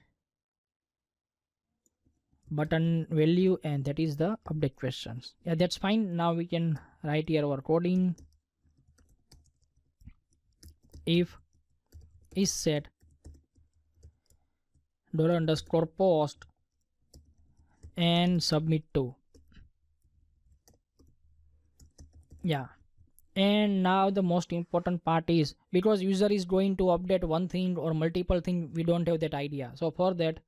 button value, and that is the update questions. Yeah, that's fine. Now we can write here our coding. If is set $_post and submit to. Yeah, and now the most important part is, because user is going to update one thing or multiple thing, we don't have that idea. So for that,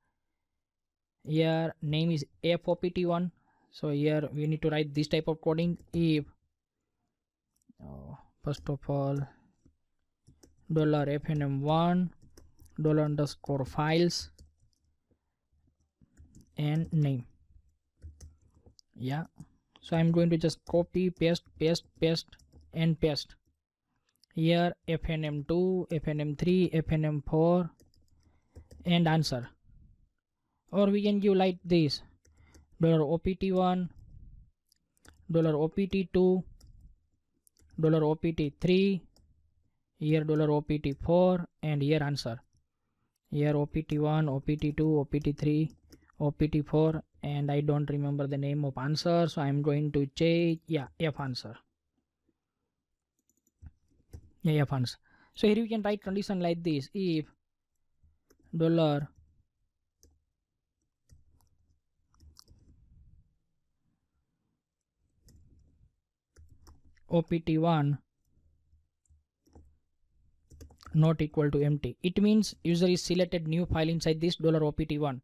here name is fopt1, so here we need to write this type of coding. If first of all $fnm1 $_files and name. Yeah, so I'm going to just copy paste and paste here fnm2 fnm3 fnm4 and answer. Or we can give like this $opt1 $opt2 $opt3, here $opt4, and here answer. Here opt1 opt2 opt3 opt4, and I don't remember the name of answer, so I'm going to change, yeah, f answer. Yeah, f answer. So here we can write condition like this: if $opt1 not equal to empty, it means user is selected new file inside this $opt1.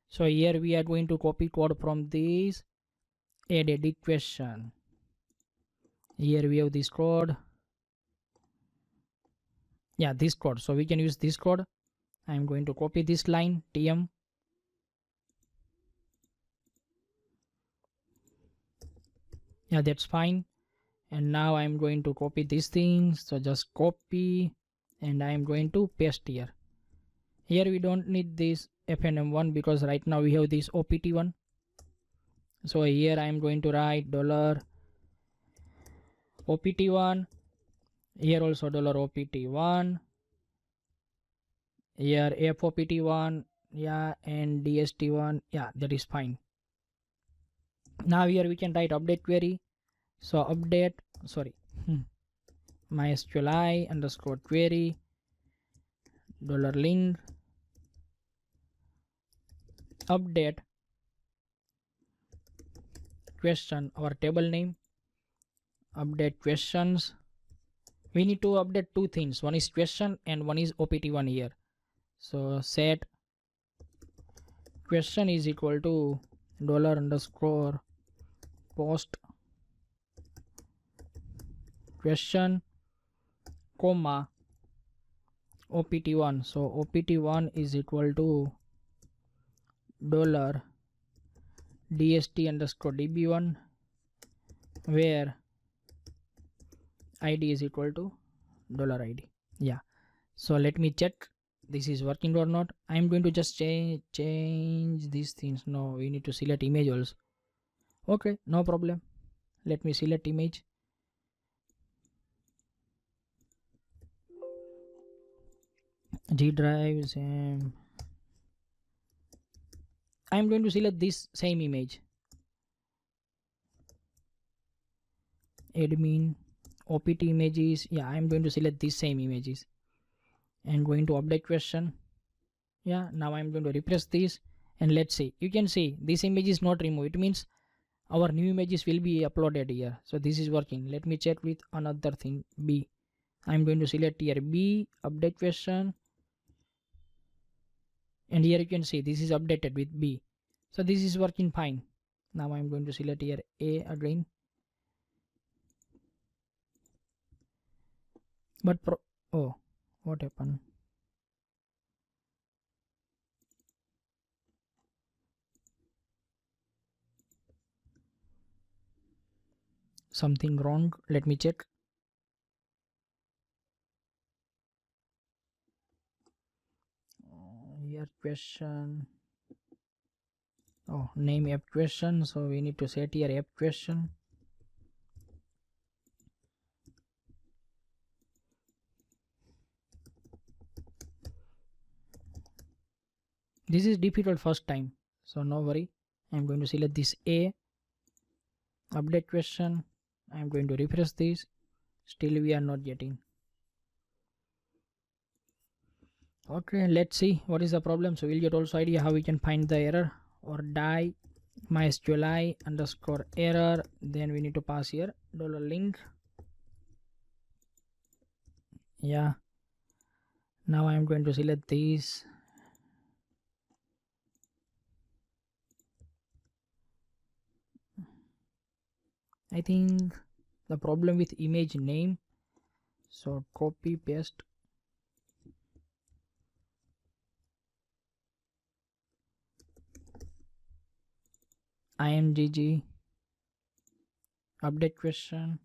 So here we are going to copy code from this add edit question. Here we have this code. Yeah, this code, so we can use this code. I'm going to copy this line tm. Yeah, that's fine. And now I'm going to copy these things, so just copy, and I'm going to paste here. Here we don't need this fnm1 because right now we have this opt1. So here I'm going to write $opt1, here also $opt1, here fopt1, yeah, and dst1. Yeah, that is fine. Now here we can write update query. So update, sorry, mysqli underscore query $length update question, our table name, update questions. We need to update two things, one is question and one is opt1 here. So set question is equal to $_post question comma opt1. So opt1 is equal to $dst underscore db1, where id is equal to $id. Yeah, so let me check this is working or not. I'm going to just change these things. No, we need to select image also. Okay, no problem. Let me select image. G drives, and I'm going to select this same image. Admin, opt images. Yeah, I'm going to select these same images and going to update question. Yeah, now I'm going to refresh this and let's see. You can see this image is not removed. It means our new images will be uploaded here. So this is working. Let me check with another thing. B. I'm going to select here B, update question, and here you can see this is updated with B. So this is working fine. Now I'm going to select here A again. But oh, what happened? Something wrong. Let me check. Here question. Oh, name app question. So we need to set here app question. This is difficult first time, so no worry. I'm going to select this A, update question. I'm going to refresh this. Still we are not getting. Okay, let's see what is the problem. So we'll get also idea how we can find the error. Or die mysqli underscore error. Then we need to pass here $link. Yeah. Now I'm going to select these. I think the problem with image name. So copy paste. imgg update question,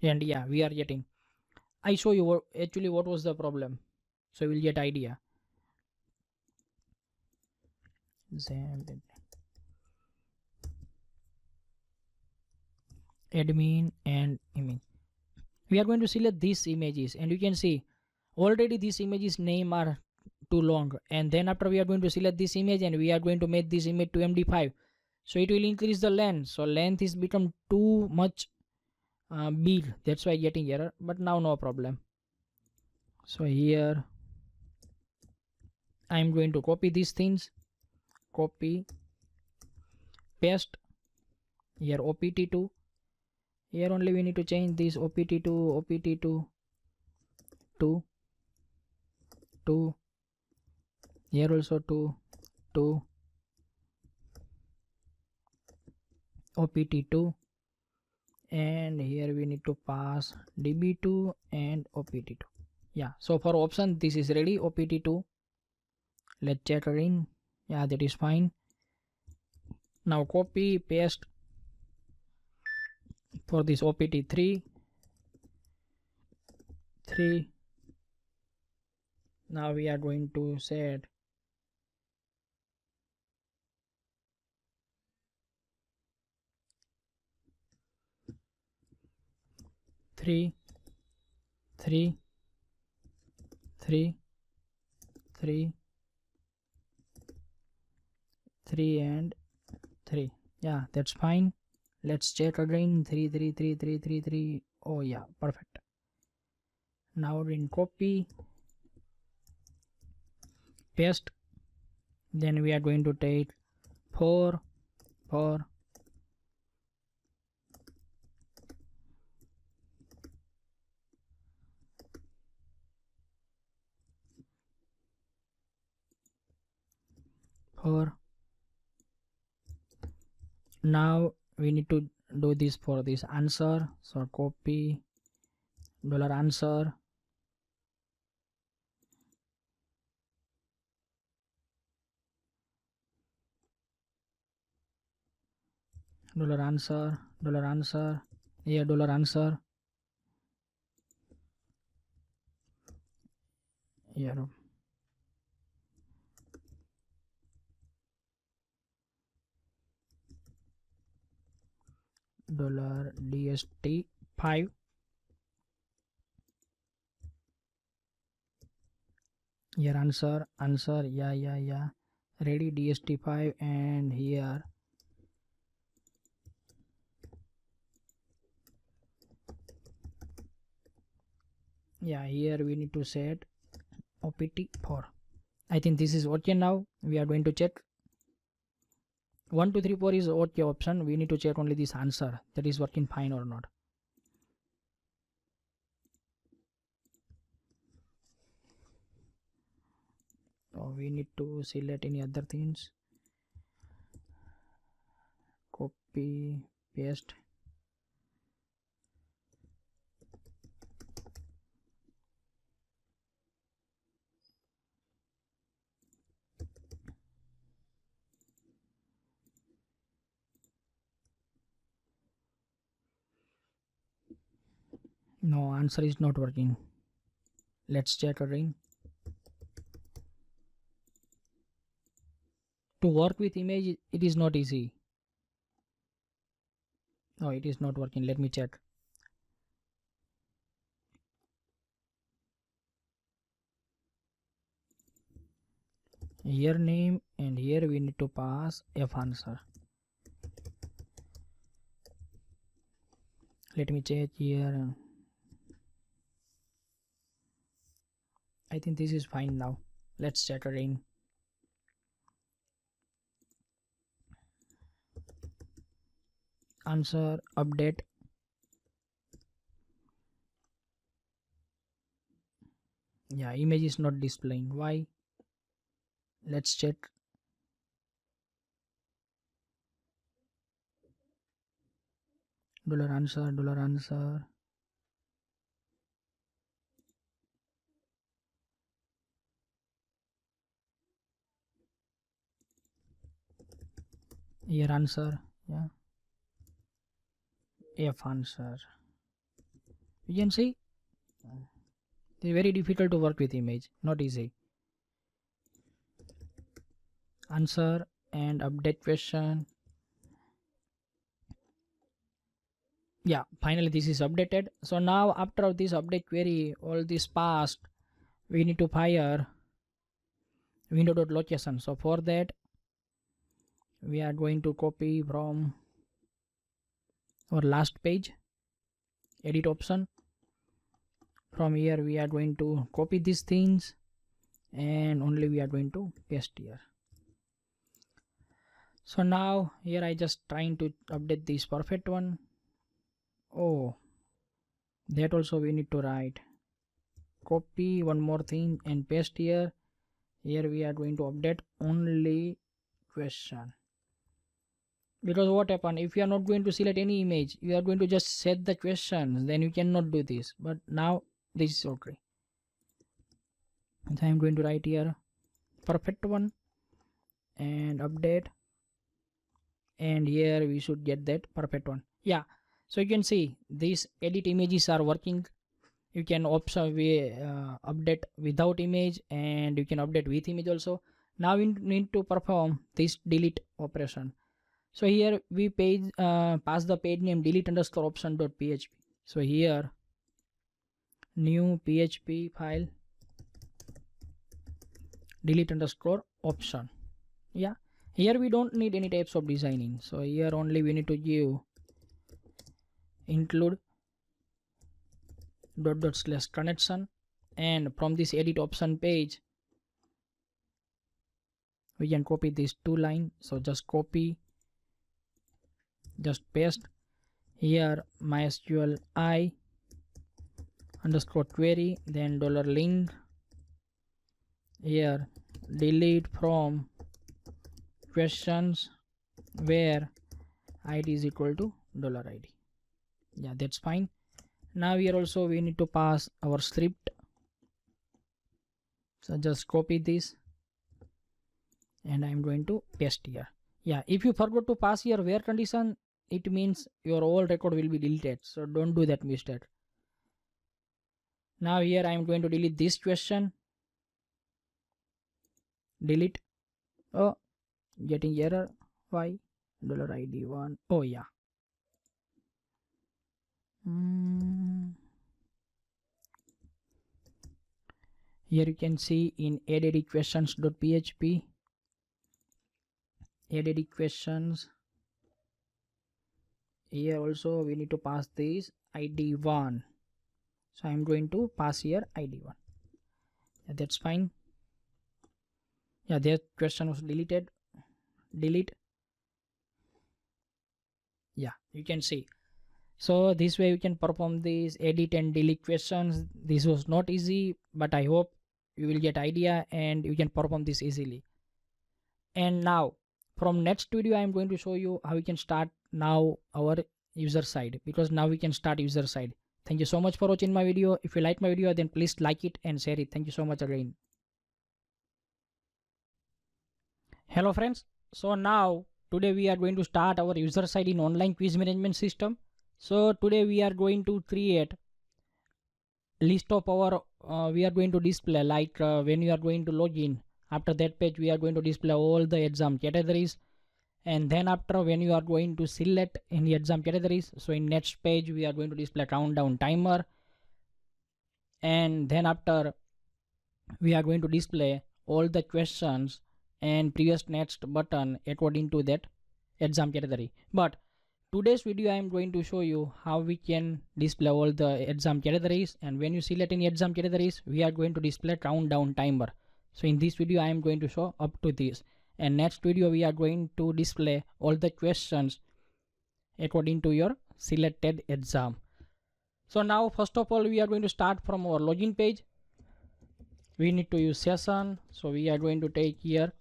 and yeah, we are getting. I show you actually what was the problem, so we'll get idea. Admin and image. We are going to select these images, and you can see already these images name are too long, and then after we are going to select this image and we are going to make this image to MD5, so it will increase the length. So length is become too much big, that's why getting error. But now no problem. So here I'm going to copy these things, copy paste here opt2. Here only we need to change this opt2 opt2 to 2. Here also 2 opt2, and here we need to pass db2 and opt2. Yeah, so for option this is ready. opt2, let's check again. Yeah, that is fine. Now copy paste for this opt3 3. Now we are going to set 3 3 3 3 3 and 3. Yeah, that's fine. Let's check again. 3 3 3 3 3 3. Oh yeah, perfect. Now in copy paste, then we are going to take 4 4 4. Now we need to do this for this answer. So copy $answer, $answer, here $answer, here dst5. Here answer, yeah, ready dst5, and here here we need to set opt4. I think this is okay. Now we are going to check 1 2 3 4 is okay option. We need to check only this answer, that is working fine or not. So we need to select any other things, copy, paste. No, answer is not working. Let's check again. To work with image, it is not easy. No, it is not working. Let me check. Here name, and here we need to pass f answer. Let me check here. I think this is fine now. Let's check again. Answer, update. Yeah, image is not displaying. Why? Let's check. $answer. Here answer, yeah, f answer. You can see it's very difficult to work with image, not easy. Answer and update question. Yeah, finally this is updated. So now after this update query, all this passed, we need to fire window.location. So for that we are going to copy from our last page, edit option. From here we are going to copy these things, and only we are going to paste here. So now here I just trying to update this perfect one. Oh, that also we need to write. Copy one more thing and paste here. Here we are going to update only question. Because what happen, if you are not going to select any image, you are going to just set the questions, then you cannot do this. But now this is okay. So I am going to write here perfect one and update, and here we should get that perfect one. Yeah, so you can see these edit images are working. You can option update without image, and you can update with image also. Now we need to perform this delete operation. So here we pass the page name delete_option.php. So here new php file delete_option. Yeah, here we don't need any types of designing. So here only we need to give include /connection, and from this edit option page we can copy these two lines. So just copy, just paste here mysqli _query, then $link, here delete from questions where id is equal to $id. Yeah, that's fine. Now here also we need to pass our script. So just copy this and I'm going to paste here. Yeah, if you forgot to pass here where condition, it means your whole record will be deleted. So don't do that mistake. Now here I am going to delete this question. Delete. Oh, getting error. Why? $id1. Oh yeah. Here you can see in add questions.php, add questions. Here also we need to pass this id1. So I'm going to pass here id1. Yeah, that's fine. Yeah, that question was deleted. Delete. Yeah, you can see. So this way you can perform these edit and delete questions. This was not easy, but I hope you will get idea and you can perform this easily. And now from next video I am going to show you how we can start now our user side, because now we can start user side. Thank you so much for watching my video. If you like my video, then please like it and share it. Thank you so much again. Hello friends. So now today we are going to start our user side in online quiz management system. So today we are going to create list of our we are going to display like when you are going to log in. After that page we are going to display all the exam categories, and then after when you are going to select any exam categories, so in next page we are going to display countdown timer, and then after we are going to display all the questions and previous next button according to that exam category. But today's video I am going to show you how we can display all the exam categories, and when you select any exam categories we are going to display countdown timer. So in this video I am going to show up to this, and next video we are going to display all the questions according to your selected exam. So now first of all we are going to start from our login page. We need to use session, so we are going to take here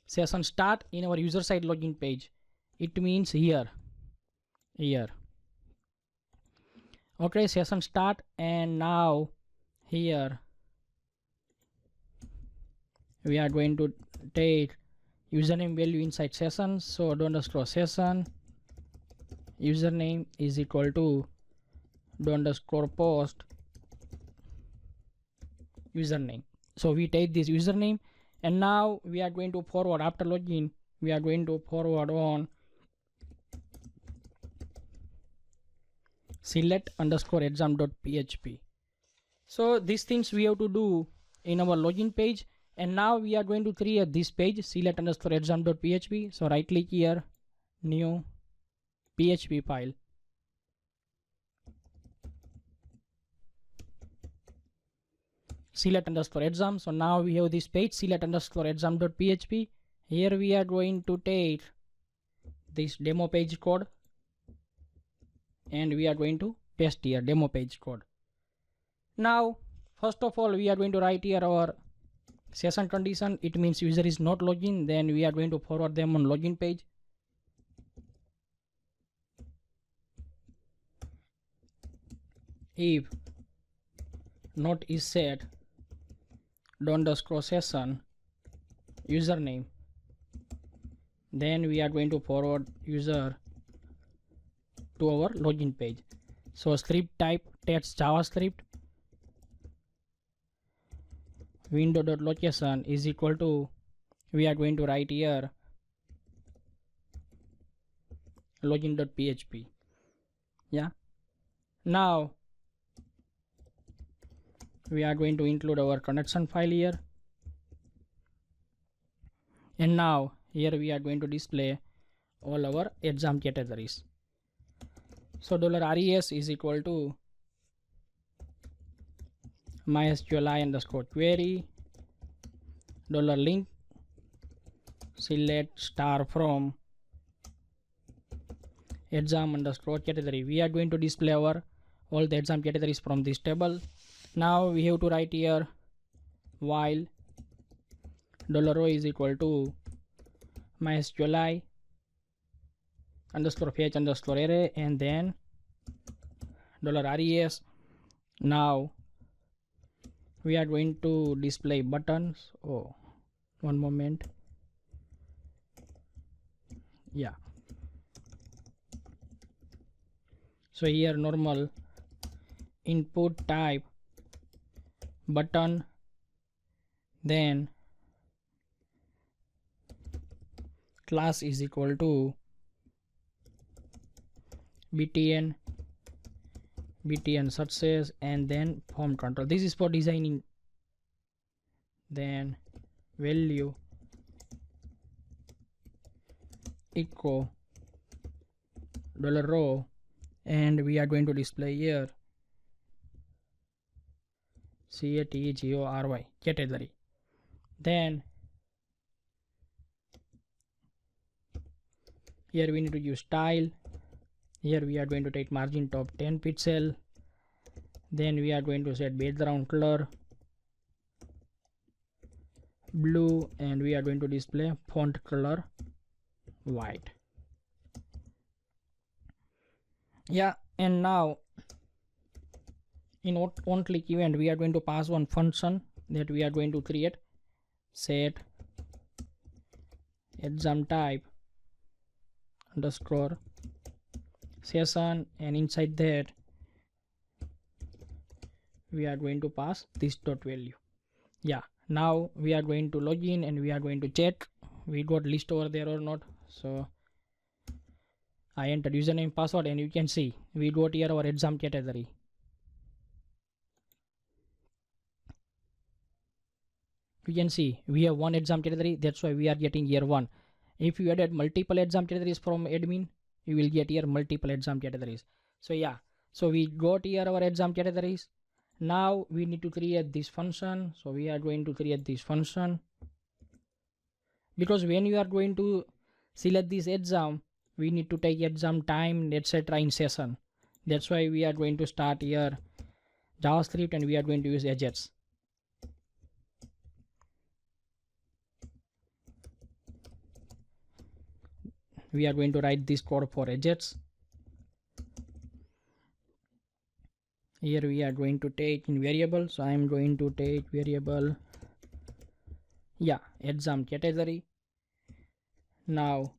session start in our user side login page. It means here. Okay, session start, and now here we are going to take username value inside session. So $session username is equal to $post username. So we take this username, and now we are going to forward after login. We are going to forward on select_exam.php. So these things we have to do in our login page, and now we are going to create this page select_exam.php. So right click here, new PHP file. Select_exam. So now we have this page select_exam.php. Here we are going to take this demo page code, and we are going to paste here demo page code. Now first of all we are going to write here our session condition. It means user is not login, then we are going to forward them on login page. If not is set $session username, then we are going to forward user to our login page. So script type text JavaScript, window.location is equal to, we are going to write here login.php. Yeah, now we are going to include our connection file here, and now here we are going to display all our exam categories. So $res is equal to mysqli_query $link select star from exam_category. We are going to display our all the exam categories from this table. Now we have to write here while $o is equal to mysqli_fetch_array, and then $res. Now we are going to display buttons. Oh, one moment. Yeah, so here normal input type button, then class is equal to btn btn success, and then form control. This is for designing. Then value echo $row, and we are going to display here category category. Then here we need to use style. Here we are going to take margin top 10 pixel. Then we are going to set background color blue, and we are going to display font color white. Yeah, and now in on click event we are going to pass one function that we are going to create. Set exam type underscore session, and inside that we are going to pass this dot value. Yeah, now we are going to log in and we are going to check we got list over there or not. So I entered username password, and you can see we got here our exam category. You can see we have one exam category, that's why we are getting here one. If you added multiple exam categories from admin, you will get here multiple exam categories. So yeah, so we got here our exam categories. Now we need to create this function. So we are going to create this function, because when you are going to select this exam, we need to take exam time, etc. in session. That's why we are going to start here JavaScript, and we are going to use AJAX. We are going to write this code for AJAX. Here we are going to take in variable. So I am going to take variable, yeah, exam category. Now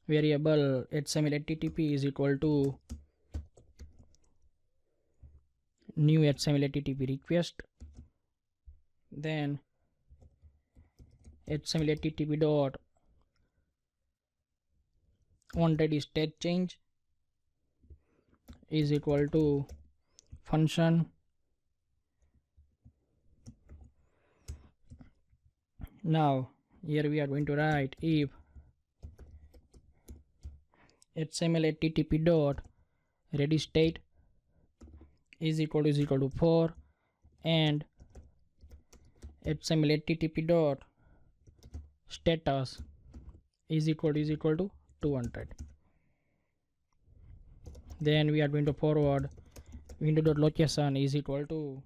variable HTML HTTP is equal to new HTML HTTP request. Then HTML HTTP dot onReady state change is equal to function. Now here we are going to write if HTML HTTP dot ready state is equal to 4, and HTML HTTP dot status is equal to 200. Then we are going to forward window.location is equal to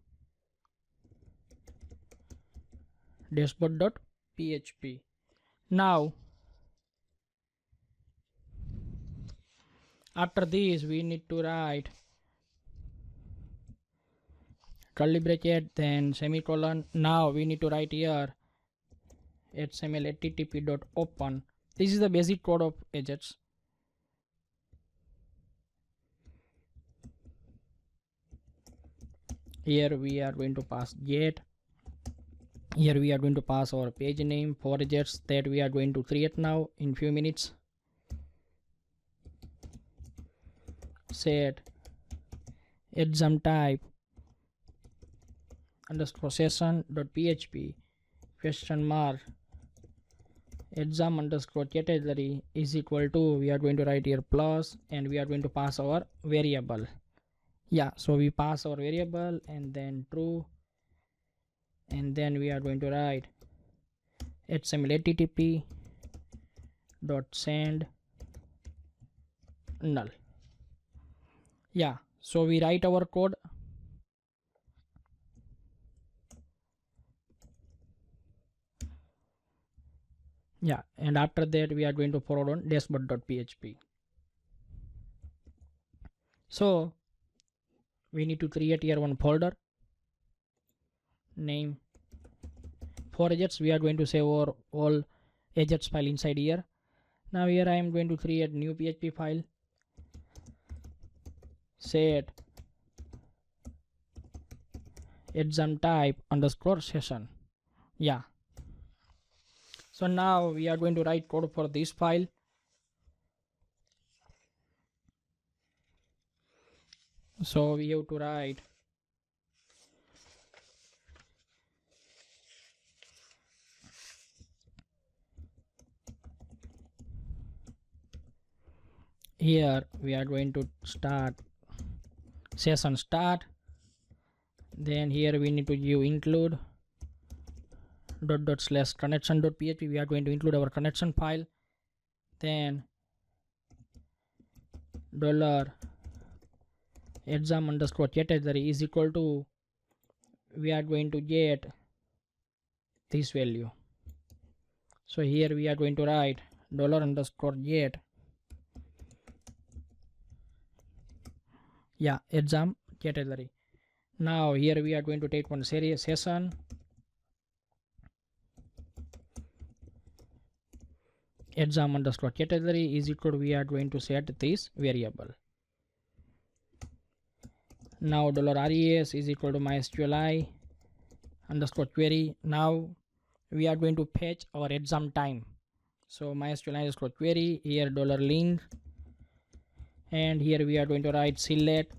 dashboard.php. Now after this we need to write curly bracket, then semicolon. Now we need to write here HTML HTTP dot open. This is the basic code of AJAX. Here we are going to pass get. Here we are going to pass our page name for AJAX that we are going to create now in few minutes. Set exam type underscore session dot php question mark exam underscore category is equal to, we are going to write here plus, and we are going to pass our variable. Yeah, so we pass our variable and then true, and then we are going to write HTML HTTP dot send null. Yeah, so we write our code. Yeah, and after that we are going to forward on dashboard.php. So we need to create here one folder name for AJAX. We are going to save our all AJAX file inside here. Now here I am going to create new PHP file. Set exam type underscore session. Yeah, so now we are going to write code for this file. So we have to write here we are going to start session start, then here we need to give include / connection.php. we are going to include our connection file, then $exam_category is equal to, we are going to get this value. So here we are going to write $_get exam category. Now here we are going to take one series session exam_category is equal to, we are going to set this variable. Now $res is equal to mysqli underscore query. Now we are going to fetch our exam time. So mysqli underscore query, here $length, and here we are going to write select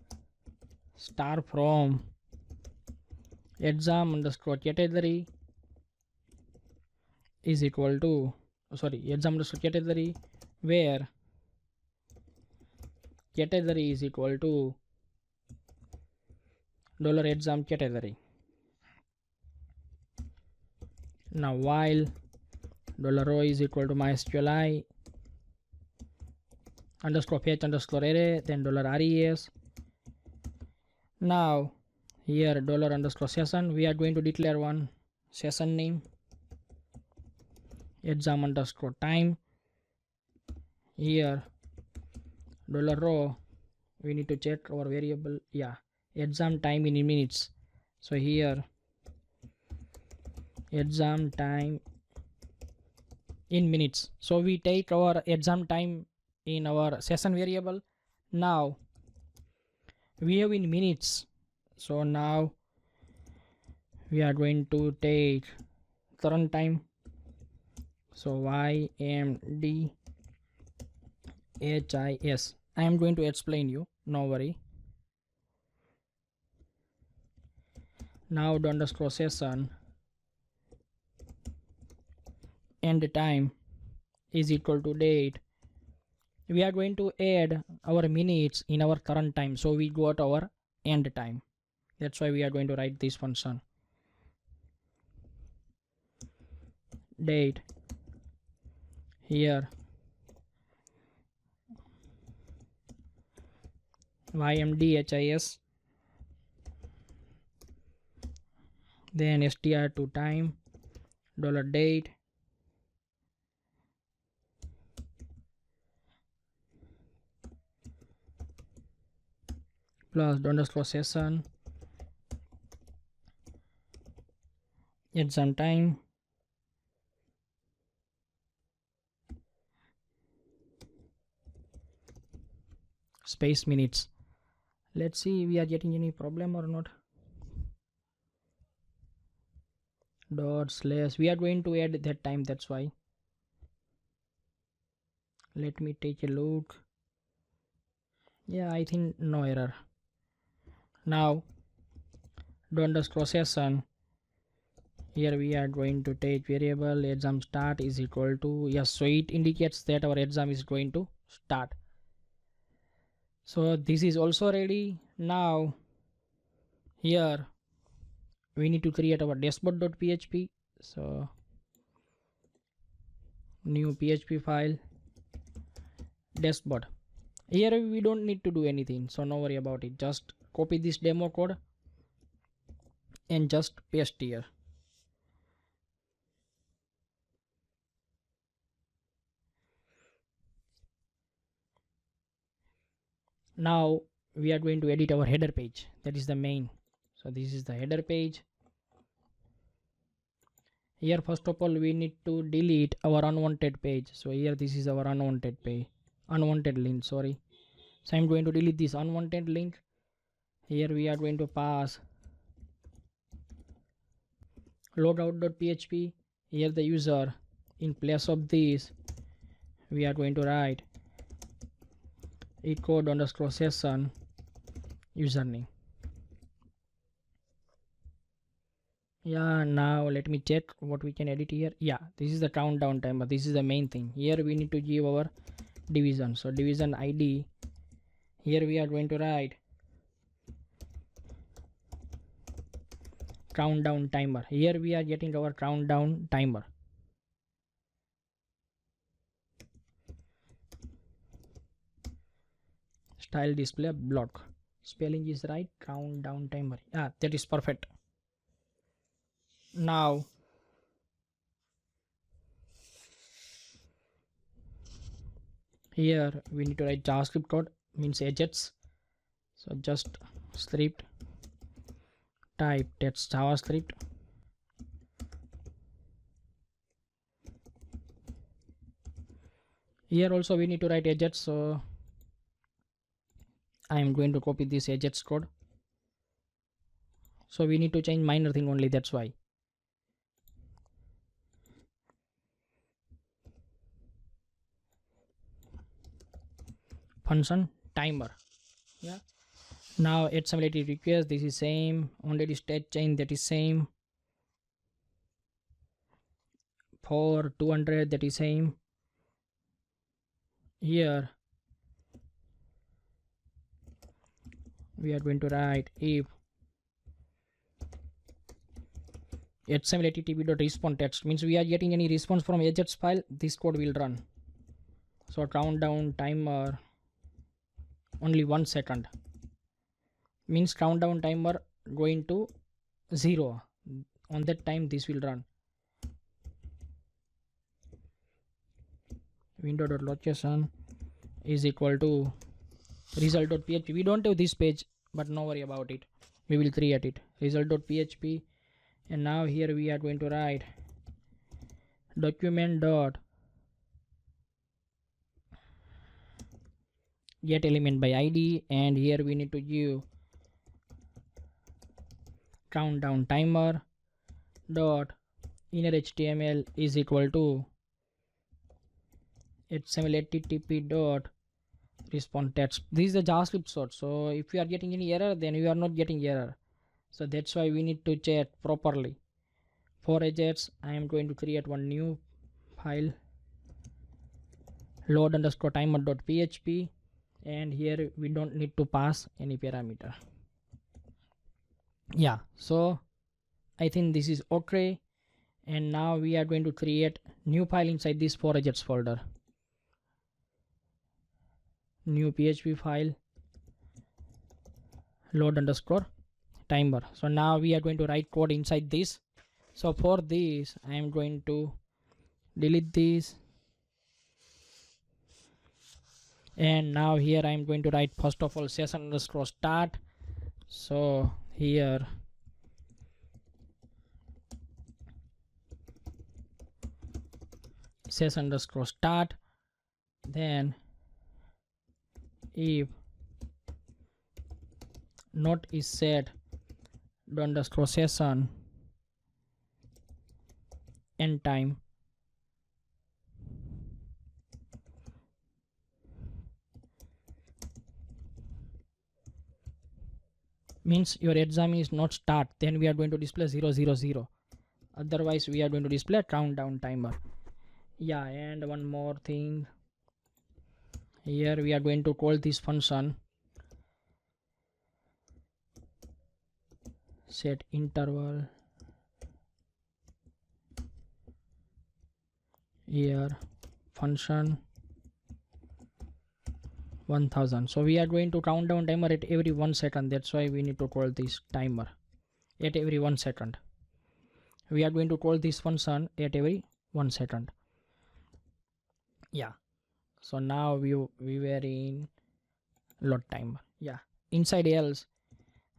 star from exam_category is equal to, exam_category where category is equal to $exam category. Now while $row is equal to mysqli underscore fetch underscore array, then $res. Now here $_session, we are going to declare one session name exam_time. Here $row, we need to check our variable, exam time in minutes. So here exam time in minutes, so we take our exam time in our session variable. Now we have in minutes, so now we are going to take current time. So YMDHIS, I am going to explain you, no worry. Now $_session end time is equal to date. We are going to add our minutes in our current time, so we got our end time. That's why we are going to write this function date. Here YMDHIS, then str to time $date plus $_session exam time space minutes. Let's see we are getting any problem or not. /, we are going to add that time, that's why. Let me take a look. I think no error. Now $_session, here we are going to take variable exam start is equal to, so it indicates that our exam is going to start. So this is also ready. Now here we need to create our dashboard.php. So new PHP file dashboard. Here we don't need to do anything, so no worry about it. Just copy this demo code and just paste here. Now we are going to edit our header page, that is the main. So this is the header page. Here first of all we need to delete our unwanted page. So here this is our unwanted page, unwanted link, sorry. So I'm going to delete this unwanted link. Here we are going to pass logout.php. Here the user, in place of this we are going to write echo $_session username. Yeah, now let me check what we can edit here. Yeah, this is the countdown timer. This is the main thing. Here we need to give our division. So division ID, here we are going to write countdown timer. Here we are getting our countdown timer. Style display block. Spelling is right. Countdown timer. Ah, that is perfect. Now here we need to write JavaScript code, means AJAX. So just script type that's JavaScript. Here also we need to write AJAX, so I am going to copy this AJAX code. So we need to change minor thing only, that's why. Function timer. Yeah. Now add some related request. This is same. Only the state chain, that is same. For 200, that is same. Here we are going to write if HTML text, means we are getting any response from AJAX file, this code will run. So countdown timer only 1 second, means countdown timer going to 0. On that time this will run. Window.location is equal to result.php. We don't have this page, but no worry about it, we will create it. Result.php, and now here we are going to write document dot get element by id, and here we need to give countdown timer dot inner html is equal to HTML dot response text. This is the JavaScript source, so if you are getting any error, then you are not getting error. So that's why we need to check properly. For AJAX, I am going to create one new file, load_timer.php, and here we don't need to pass any parameter. Yeah, so I think this is okay. And now we are going to create new file inside this for AJAX folder. New PHP file, load_timer. So now we are going to write code inside this. So for this I am going to delete this, and now here I am going to write first of all session_start. So here session_start, then if not is set _session end time, means your exam is not start, then we are going to display 000, otherwise we are going to display countdown timer. Yeah, and one more thing, here we are going to call this function set interval, here function 1000. So we are going to count down timer at every 1 second, that's why we need to call this timer at every 1 second. We are going to call this function at every 1 second. Yeah, so now we were in load timer. Yeah, inside else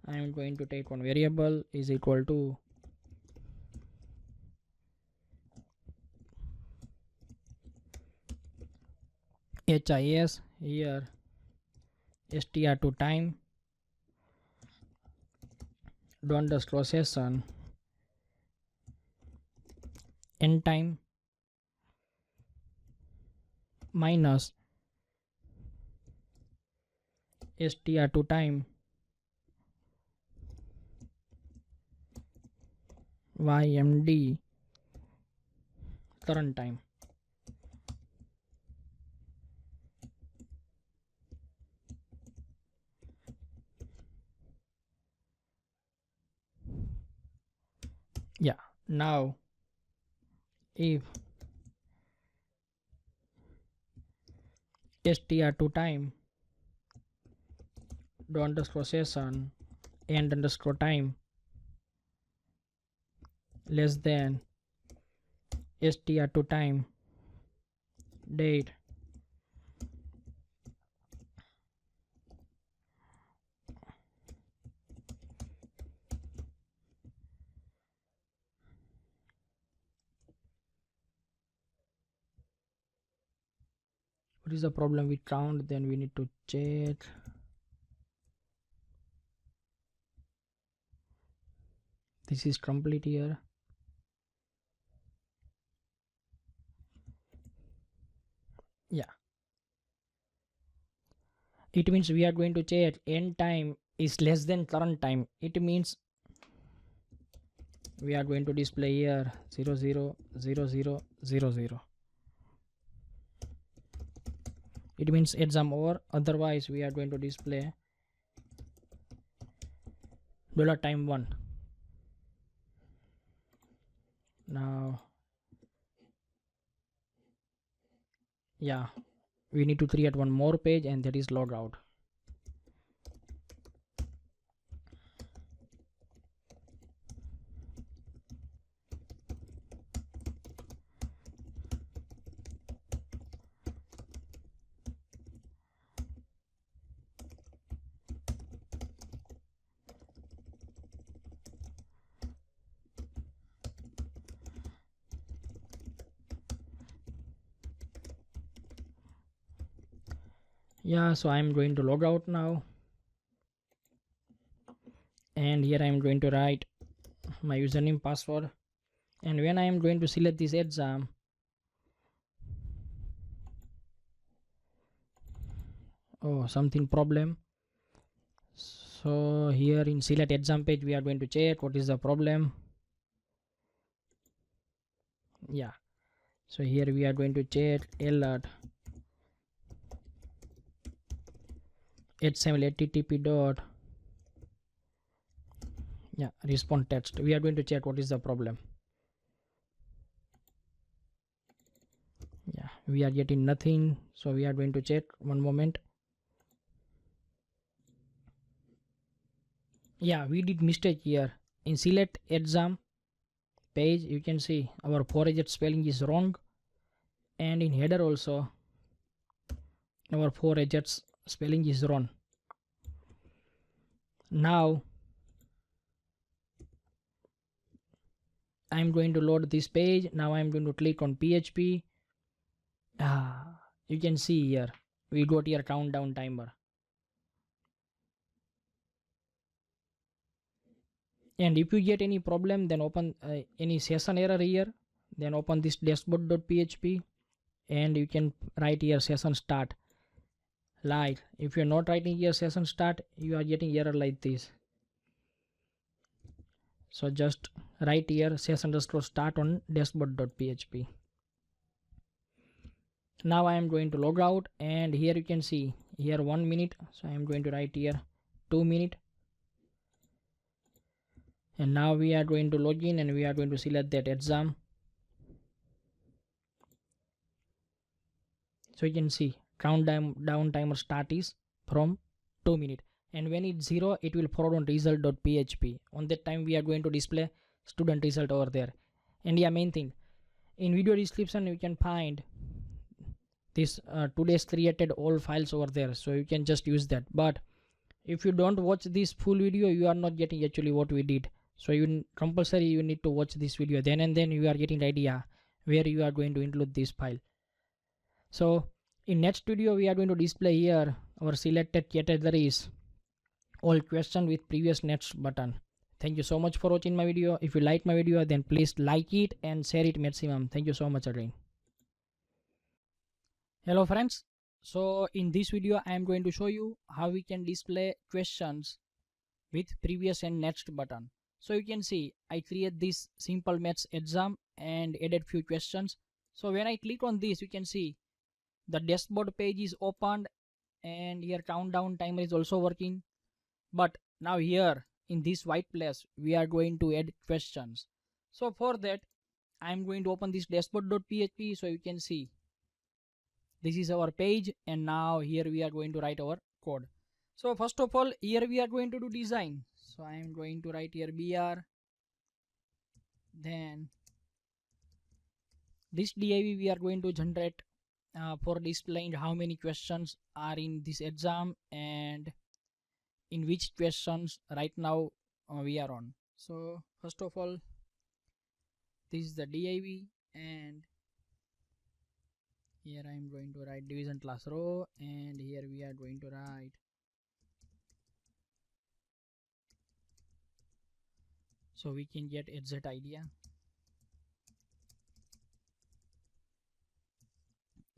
I am going to take one variable is equal to HIS, here str to time _session end time minus str to time ymd current time. Yeah, now if str to time do underscore session and underscore time less than str to time date what is the problem with count, then we need to check. This is complete here. Yeah, it means we are going to check end time is less than current time. It means we are going to display here 000000. It means exam over, otherwise we are going to display $time1. Now yeah, we need to create one more page, and that is logout. Yeah, so I'm going to log out now, and here I'm going to write my username, password, and when I am going to select this exam, oh, something problem. So here in select exam page we are going to check what is the problem. Yeah, so here we are going to check alert HTML http dot, yeah, response text. We are going to check what is the problem. Yeah, we are getting nothing, so we are going to check one moment. Yeah, we did mistake here in select exam page. You can see our 4AJAX spelling is wrong, and in header also our 4AJAX spelling is wrong. Now I'm going to load this page. Now I'm going to click on PHP. You can see here we got here countdown timer, and if you get any problem, then open any session error here, then open this dashboard.php, and you can write here session start. Like if you're not writing here session start, you are getting error like this. So just write here session underscore start on dashboard.php. Now I am going to log out, and here you can see here 1 minute, so I am going to write here 2 minutes, and now we are going to log in, and we are going to select that exam. So you can see countdown timer start is from 2 minutes, and when it's 0 it will forward on result.php. On that time we are going to display student result over there. And yeah, main thing, in video description you can find this today's created all files over there, so you can just use that. But if you don't watch this full video, you are not getting actually what we did. So you compulsory you need to watch this video, then and then you are getting the idea where you are going to include this file. So in next video we are going to display here our selected categories, all question with previous next button. Thank you so much for watching my video. If you like my video, then please like it and share it maximum. Thank you so much again. Hello friends, so in this video I am going to show you how we can display questions with previous and next button. So you can see I create this simple maths exam and added few questions. So when I click on this, you can see the dashboard page is opened, and here countdown timer is also working. But now here in this white place we are going to add questions. So for that I'm going to open this dashboard.php. So you can see this is our page, and now here we are going to write our code. So first of all, here we are going to do design. So I am going to write here br, then this div we are going to generate for displaying how many questions are in this exam and in which questions right now we are on. So first of all, this is the div, and here I am going to write division class row, and here we are going to write so we can get exact idea.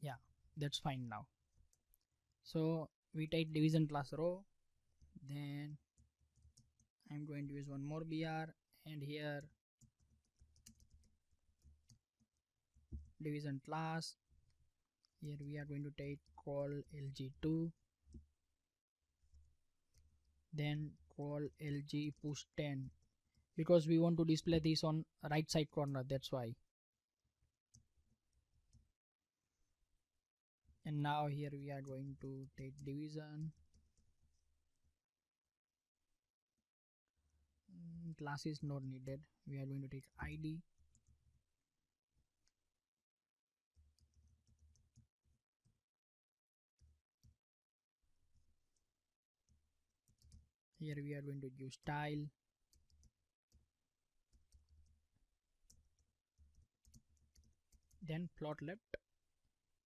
Yeah, that's fine now. So we take division class row, then I'm going to use one more br, and here division class, here we are going to take call lg2, then call lg push 10, because we want to display this on right side corner, that's why. And now here we are going to take division, class is not needed, we are going to take id, here we are going to use style, then plot left,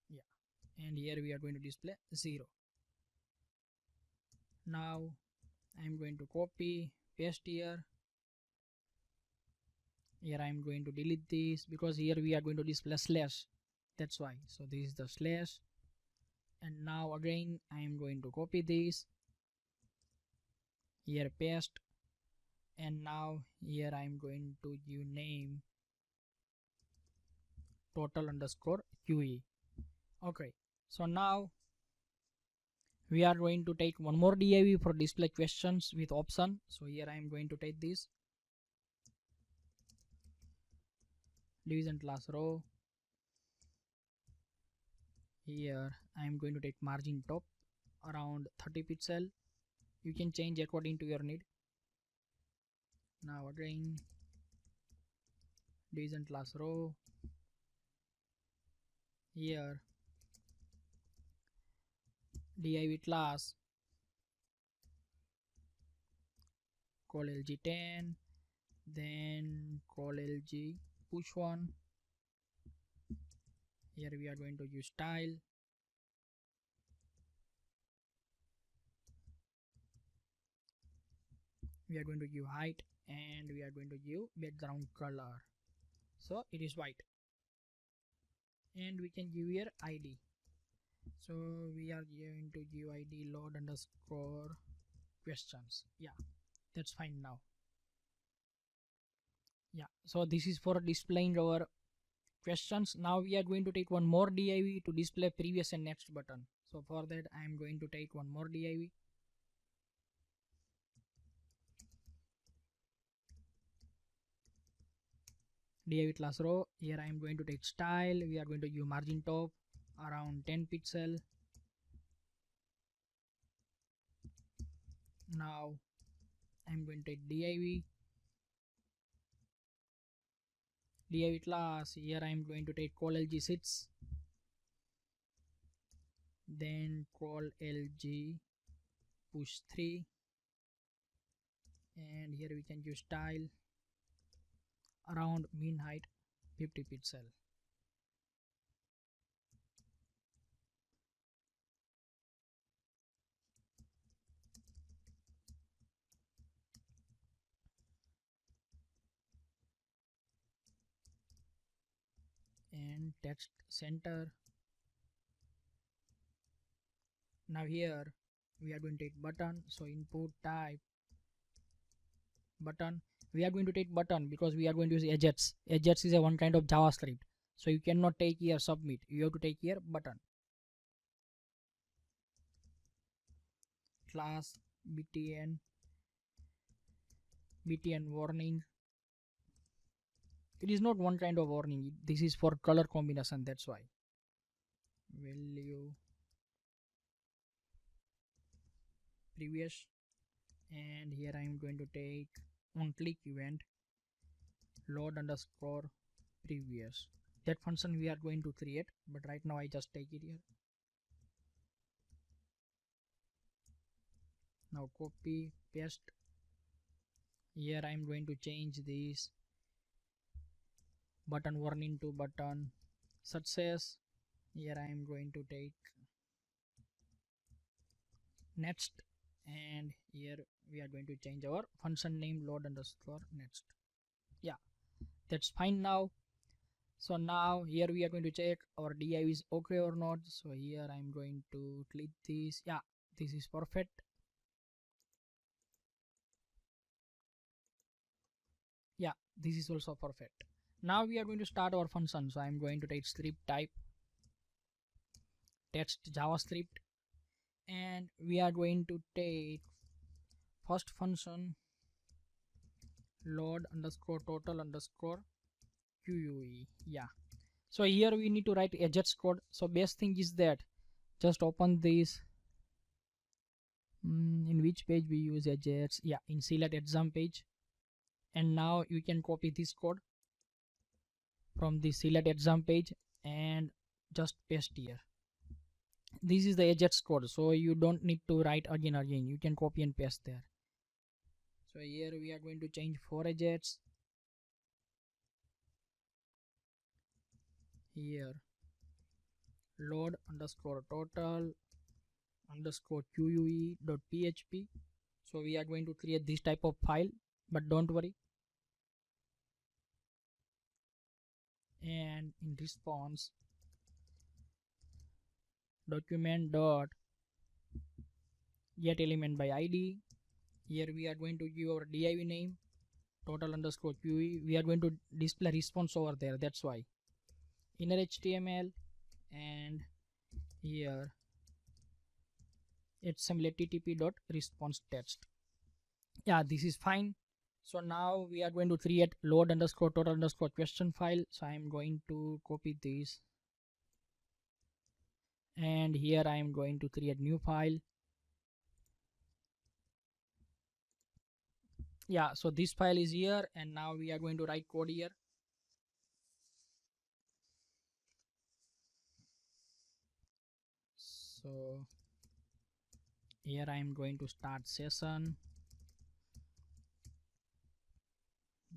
yeah, and here we are going to display 0. Now I'm going to copy paste here I'm going to delete this because here we are going to display slash, that's why. So this is the slash, and now again I am going to copy this here, paste, and now here I am going to give name total underscore QE. Okay, so now we are going to take one more div for display questions with option. So here I am going to take this division class row, here I am going to take margin top around 30 pixel, you can change according to your need. Now again division class row, here div class call lg10, then call lg push 1, here we are going to use style, we are going to give height, and we are going to give background color, so it is white, and we can give here id. So we are going to give id load underscore questions, yeah, that's fine now. Yeah, so this is for displaying our questions. Now we are going to take one more div to display previous and next button. So for that I am going to take one more div, div class row, here I am going to take style, we are going to give margin top around 10 pixel. Now I am going to take div class, here I am going to take call lg6, then call lg push 3, and here we can use style around mean height 50 pixel. And text center. Now here we are going to take button, so input type button, we are going to take button because we are going to use AJAX. AJAX is a one kind of JavaScript, so you cannot take here submit, you have to take here button. Class btn warning. It is not one kind of warning, this is for color combination, that's why. Value previous, and here I am going to take on click event load underscore previous. That function we are going to create, but right now I just take it here. Now copy paste. Here I am going to change this button warning to button success. Here I am going to take next, and here we are going to change our function name load underscore next. Yeah, that's fine now. So now here we are going to check our div is okay or not. So here I am going to click this. Yeah, this is perfect. Yeah, this is also perfect. Now we are going to start our function. So I am going to take script type text JavaScript, and we are going to take first function load underscore total underscore QUE. Yeah, so here we need to write AJAX code. So best thing is that just open this. In which page we use AJAX? Yeah, in select exam page. And now you can copy this code from the select exam page and just paste here. This is the AJAX code, so you don't need to write again, you can copy and paste there. So here we are going to change for AJAX. Here load underscore total underscore QUE.php. So we are going to create this type of file, but don't worry. And in response document dot get element by id. Here we are going to give our div name total underscore QE. We are going to display response over there, that's why. Inner HTML, and here HTML http dot response text. Yeah, this is fine. So now we are going to create load underscore total underscore question file. So I am going to copy this, and here I am going to create new file. Yeah, so this file is here, and now we are going to write code here. So here I am going to start session,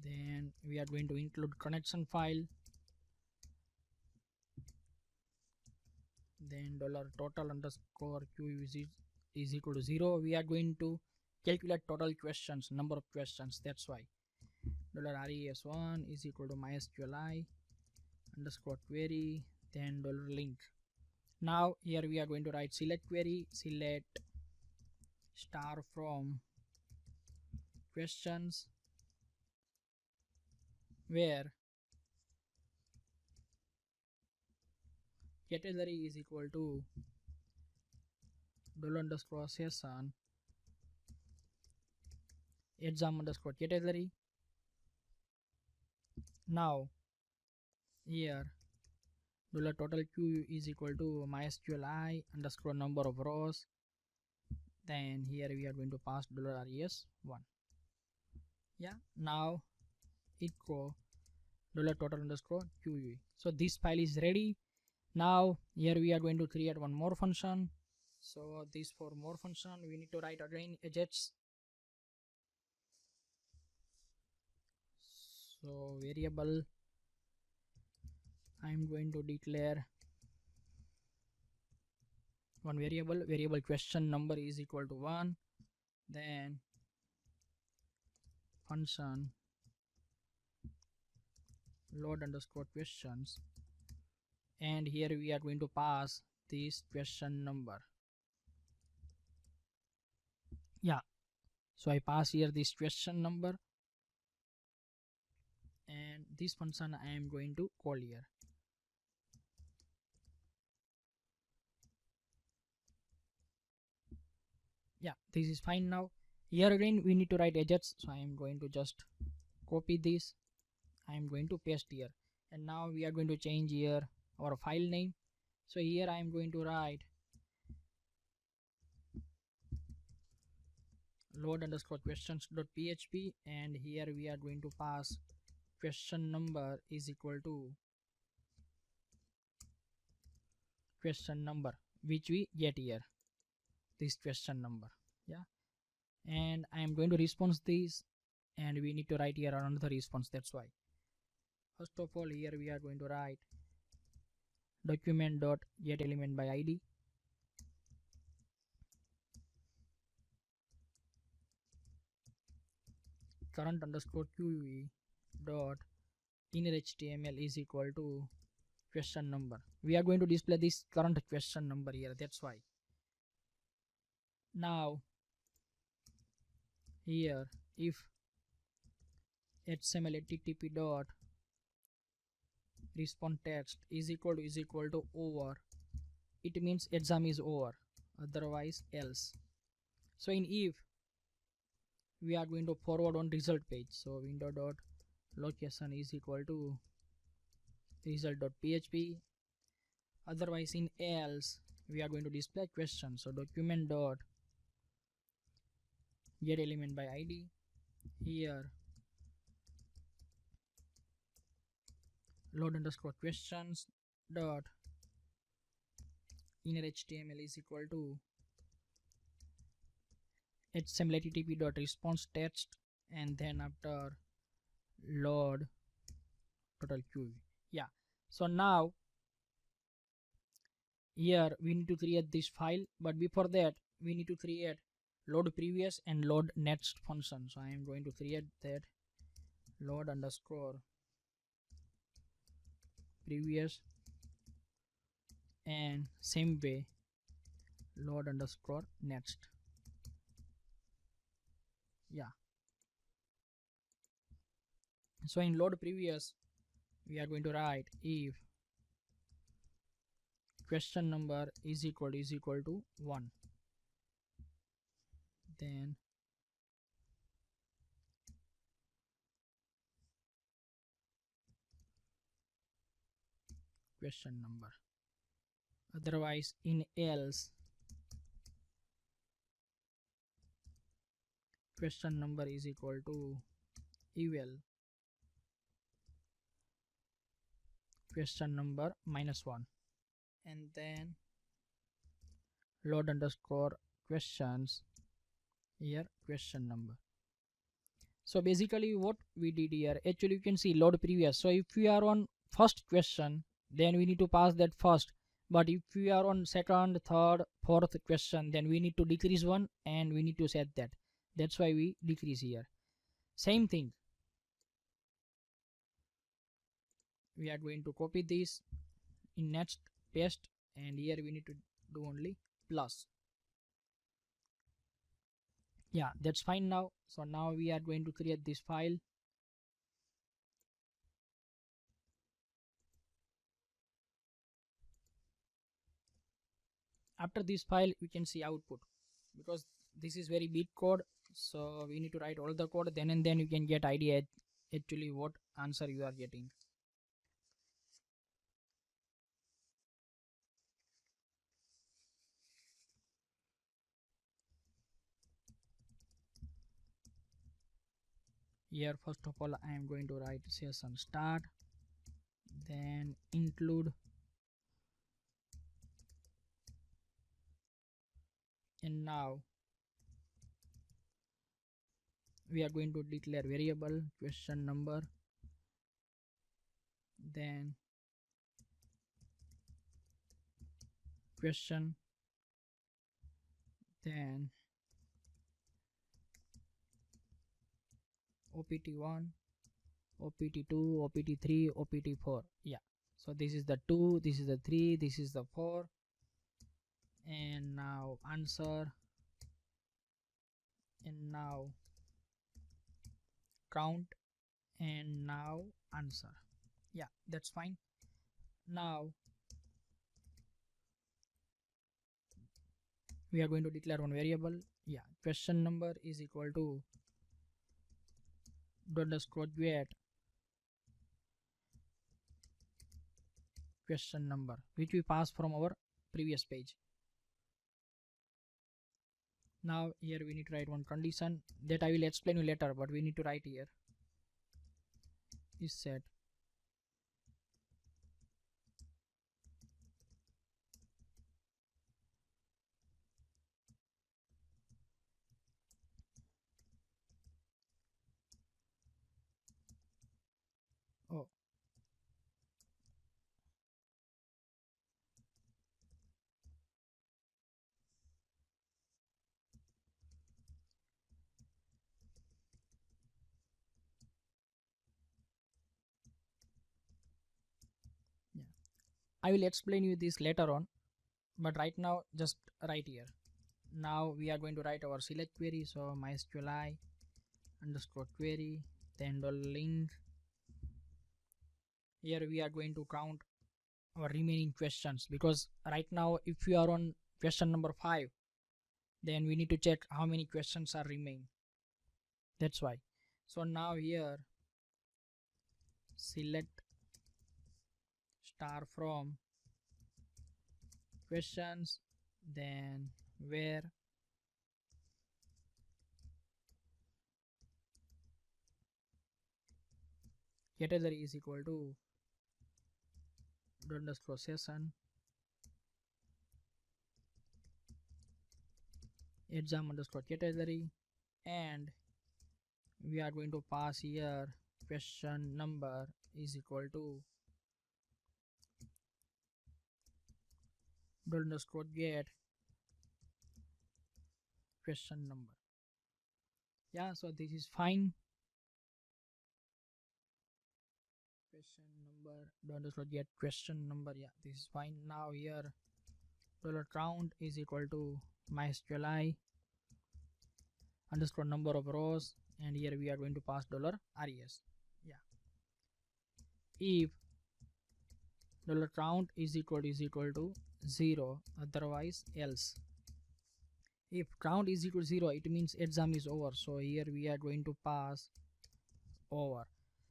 then we are going to include connection file, then $total underscore q is equal to 0. We are going to calculate total questions, number of questions, that's why. $res1 is equal to mysqli underscore query, then $link. Now here we are going to write select query, select star from questions, where category is equal to $underscore session exam underscore category. Now here $total q is equal to mysqli underscore number of rows, then here we are going to pass $res1. Yeah, now echo $total underscore QUE. So this file is ready. Now here we are going to create one more function. So this for more function we need to write again AJAX. So variable, I am going to declare one variable question number is equal to 1, then function load underscore questions, and here we are going to pass this question number. Yeah, so I pass here this question number, and this function I am going to call here. Yeah, this is fine. Now here again we need to write AJAX, so I am going to just copy this. I am going to paste here, and now we are going to change here our file name. So here I am going to write load underscore questions.php, and here we are going to pass question number is equal to question number which we get here, this question number. Yeah, and I am going to response this, and we need to write here another response. That's why first of all here we are going to write document dot get element by id, current underscore qe dot inner html is equal to question number. We are going to display this current question number here. That's why now here if html http dot response text is equal to over, it means exam is over, otherwise else. So in if we are going to forward on result page, so window dot location is equal to result.php, otherwise in else we are going to display question, so document dot get element by id, here load underscore questions dot inner html is equal to html http dot response text, and then after load total queue. Yeah, so now here we need to create this file, but before that we need to create load previous and load next function. So I am going to create that load underscore previous, and same way load underscore next. Yeah, so in load previous we are going to write if question number is equal to 1, then question number, otherwise in else question number is equal to eval question number -1, and then load underscore questions, here question number. So basically what we did here, actually you can see load previous. So if we are on first question, then we need to pass that first, but if we are on second, third, fourth question, then we need to decrease one and we need to set that. That's why we decrease here. Same thing, we are going to copy this in next, paste, and here we need to do only plus. Yeah, that's fine now. So now we are going to create this file. After this file we can see output, because this is very big code, so we need to write all the code, then and then you can get idea actually what answer you are getting. Here first of all I am going to write session start, then include, and now we are going to declare variable question number, then question, then opt1, opt2, opt3, opt4. Yeah, so this is the 2, this is the 3, this is the 4, and now answer, and now count, and now answer. Yeah, that's fine. Now we are going to declare one variable. Yeah, question number is equal to $get question number, which we passed from our previous page. Now here we need to write one condition that I will explain you later, but we need to write here is set oh yeah, I will explain you this later on, but right now just write here. Now we are going to write our select query, so mysqli underscore query, then $length. Here we are going to count our remaining questions, because right now if we are on question number 5, then we need to check how many questions are remain. That's why. So now here select star from questions, then where category is equal to underscore session exam underscore category, and we are going to pass here question number is equal to underscore get question number. Yeah, so this is fine. Question number underscore get question number. Yeah, this is fine. Now here $count is equal to mysqli underscore number of rows, and here we are going to pass $res. Yeah, if $count is equal to 0, otherwise else. If count is equal to 0, it means exam is over, so here we are going to pass over.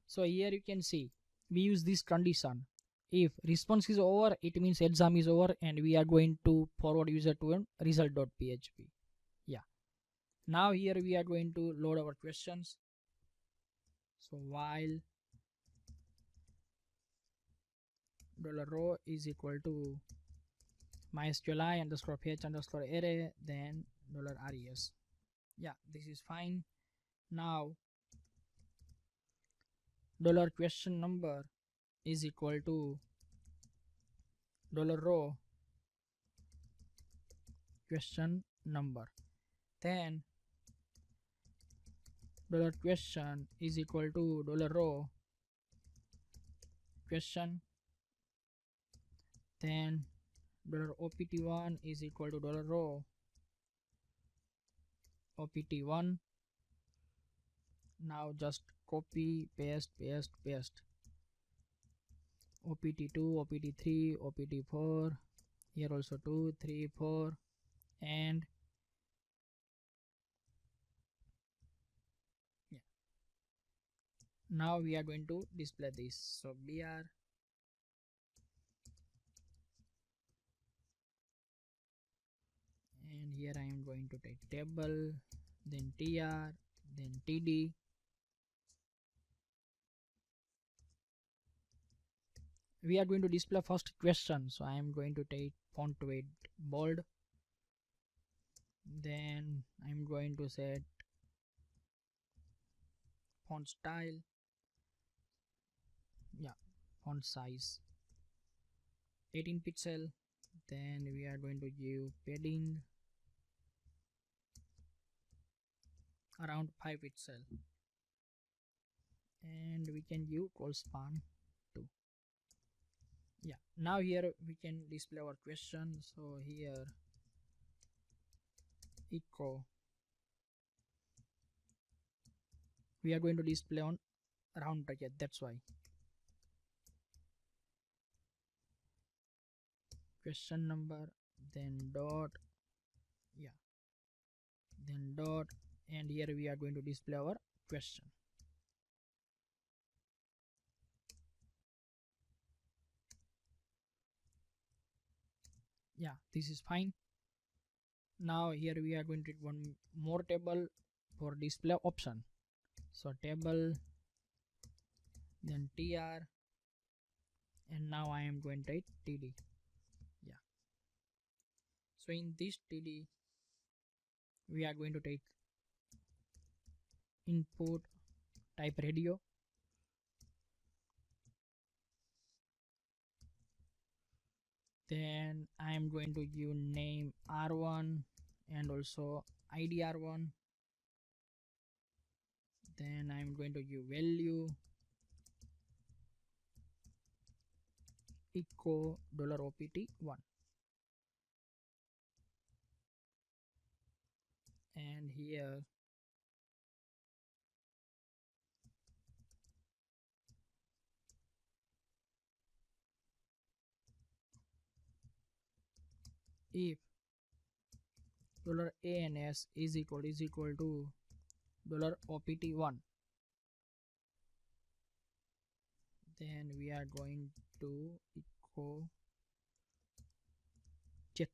So here you can see we use this condition. If response is over, it means exam is over, and we are going to forward user to result.php. Yeah, now here we are going to load our questions. So while $row is equal to mysqli underscore fetch underscore array, then $res. Yeah, this is fine. Now $question number is equal to $row question number, then $question is equal to $row question, then $opt1 is equal to $row opt1. Now just copy paste opt2 opt3 opt4, here also 2 3 4, and yeah, now we are going to display this. So br and here I am going to take table, then tr, then td. We are going to display first question, so I am going to take font weight bold, then I'm going to set font style, yeah, font size 18 pixel, then we are going to give padding around 5 pixel, and we can give call span too. Yeah, now here we can display our question. So here echo, we are going to display on round bracket, that's why. Question number, then dot, yeah, then dot, and here we are going to display our question. Yeah, this is fine. Now here we are going to one more table for display option. So table, then tr, and now I am going to write td. Yeah, so in this td we are going to take input type radio, then I am going to give name r1 and also id r1, then I am going to give value echo $opt1, and here if $ans is equal to $opt1, then we are going to echo check,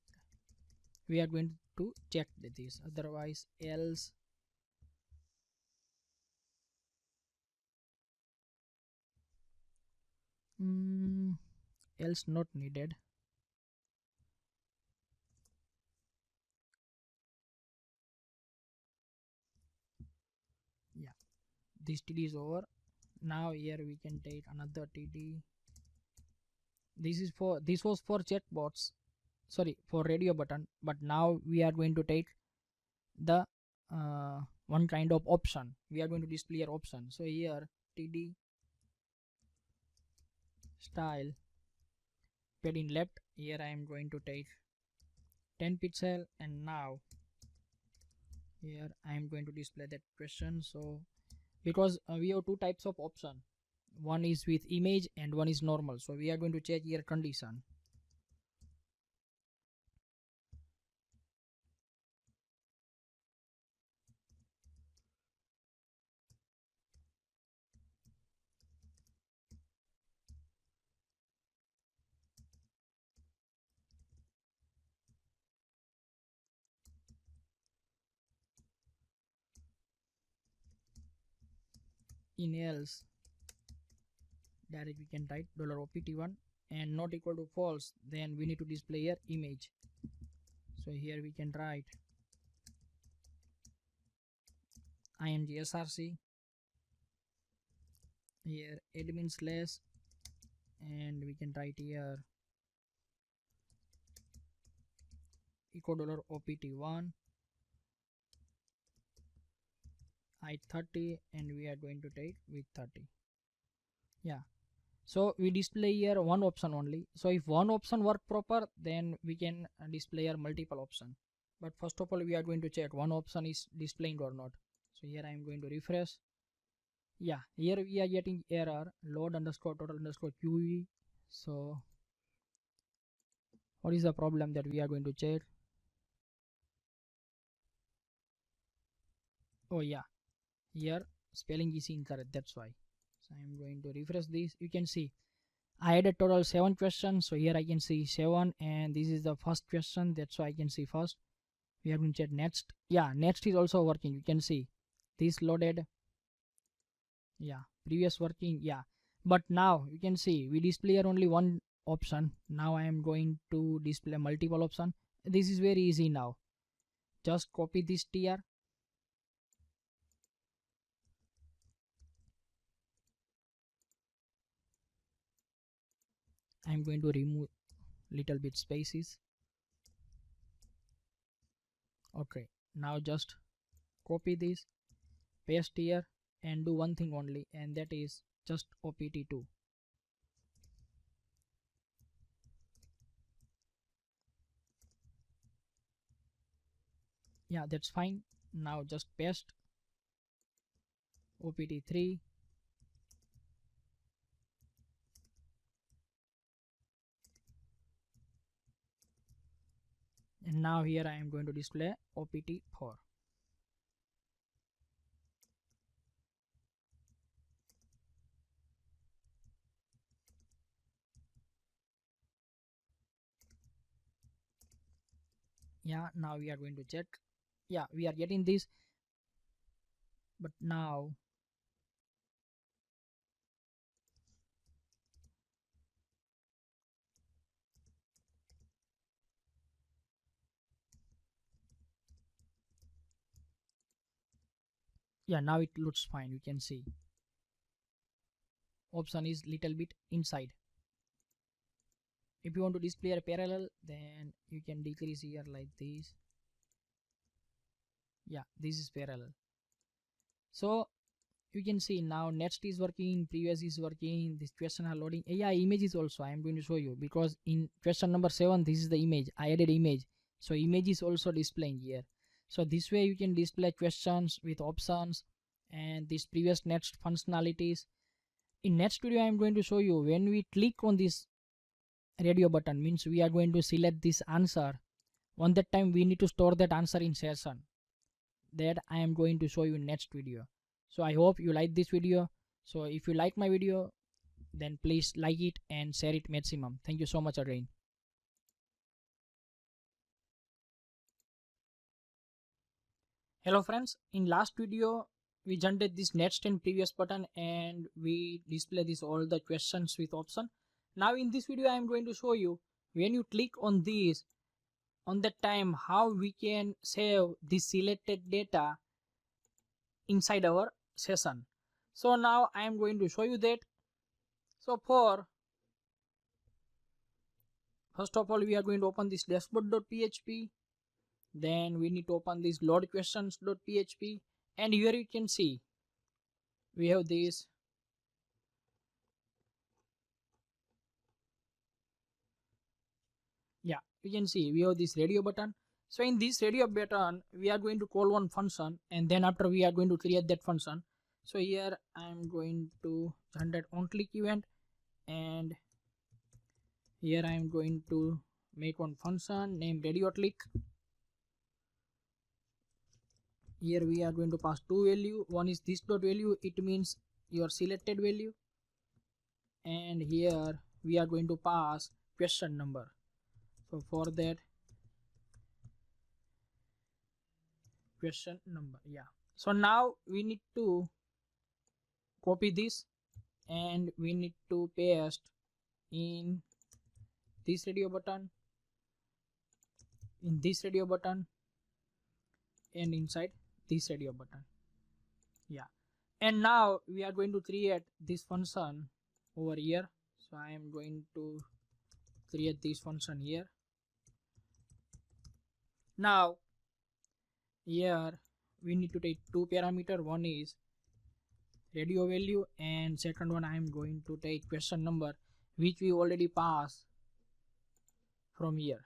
we are going to check this, otherwise else else not needed. Yeah, this td is over. Now here we can take another td. This was for chatbots, sorry, for radio button, but now we are going to take the one kind of option. We are going to display your option. So here td style padding left, here I am going to take 10 pixel, and now here I am going to display that question. So because we have two types of option, one is with image and one is normal, so we are going to check here condition. In else direct we can write $opt1 and not equal to false, then we need to display here image. So here we can write ing_src, here admin slash, and we can write here echo $opt1 I30, and we are going to take with 30. Yeah, so we display here one option only. So if one option work proper, then we can display here multiple option, but first of all we are going to check one option is displaying or not. So here I am going to refresh. Yeah, here we are getting error load underscore total underscore QE. So what is the problem that we are going to check? Oh yeah, here spelling is incorrect, that's why. So I am going to refresh this. You can see I had a total 7 questions, so here I can see 7, and this is the first question, that's why I can see first. We are going to check next. Yeah, next is also working. You can see this loaded. Yeah, previous working. Yeah, but now you can see we display here only one option. Now I am going to display multiple option. This is very easy now. Just copy this tr. I am going to remove little bit spaces. Okay, now just copy this, paste here, and do one thing only, and that is just opt2. Yeah, that's fine. Now just paste opt3, Now here I am going to display opt4. Yeah, now we are going to check. Yeah, we are getting this, but now yeah, now it looks fine. You can see option is little bit inside. If you want to display a parallel, then you can decrease here like this. Yeah, this is parallel. So you can see now next is working, previous is working, this question are loading. Yeah, image is also I am going to show you, because in question number 7 this is the image. I added image, so image is also displaying here. So this way you can display questions with options and this previous next functionalities. In next video I am going to show you, when we click on this radio button, means we are going to select this answer. On that time we need to store that answer in session. That I am going to show you in next video. So I hope you like this video. So if you like my video, then please like it and share it maximum. Thank you so much again. Hello friends, in last video we generated this next and previous button and we display this all the questions with option. Now in this video I am going to show you, when you click on this, on that time how we can save this selected data inside our session. So now I am going to show you that. So first of all we are going to open this dashboard.php, then we need to open this load questions.php, and here you can see we have this. Yeah, you can see we have this radio button. So in this radio button we are going to call one function, and then after we are going to create that function. So here I am going to generate onClick event, and here I am going to make one function named radio_click. Here we are going to pass two value. One is this dot value, it means your selected value, and here we are going to pass question number. So for that, question number. Yeah, so now we need to copy this and we need to paste in this radio button, in this radio button, and inside this radio button. Yeah, and now we are going to create this function over here. So I am going to create this function here. Now here we need to take two parameter. One is radio value and second one I am going to take question number, which we already passed from here.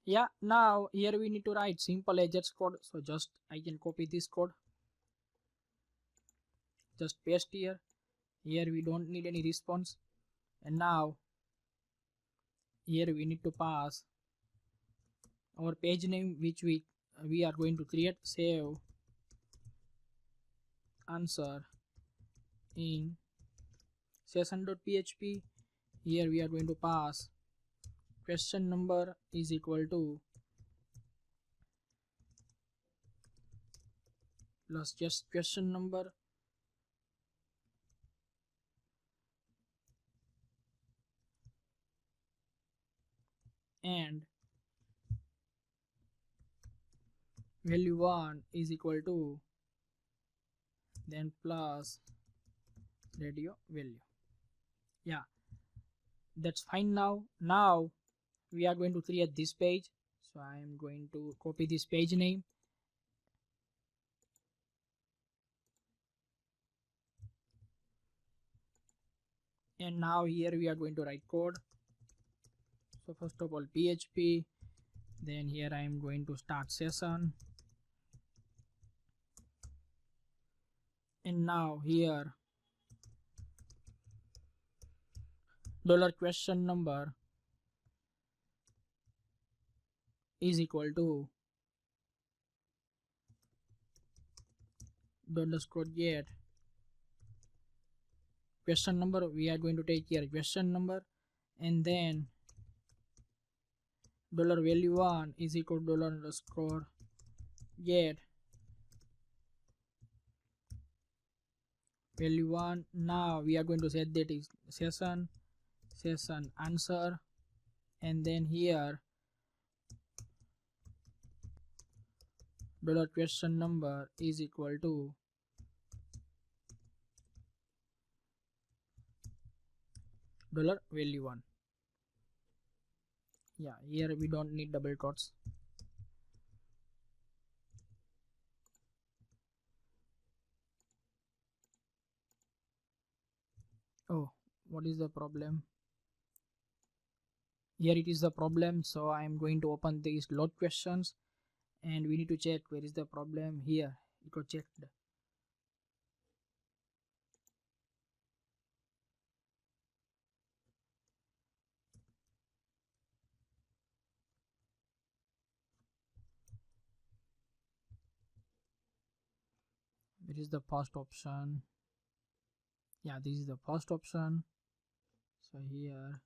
Yeah, now here we need to write simple AJAX code. So just I can copy this code, just paste here. Here we don't need any response, and now here we need to pass our page name, which we are going to create. Save answer in session.php. Here we are going to pass question number is equal to plus just question number, and value 1 is equal to then plus radio value. Yeah, that's fine. Now we are going to create this page. So I am going to copy this page name, and now here we are going to write code. So first of all PHP, then here I am going to start session, and now here dollar question number, is equal to $get question number. We are going to take here question number, and then $value1 is equal to $get value1. Now we are going to set that is session answer, and then here $question number is equal to $value1. Yeah, here we don't need double quotes. Oh, what is the problem? Here it is the problem, so I am going to open these load questions, and we need to check where is the problem. Here it got checked. Where is the first option? Yeah, this is the first option. So here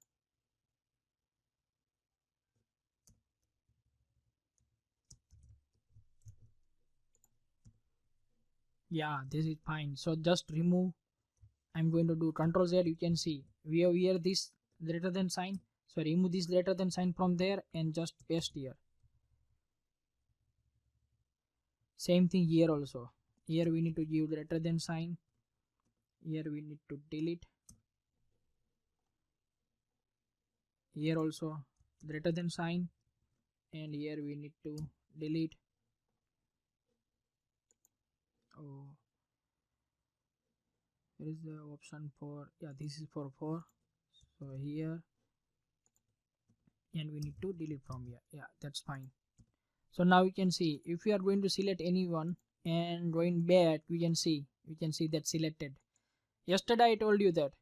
yeah, this is fine. So just remove. I'm going to do Control Z. You can see we have here this greater than sign, so remove this greater than sign from there and just paste here. Same thing here also. Here we need to give greater than sign. Here we need to delete. Here also greater than sign, and here we need to delete. Oh, there is the option for, yeah, this is for 4, so here, and we need to delete from here. Yeah, that's fine. So now we can see if we are going to select anyone and going back, we can see that selected. Yesterday I told you that.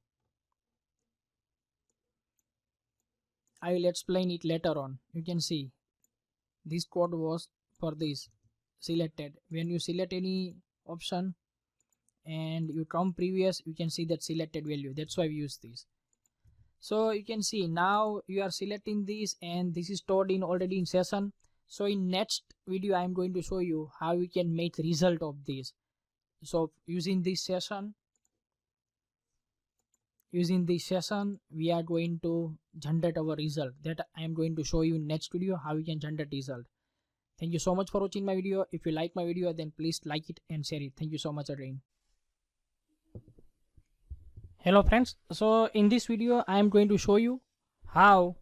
I will explain it later on. You can see this code was for this selected. When you select any option and you come previous, you can see that selected value. That's why we use this. So you can see now you are selecting this, and this is stored in already in session. So in next video I am going to show you how we can make result of this. So using this session we are going to generate our result. That I am going to show you in next video how we can generate result. Thank you so much for watching my video. If you like my video, then please like it and share it. Thank you so much again. Hello friends, so in this video I am going to show you how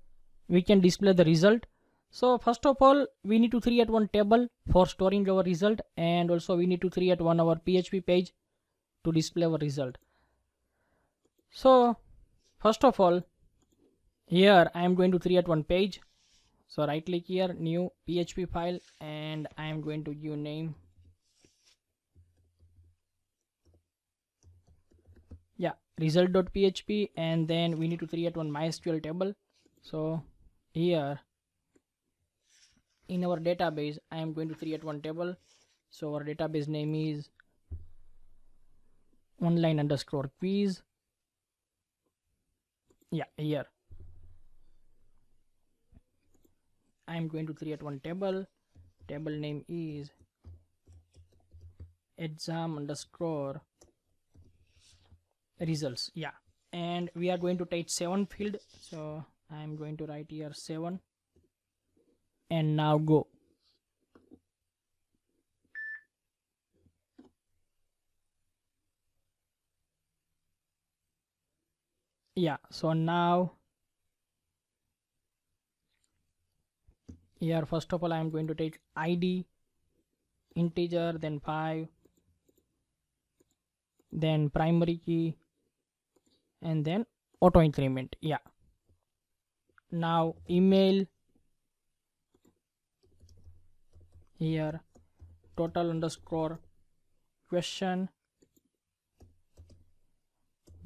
we can display the result. So first of all, we need to create one table for storing our result, and also we need to create one our PHP page to display our result. So first of all, here I am going to create one page. So right click here, new PHP file, and I am going to give name, yeah, result.php, and then we need to create one MySQL table. So here in our database I am going to create one table. So our database name is online_quiz. Yeah, here I am going to create one table. Table name is exam_results. Yeah, and we are going to take 7 field. So I am going to write here 7, and now go. Yeah, so now here first of all I am going to take ID integer, then 5, then primary key, and then auto increment. Yeah, now email, here total_question,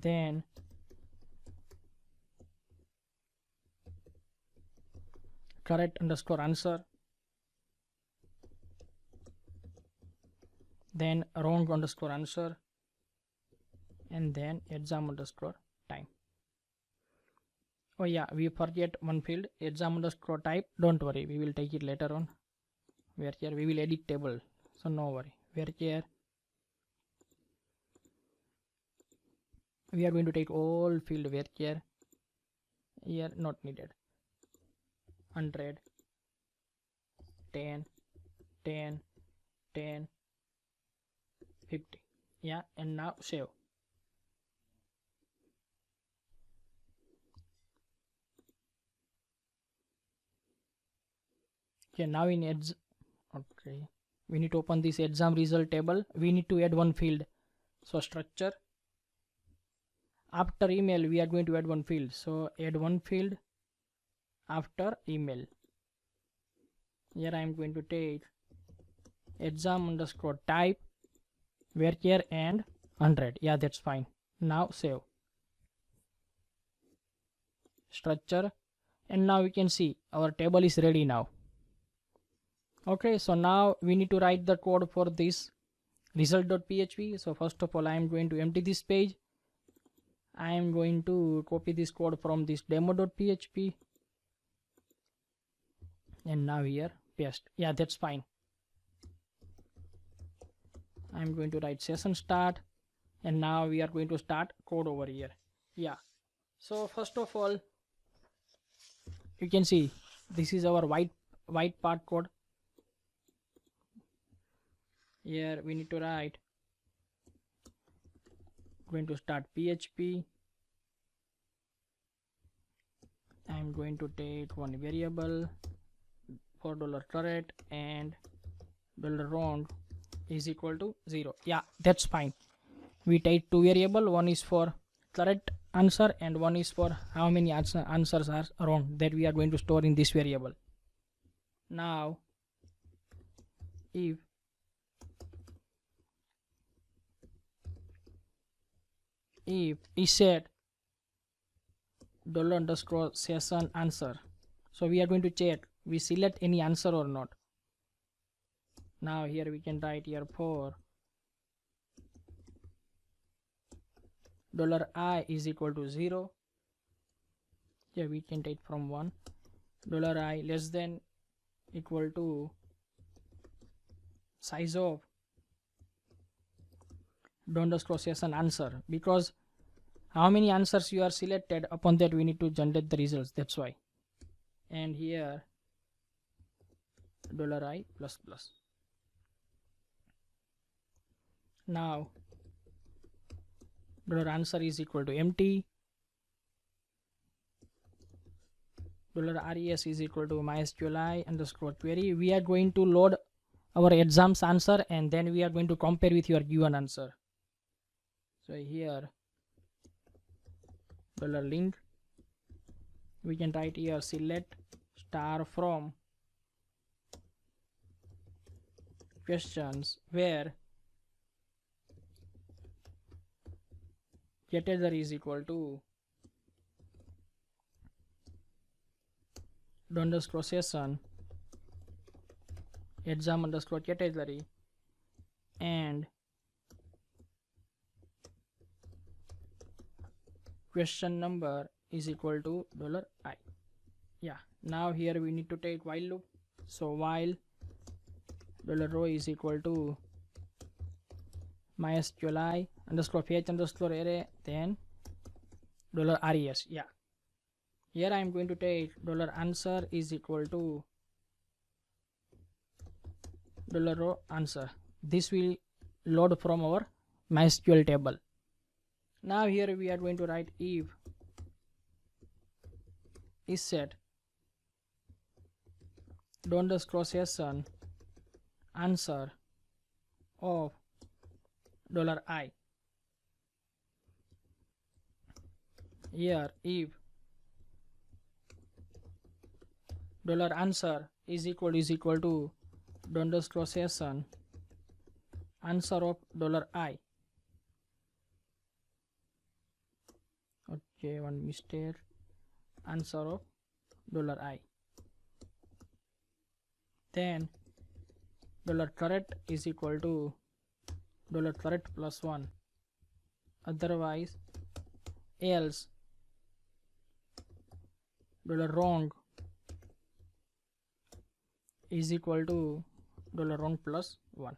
then correct_answer, then wrong underscore answer, and then exam underscore time. Oh yeah, we forget one field, exam underscore type. Don't worry, we will take it later on. Where here we will edit table, so no worry. Where here we are going to take all field. Where here not needed. 100, 10, 10, 10, 50. Yeah, and now save. Okay, now in okay, we need to open this exam result table. We need to add one field. So structure, after email we are going to add one field. So add one field after email. Here I am going to take exam underscore type, where here and 100. Yeah, that's fine. Now save. Structure, and now we can see our table is ready now. Okay, so now we need to write the code for this result.php. So first of all, I am going to empty this page. I am going to copy this code from this demo.php, and now here paste. Yeah, that's fine. I am going to write session start, and now we are going to start code over here. Yeah, so first of all, you can see this is our white part code. Here we need to write, going to start PHP. I am going to take one variable for $correct and $wrong is equal to 0. Yeah, that's fine. We take two variable, one is for correct answer and one is for how many answers are wrong, that we are going to store in this variable. Now if is set $_session answer, so we are going to check we select any answer or not. Now here we can write here for $I is equal to 0. Here we can take from 1. $I less than equal to size of $_session answer, because how many answers you are selected, upon that we need to generate the results, that's why. And here $I plus plus. Now $answer is equal to empty, $res is equal to mysqli underscore query. We are going to load our exam's answer and then we are going to compare with your given answer. So here $link, we can write here select star from questions where category is equal to $_session exam underscore category and question number is equal to $I. Yeah, now here we need to take while loop. So while $row is equal to mysqli underscore fetch underscore array, then $res. Yeah, here I am going to take $answer is equal to $row answer. This will load from our MySQL table. Now here we are going to write if is set $_session answer of $I. Here if $answer is equal to $_session answer of $I. Okay, one mistake, answer of $I. Then $correct is equal to $threat plus 1, otherwise else $wrong is equal to $wrong plus 1.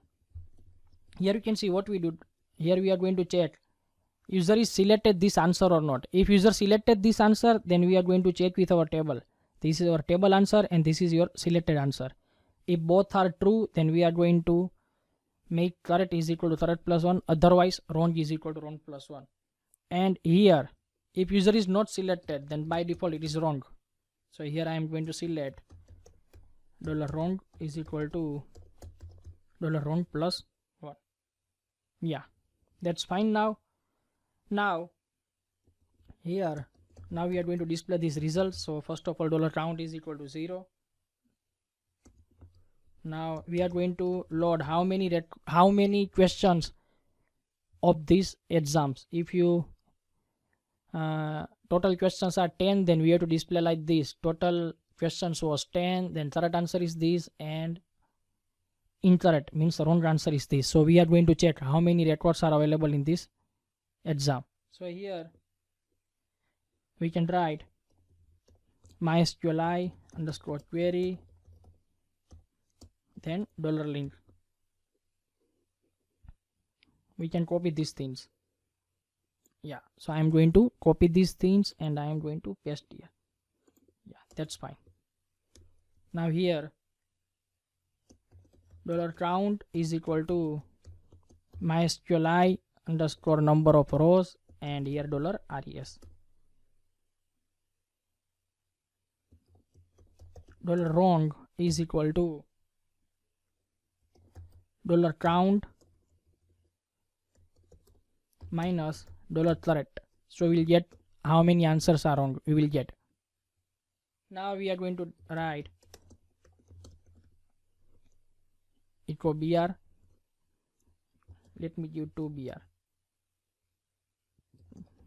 Here you can see what we do. Here we are going to check user is selected this answer or not. If user selected this answer, then we are going to check with our table. This is our table answer and this is your selected answer. If both are true, then we are going to make correct is equal to correct plus 1, otherwise wrong is equal to wrong plus 1. And here if user is not selected, then by default it is wrong. So here I am going to select $wrong is equal to $wrong plus 1. Yeah, that's fine. Now here now we are going to display these results. So first of all, $count is equal to 0. Now we are going to load how many questions of these exams. If you total questions are 10, then we have to display like this: total questions was 10, then correct answer is this, and incorrect means the wrong answer is this. So we are going to check how many records are available in this exam. So here we can write mysqli underscore query, then $link. We can copy these things. Yeah, so I am going to copy these things and I am going to paste here. Yeah, that's fine. Now here $count is equal to mysqli underscore number of rows, and here $res. $wrong is equal to $count minus $threat. So we will get how many answers are wrong we will get. Now we are going to write echo br. Let me give 2 br.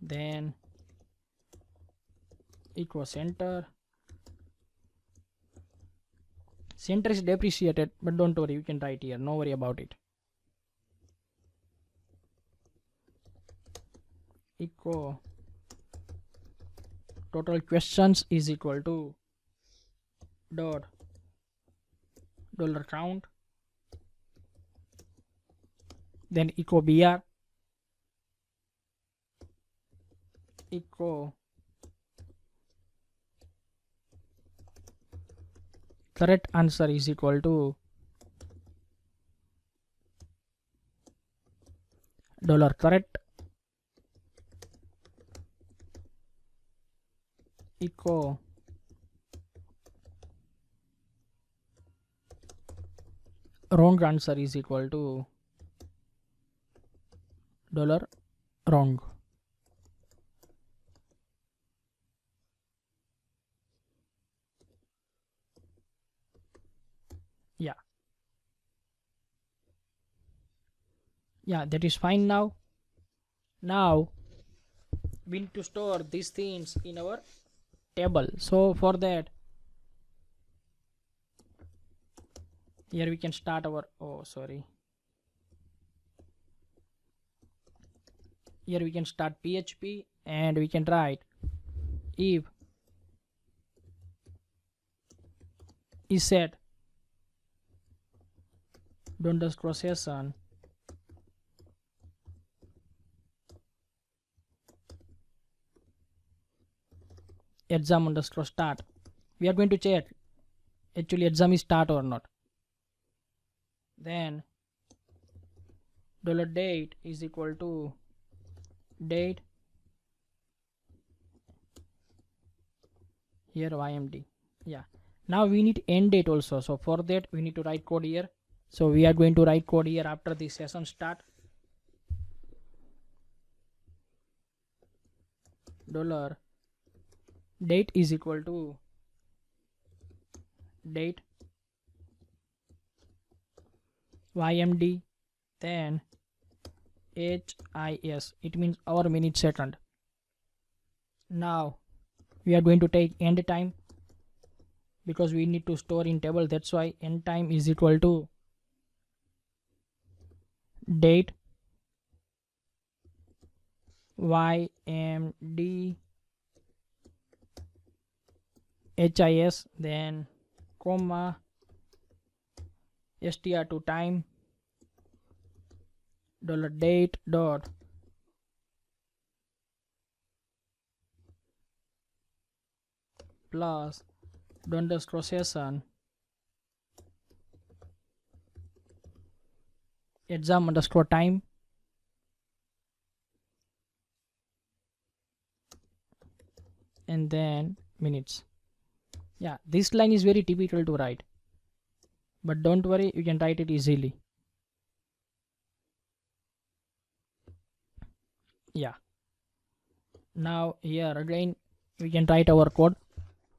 Then echo center. Center is depreciated, but don't worry, you can write here, no worry about it. Echo total questions is equal to $count, then echo br, echo correct answer is equal to $correct, echo wrong answer is equal to $wrong. Yeah, that is fine. Now we need to store these things in our table. So for that, here we can start our here we can start PHP and we can write if is set underscore session exam underscore start. We are going to check actually exam is start or not. Then $date is equal to date, here YMD. Yeah, now we need end date also. So for that we need to write code here. So we are going to write code here after the session start. $date is equal to date YMD, then HIS, it means hour, minute, second. Now we are going to take end time because we need to store in table. That's why end time is equal to date ymd his, then comma str to time $date dot plus underscore session exam underscore time and then minutes. Yeah, this line is very typical to write, but don't worry, you can write it easily. Yeah, now here again we can write our code.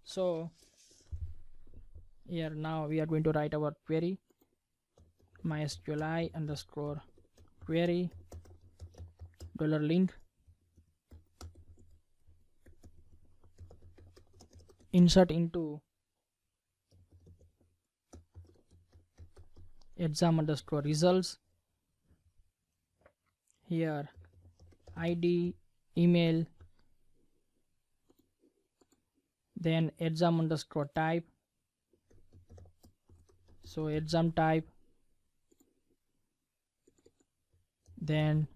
So here now we are going to write our query, mysqli underscore query $link insert into exam underscore results, here id email, then exam underscore type, so exam type, then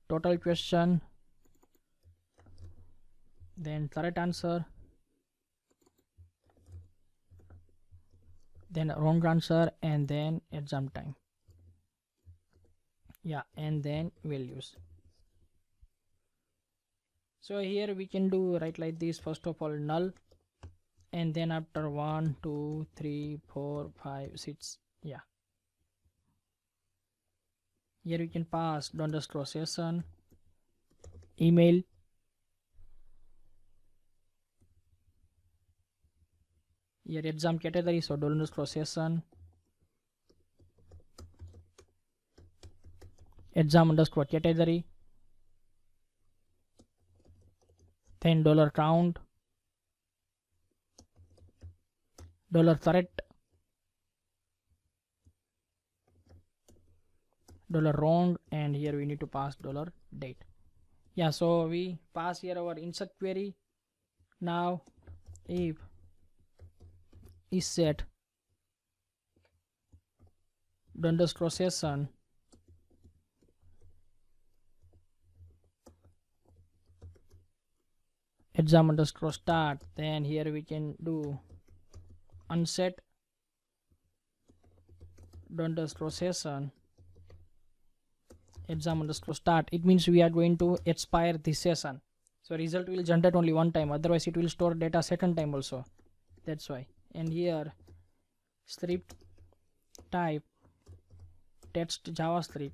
total question, then correct answer, then wrong answer, and then exam time. Yeah, and then values. So here we can do right like this. First of all null, and then after 1 2 3 4 5 6, yeah, here we can pass underscore session email, here exam category, so underscore session exam underscore category, then $count, $correct, $wrong, and here we need to pass $date. Yeah, so we pass here our insert query. Now if is set underscore session exam underscore start, then here we can do unset underscore session exam underscore start. It means we are going to expire this session, so result will generate only one time, otherwise it will store data second time also, that's why. And here script type text javascript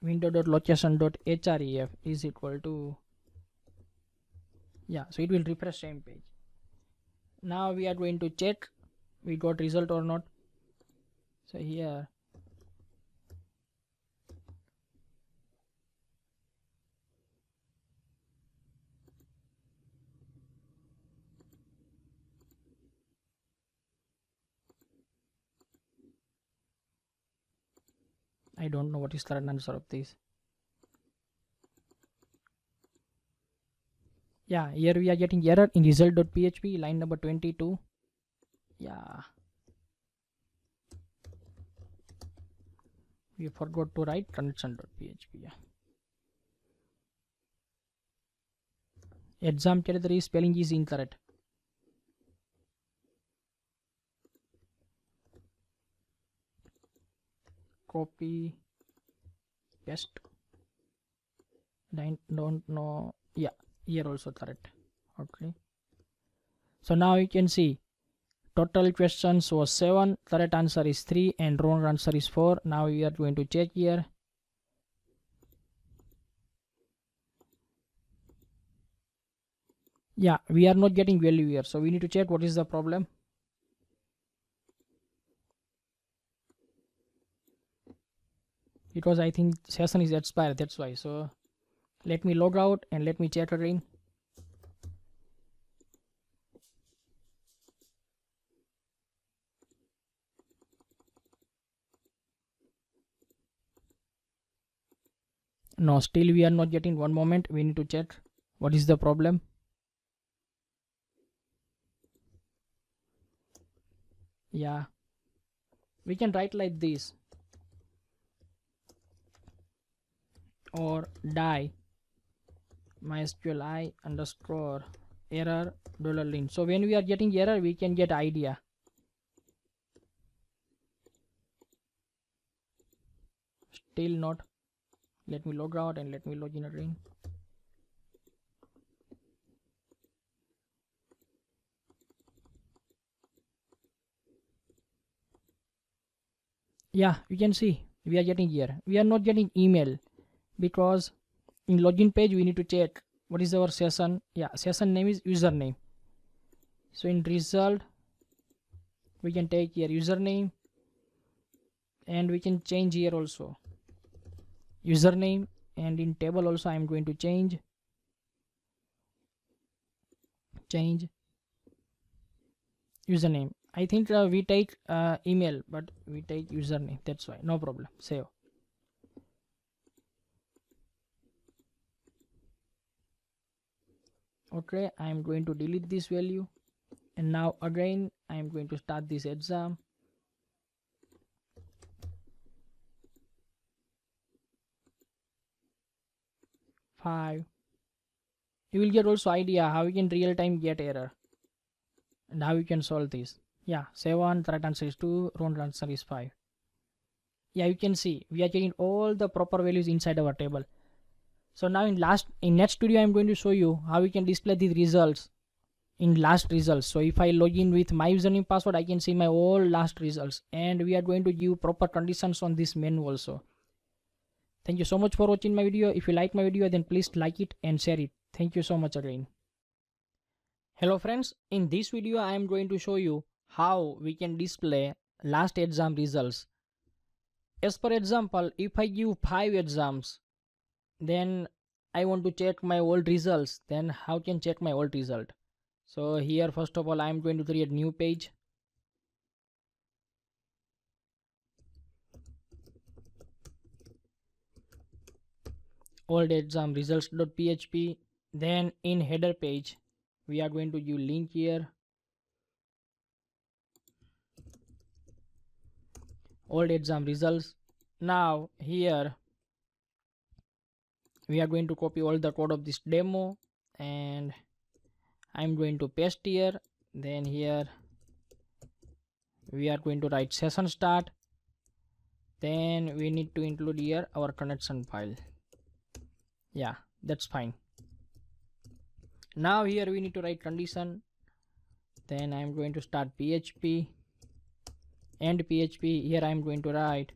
window.location.href is equal to, yeah, so it will refresh same page. Now we are going to check we got result or not. So here I don't know what is correct answer of this. Yeah, here we are getting error in result.php line number 22. Yeah, we forgot to write connection.php. Yeah, exam category spelling is incorrect. Copy paste, don't know. Yeah, here also correct. Okay, so now you can see total questions was 7, correct answer is 3, and wrong answer is 4. Now we are going to check here. Yeah, we are not getting value here, so we need to check what is the problem. Because I think session is expired, that's why. So let me log out and let me check again. No, still we are not getting. One moment, we need to check what is the problem. Yeah, we can write like this, or die mysqli underscore error $lint. So when we are getting error, we can get idea. Still not. Let me log out and let me log in again. Yeah, you can see we are getting here. We are not getting email because in login page we need to check what is our session. Yeah, session name is username. So in result we can take here username, and we can change here also username, and in table also I am going to change username. I think we take email, but we take username, that's why. No problem, save. Okay, I am going to delete this value, and now again I am going to start this exam. Five. You will get also idea how you can real time get error and how you can solve this. Yeah, 7, right answer is 2, wrong answer is 5. Yeah, you can see we are getting all the proper values inside our table. So now in next video I am going to show you how we can display these results in last results. So if I log in with my username password, I can see my all last results, and we are going to give proper conditions on this menu also. Thank you so much for watching my video. If you like my video, then please like it and share it. Thank you so much again. Hello friends, in this video I am going to show you how we can display last exam results. As per example, if I give 5 exams, then I want to check my old results, then how can check my old result? So here first of all I am going to create new page. Old exam results.php. Then in header page we are going to give link here, old exam results. Now here we are going to copy all the code of this demo, and I'm going to paste here. Then here we are going to write session start. Then we need to include here our connection file. Yeah, that's fine. Now here we need to write condition. Then I'm going to start PHP and PHP. Here I'm going to write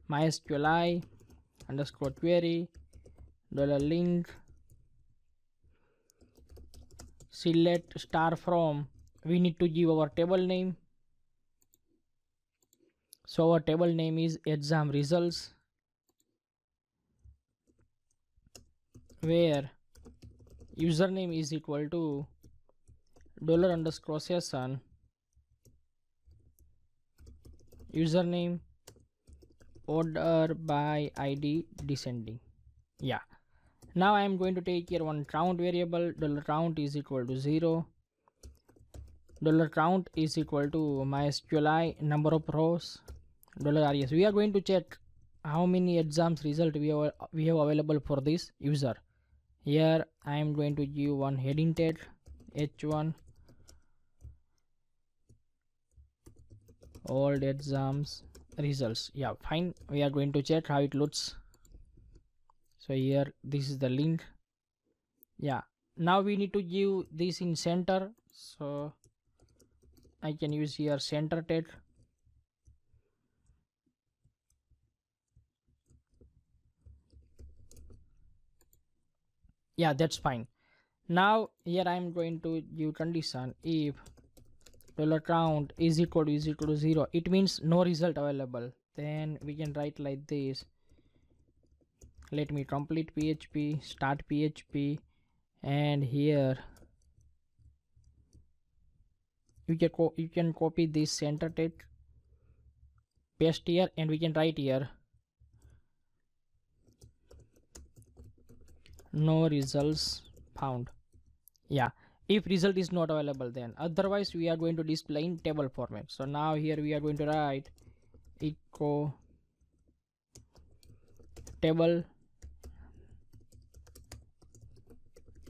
mysqli underscore query $link select star from. We need to give our table name. So our table name is exam results, where username is equal to $_session username order by id descending. Yeah, now I am going to take here one count variable. $count is equal to 0. $count is equal to mysqli number of rows $res. We are going to check how many exams result we have available for this user. Here I am going to give one heading tag h1 old exams results. Yeah, fine. We are going to check how it looks. So here this is the link. Yeah, now we need to give this in center, so I can use here center tag. Yeah, that's fine. Now here I am going to give condition if $count is equal to 0. It means no result available. Then we can write like this. Let me complete PHP, start PHP, and here you can copy this center tag, paste here, and we can write here no results found. Yeah, if result is not available, then otherwise we are going to display in table format. So now here we are going to write echo table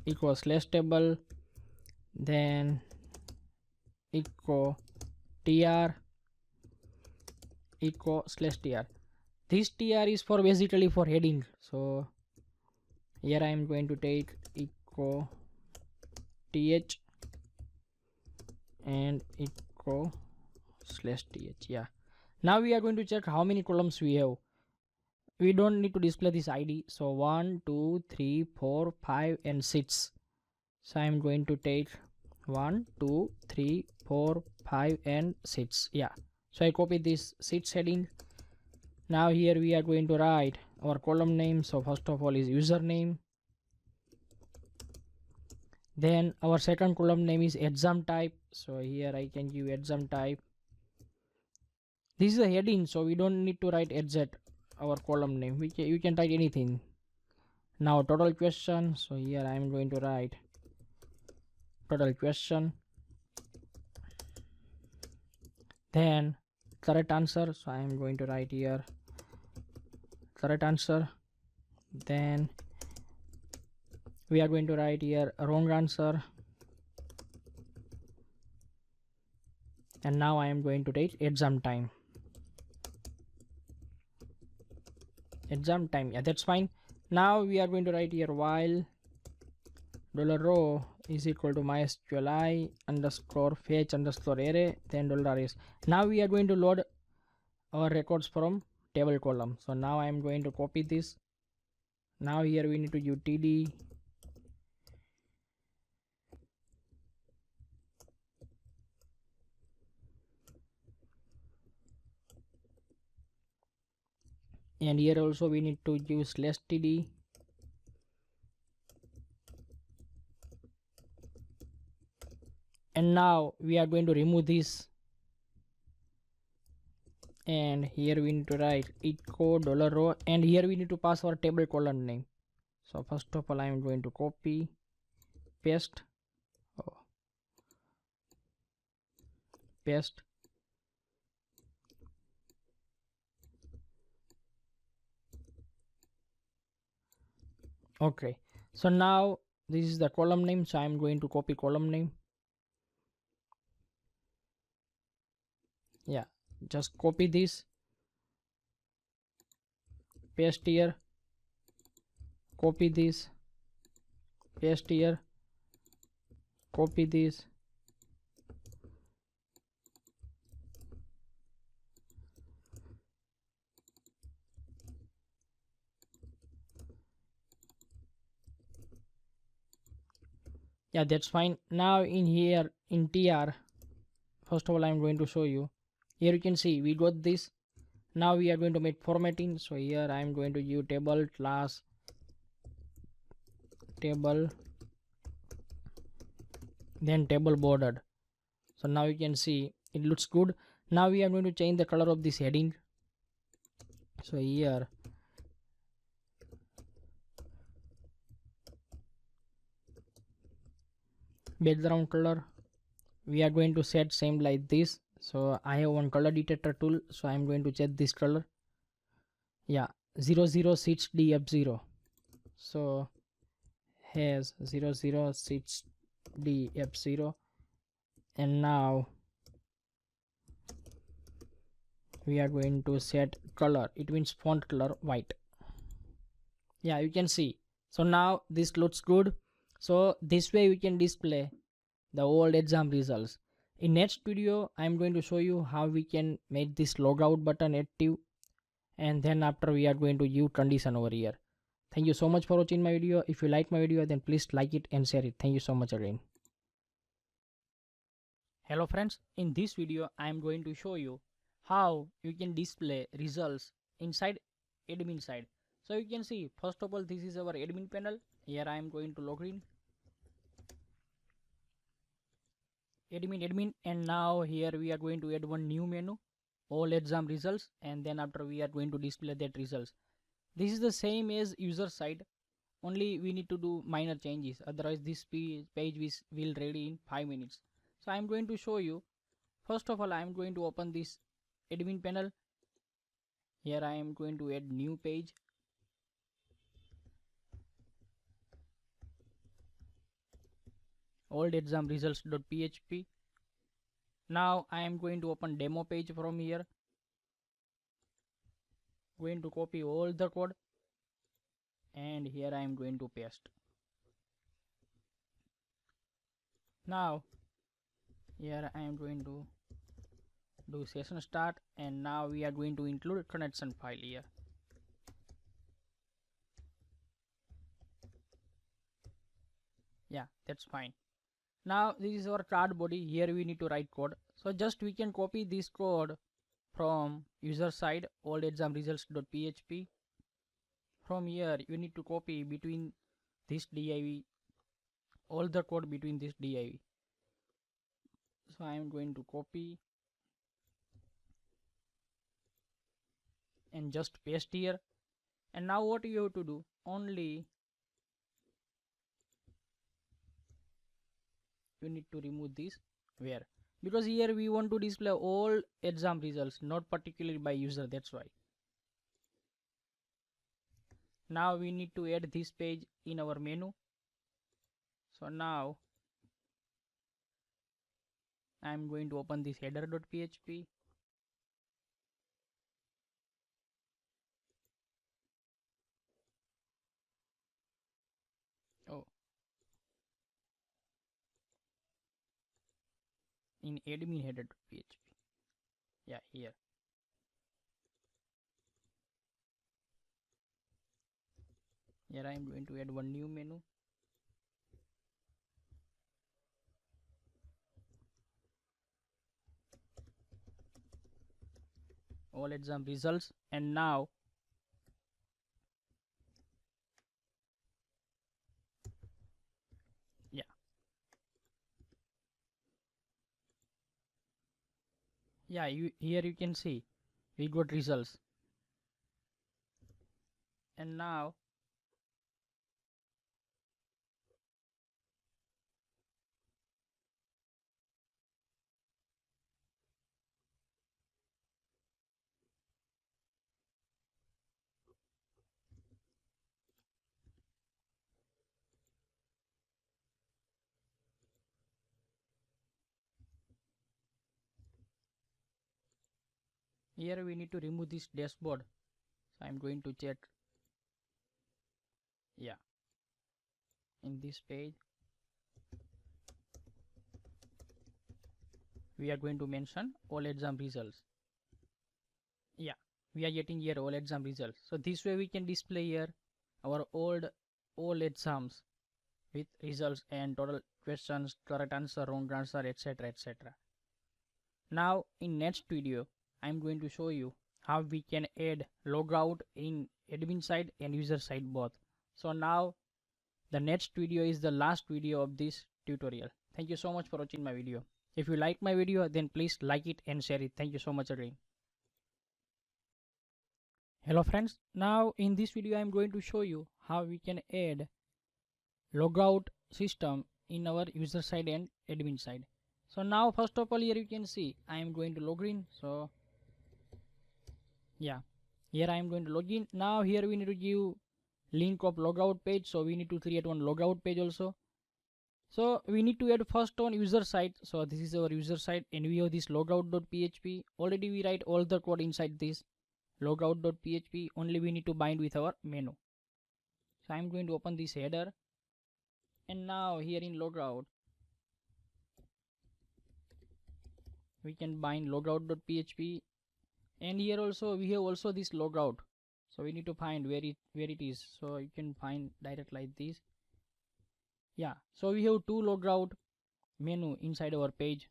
equals slash table, then echo tr echo slash tr. This tr is for basically for heading. So here I am going to take echo th and echo slash th. Yeah, now we are going to check how many columns we have. We don't need to display this id. So 1 2 3 4 5 and 6. So I'm going to take 1 2 3 4 5 and 6. Yeah, so I copy this 6 heading. Now here we are going to write our column name. So first of all is username, then our second column name is exam type. So here I can give exam type. This is a heading, so we don't need to write exit our column name. You can write anything. Now total question. So here I am going to write total question, then correct answer. So I am going to write here correct answer, then we are going to write here wrong answer, and now I am going to take exam time. Yeah, that's fine. Now we are going to write here while $row is equal to mysqli underscore fetch underscore array, then $is. Now we are going to load our records from table column. So now I am going to copy this. Now here we need to use td and here also we need to use slash td, and now we are going to remove this, and here we need to write echo $row, and here we need to pass our table column name. So first of all I am going to copy paste paste okay. So now this is the column name, so I am going to copy column name. Yeah, just copy this, paste here, copy this, paste here, copy this, yeah, that's fine. Now in here in tr, first of all I am going to show you. Here you can see we got this. Now we are going to make formatting. So here I am going to use table class table, then table bordered. So now you can see it looks good. Now we are going to change the color of this heading. So here background color we are going to set same like this. So I have one color detector tool, so I am going to check this color. Yeah, 006df0. so has 006df0, and now we are going to set color, it means font color white. Yeah, you can see. So now this looks good. So this way we can display the old exam results. In next video I am going to show you how we can make this logout button active, and then after we are going to use condition over here. Thank you so much for watching my video. If you like my video, then please like it and share it. Thank you so much again. Hello friends, in this video I am going to show you how you can display results inside admin side. So you can see, first of all, this is our admin panel. Here I am going to log in admin, and now here we are going to add one new menu, all exam results, and then after we are going to display that results. This is the same as user side. only we need to do minor changes, otherwise this page will ready in 5 minutes. So I'm going to show you. First of all, I'm going to open this admin panel. Here I am going to add new page. Old exam results.php. Now I am going to open demo page from here. Going to copy all the code and here I am going to paste. Now here I am going to do session start, and now we are going to include connection file here. Yeah, that's fine. Now this is our CRUD body. Here we need to write code. So just we can copy this code from user side old exam results.php. From here you need to copy between this div, all the code between this div. So I am going to copy and just paste here. And now what you have to do, only you need to remove this where, because here we want to display all exam results, not particularly by user, that's why. Now we need to add this page in our menu. So now I am going to open this header.php. Oh, in admin header.php. Yeah, here. Here I am going to add one new menu. All exam results, and now here you can see we got results. And now here we need to remove this dashboard. So I'm going to check. Yeah, in this page we are going to mention all exam results. Yeah, we are getting here all exam results. So this way we can display here our all exams with results and total questions, correct answer, wrong answer, etc, etc. Now in next video I'm going to show you how we can add logout in admin side and user side both. So now the next video is the last video of this tutorial. Thank you so much for watching my video. If you like my video, then please like it and share it. Thank you so much again. Hello friends, now in this video I am going to show you how we can add logout system in our user side and admin side. So now first of all, here you can see I am going to log in. So yeah, here I am going to log in. Now here we need to give link of logout page, so we need to create one logout page also. So we need to add first on user side. So this is our user side and we have this logout.php. Already we write all the code inside this logout.php. Only we need to bind with our menu. So I'm going to open this header, and now here in logout we can bind logout.php, and here also we have also this logout. So we need to find where it is. So you can find direct like this. Yeah, so we have two logout menu inside our page.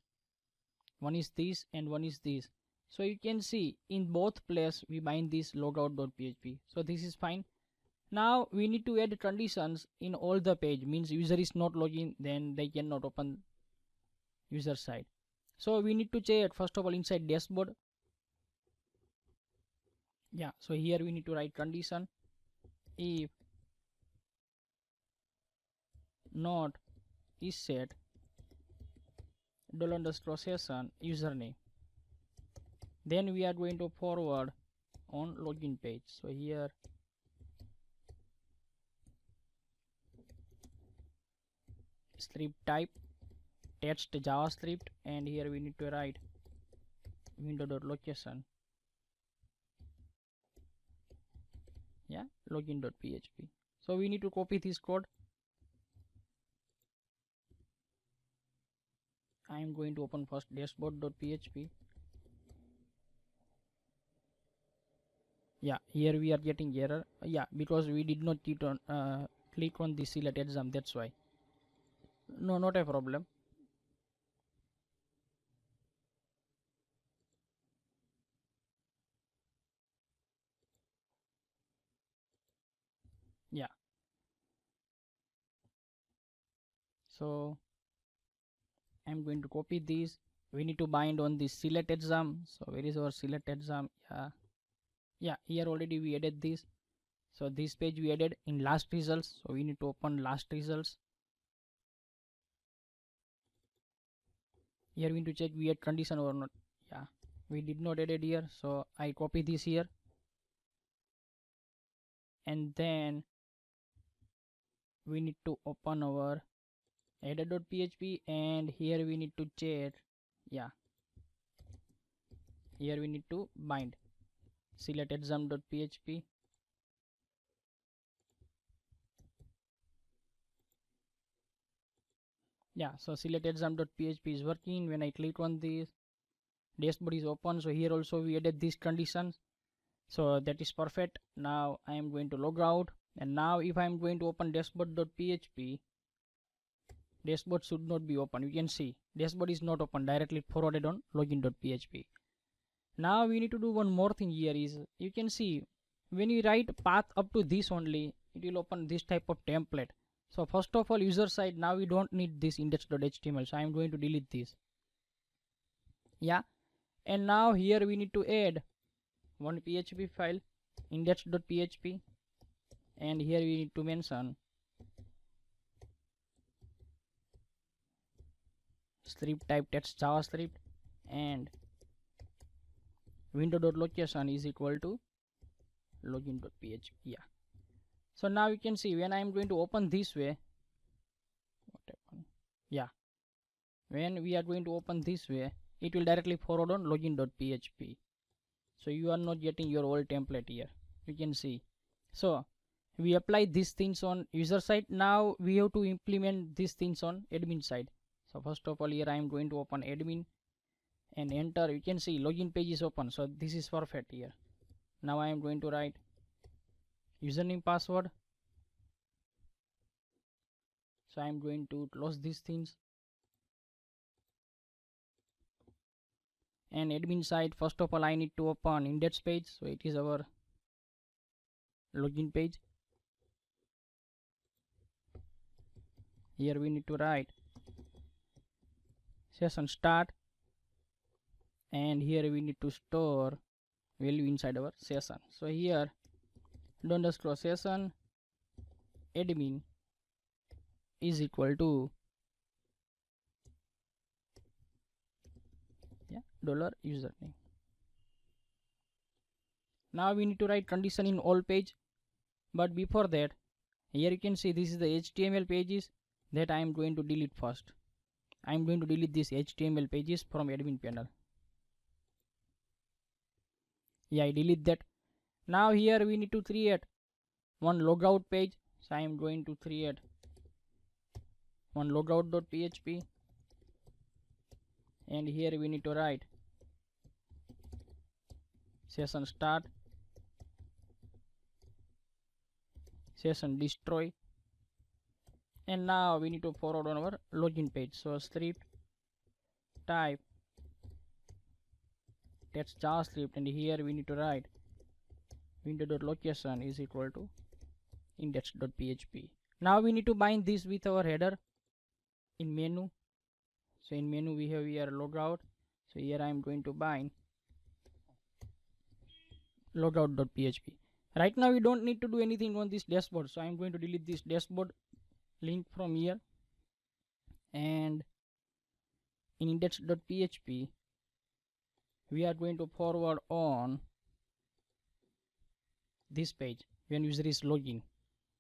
One is this and one is this. So you can see in both places we bind this logout.php. So this is fine. Now we need to add conditions in all the page, means user is not login, then they cannot open user side. So we need to check first of all inside dashboard. Yeah, so here we need to write condition if not is set $_session username. Then we are going to forward on login page. So here script type text JavaScript, and here we need to write window.location, yeah, login.php. So we need to copy this code. I am going to open first dashboard.php. Yeah, here we are getting error. Yeah, because we did not click on the select exam, that's why. No, not a problem. Yeah, so I'm going to copy this. We need to bind on the select exam. So where is our select exam? Yeah, here already we added this. So this page we added in last results, so we need to open last results. Here we need to check we had condition or not. Yeah, we did not add it here, so I copy this here, and then we need to open our header.php, and here we need to check. Yeah, here we need to bind select exam.php. Yeah, so select exam.php is working. When I click on this, dashboard is open. So here also we added these conditions, so that is perfect. Now I am going to log out, and now if I am going to open dashboard.php, dashboard should not be open. You can see dashboard is not open, directly forwarded on login.php. Now we need to do one more thing. Here is, you can see when you write path up to this only, it will open this type of template. So first of all, user side, now we don't need this index.html, so I am going to delete this. Yeah, and now here we need to add one PHP file, index.php, and here we need to mention script type text JavaScript, and window.location is equal to login.php. Yeah, so now you can see when I am going to open this way, what happened? Yeah, when we are going to open this way, it will directly forward on login.php. So you are not getting your old template here, you can see. So we apply these things on user side. Now we have to implement these things on admin side. So first of all, here I am going to open admin and enter. You can see login page is open, so this is perfect here. Now I am going to write username, password. So I am going to close these things, and admin side, first of all I need to open index page, so it is our login page. Here we need to write session start, and here we need to store value inside our session. So here $_session admin is equal to $username. Now we need to write condition in all page, but before that, here you can see this is the HTML pages that I am going to delete first. I am going to delete these HTML pages from admin panel. Yeah, I delete that. Now here we need to create one logout page, so I am going to create one logout.php, and here we need to write session start, session destroy, and now we need to forward on our login page. So script type text JavaScript, and here we need to write window.location is equal to index.php. Now we need to bind this with our header in menu. So in menu we have here logout, so here I am going to bind logout.php. Right now we don't need to do anything on this dashboard, so I am going to delete this dashboard link from here, and in index.php we are going to forward on this page when user is login.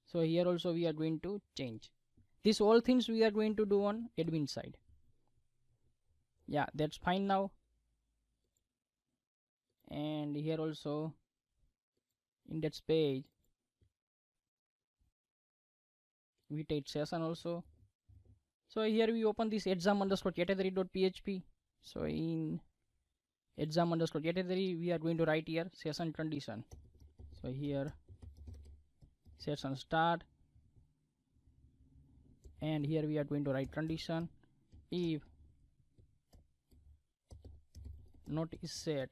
So here also we are going to change this. All things we are going to do on admin side. Yeah, that's fine now. And here also index page we take session also. So here we open this exam_category.php. so in exam_category we are going to write here session condition. So here session start, and here we are going to write condition if not is set,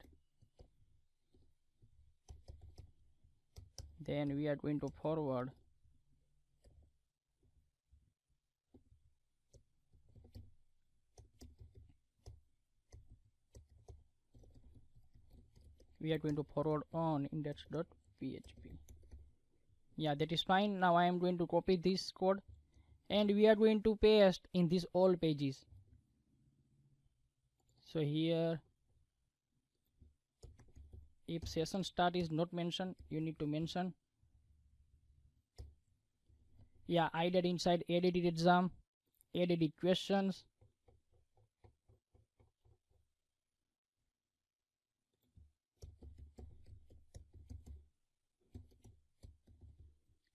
then we are going to forward on index.php. Yeah, that is fine. Now I am going to copy this code and we are going to paste in these all pages. So here if session start is not mentioned, you need to mention. Yeah, I did inside added exam, added questions,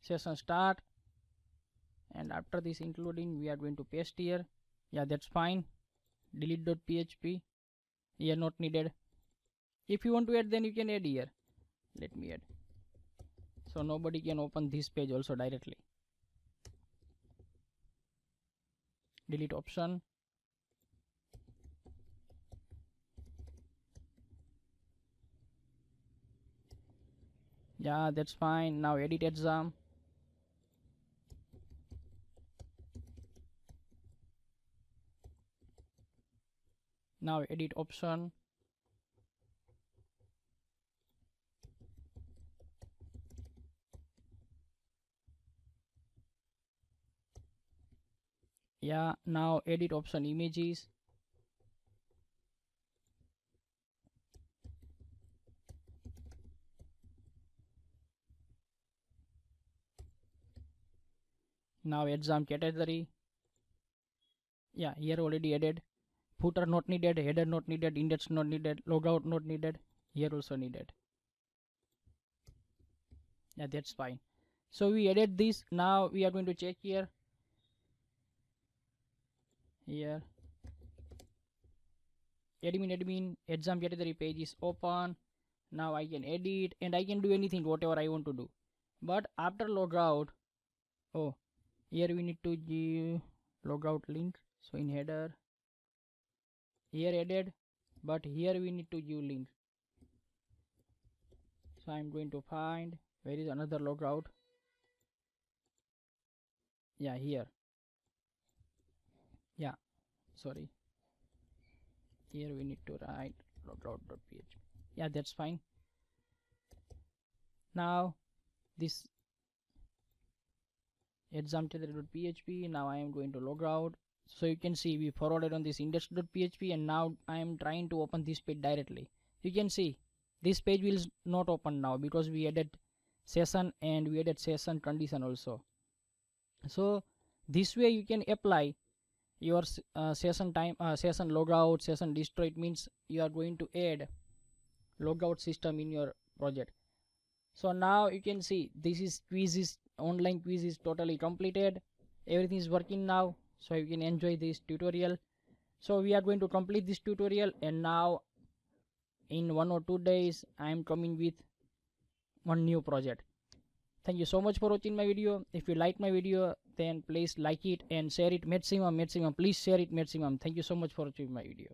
session start, and after this including we are going to paste here. Yeah, that's fine. delete.php here not needed. If you want to add, then you can add here. Let me add, so nobody can open this page also directly. Delete option. Yeah, that's fine. Now edit exam. Now edit option. Yeah, now edit option images. Now exam category. Yeah, here already added. Footer not needed, header not needed, index not needed, logout not needed. Here also needed. Yeah, that's fine. So we added this. Now we are going to check here. Here admin exam category page is open. Now I can edit and I can do anything whatever I want to do. But after logout, oh, here we need to give logout link. So in header here added, but here we need to give link. So I'm going to find where is another logout. Yeah, here. Yeah, sorry, here we need to write logout.php. Yeah, that's fine. Now this exam.php. Now I am going to log out. So you can see we forwarded on this index.php, and now I am trying to open this page directly. You can see this page will not open now because we added session and we added session condition also. So this way you can apply your session time, session logout, session destroy. It means you are going to add logout system in your project. So now you can see this is online quiz is totally completed. Everything is working now, so you can enjoy this tutorial. So we are going to complete this tutorial, and now in 1 or 2 days I am coming with one new project. Thank you so much for watching my video. If you like my video, then please like it and share it maximum. Please share it maximum. Thank you so much for watching my video.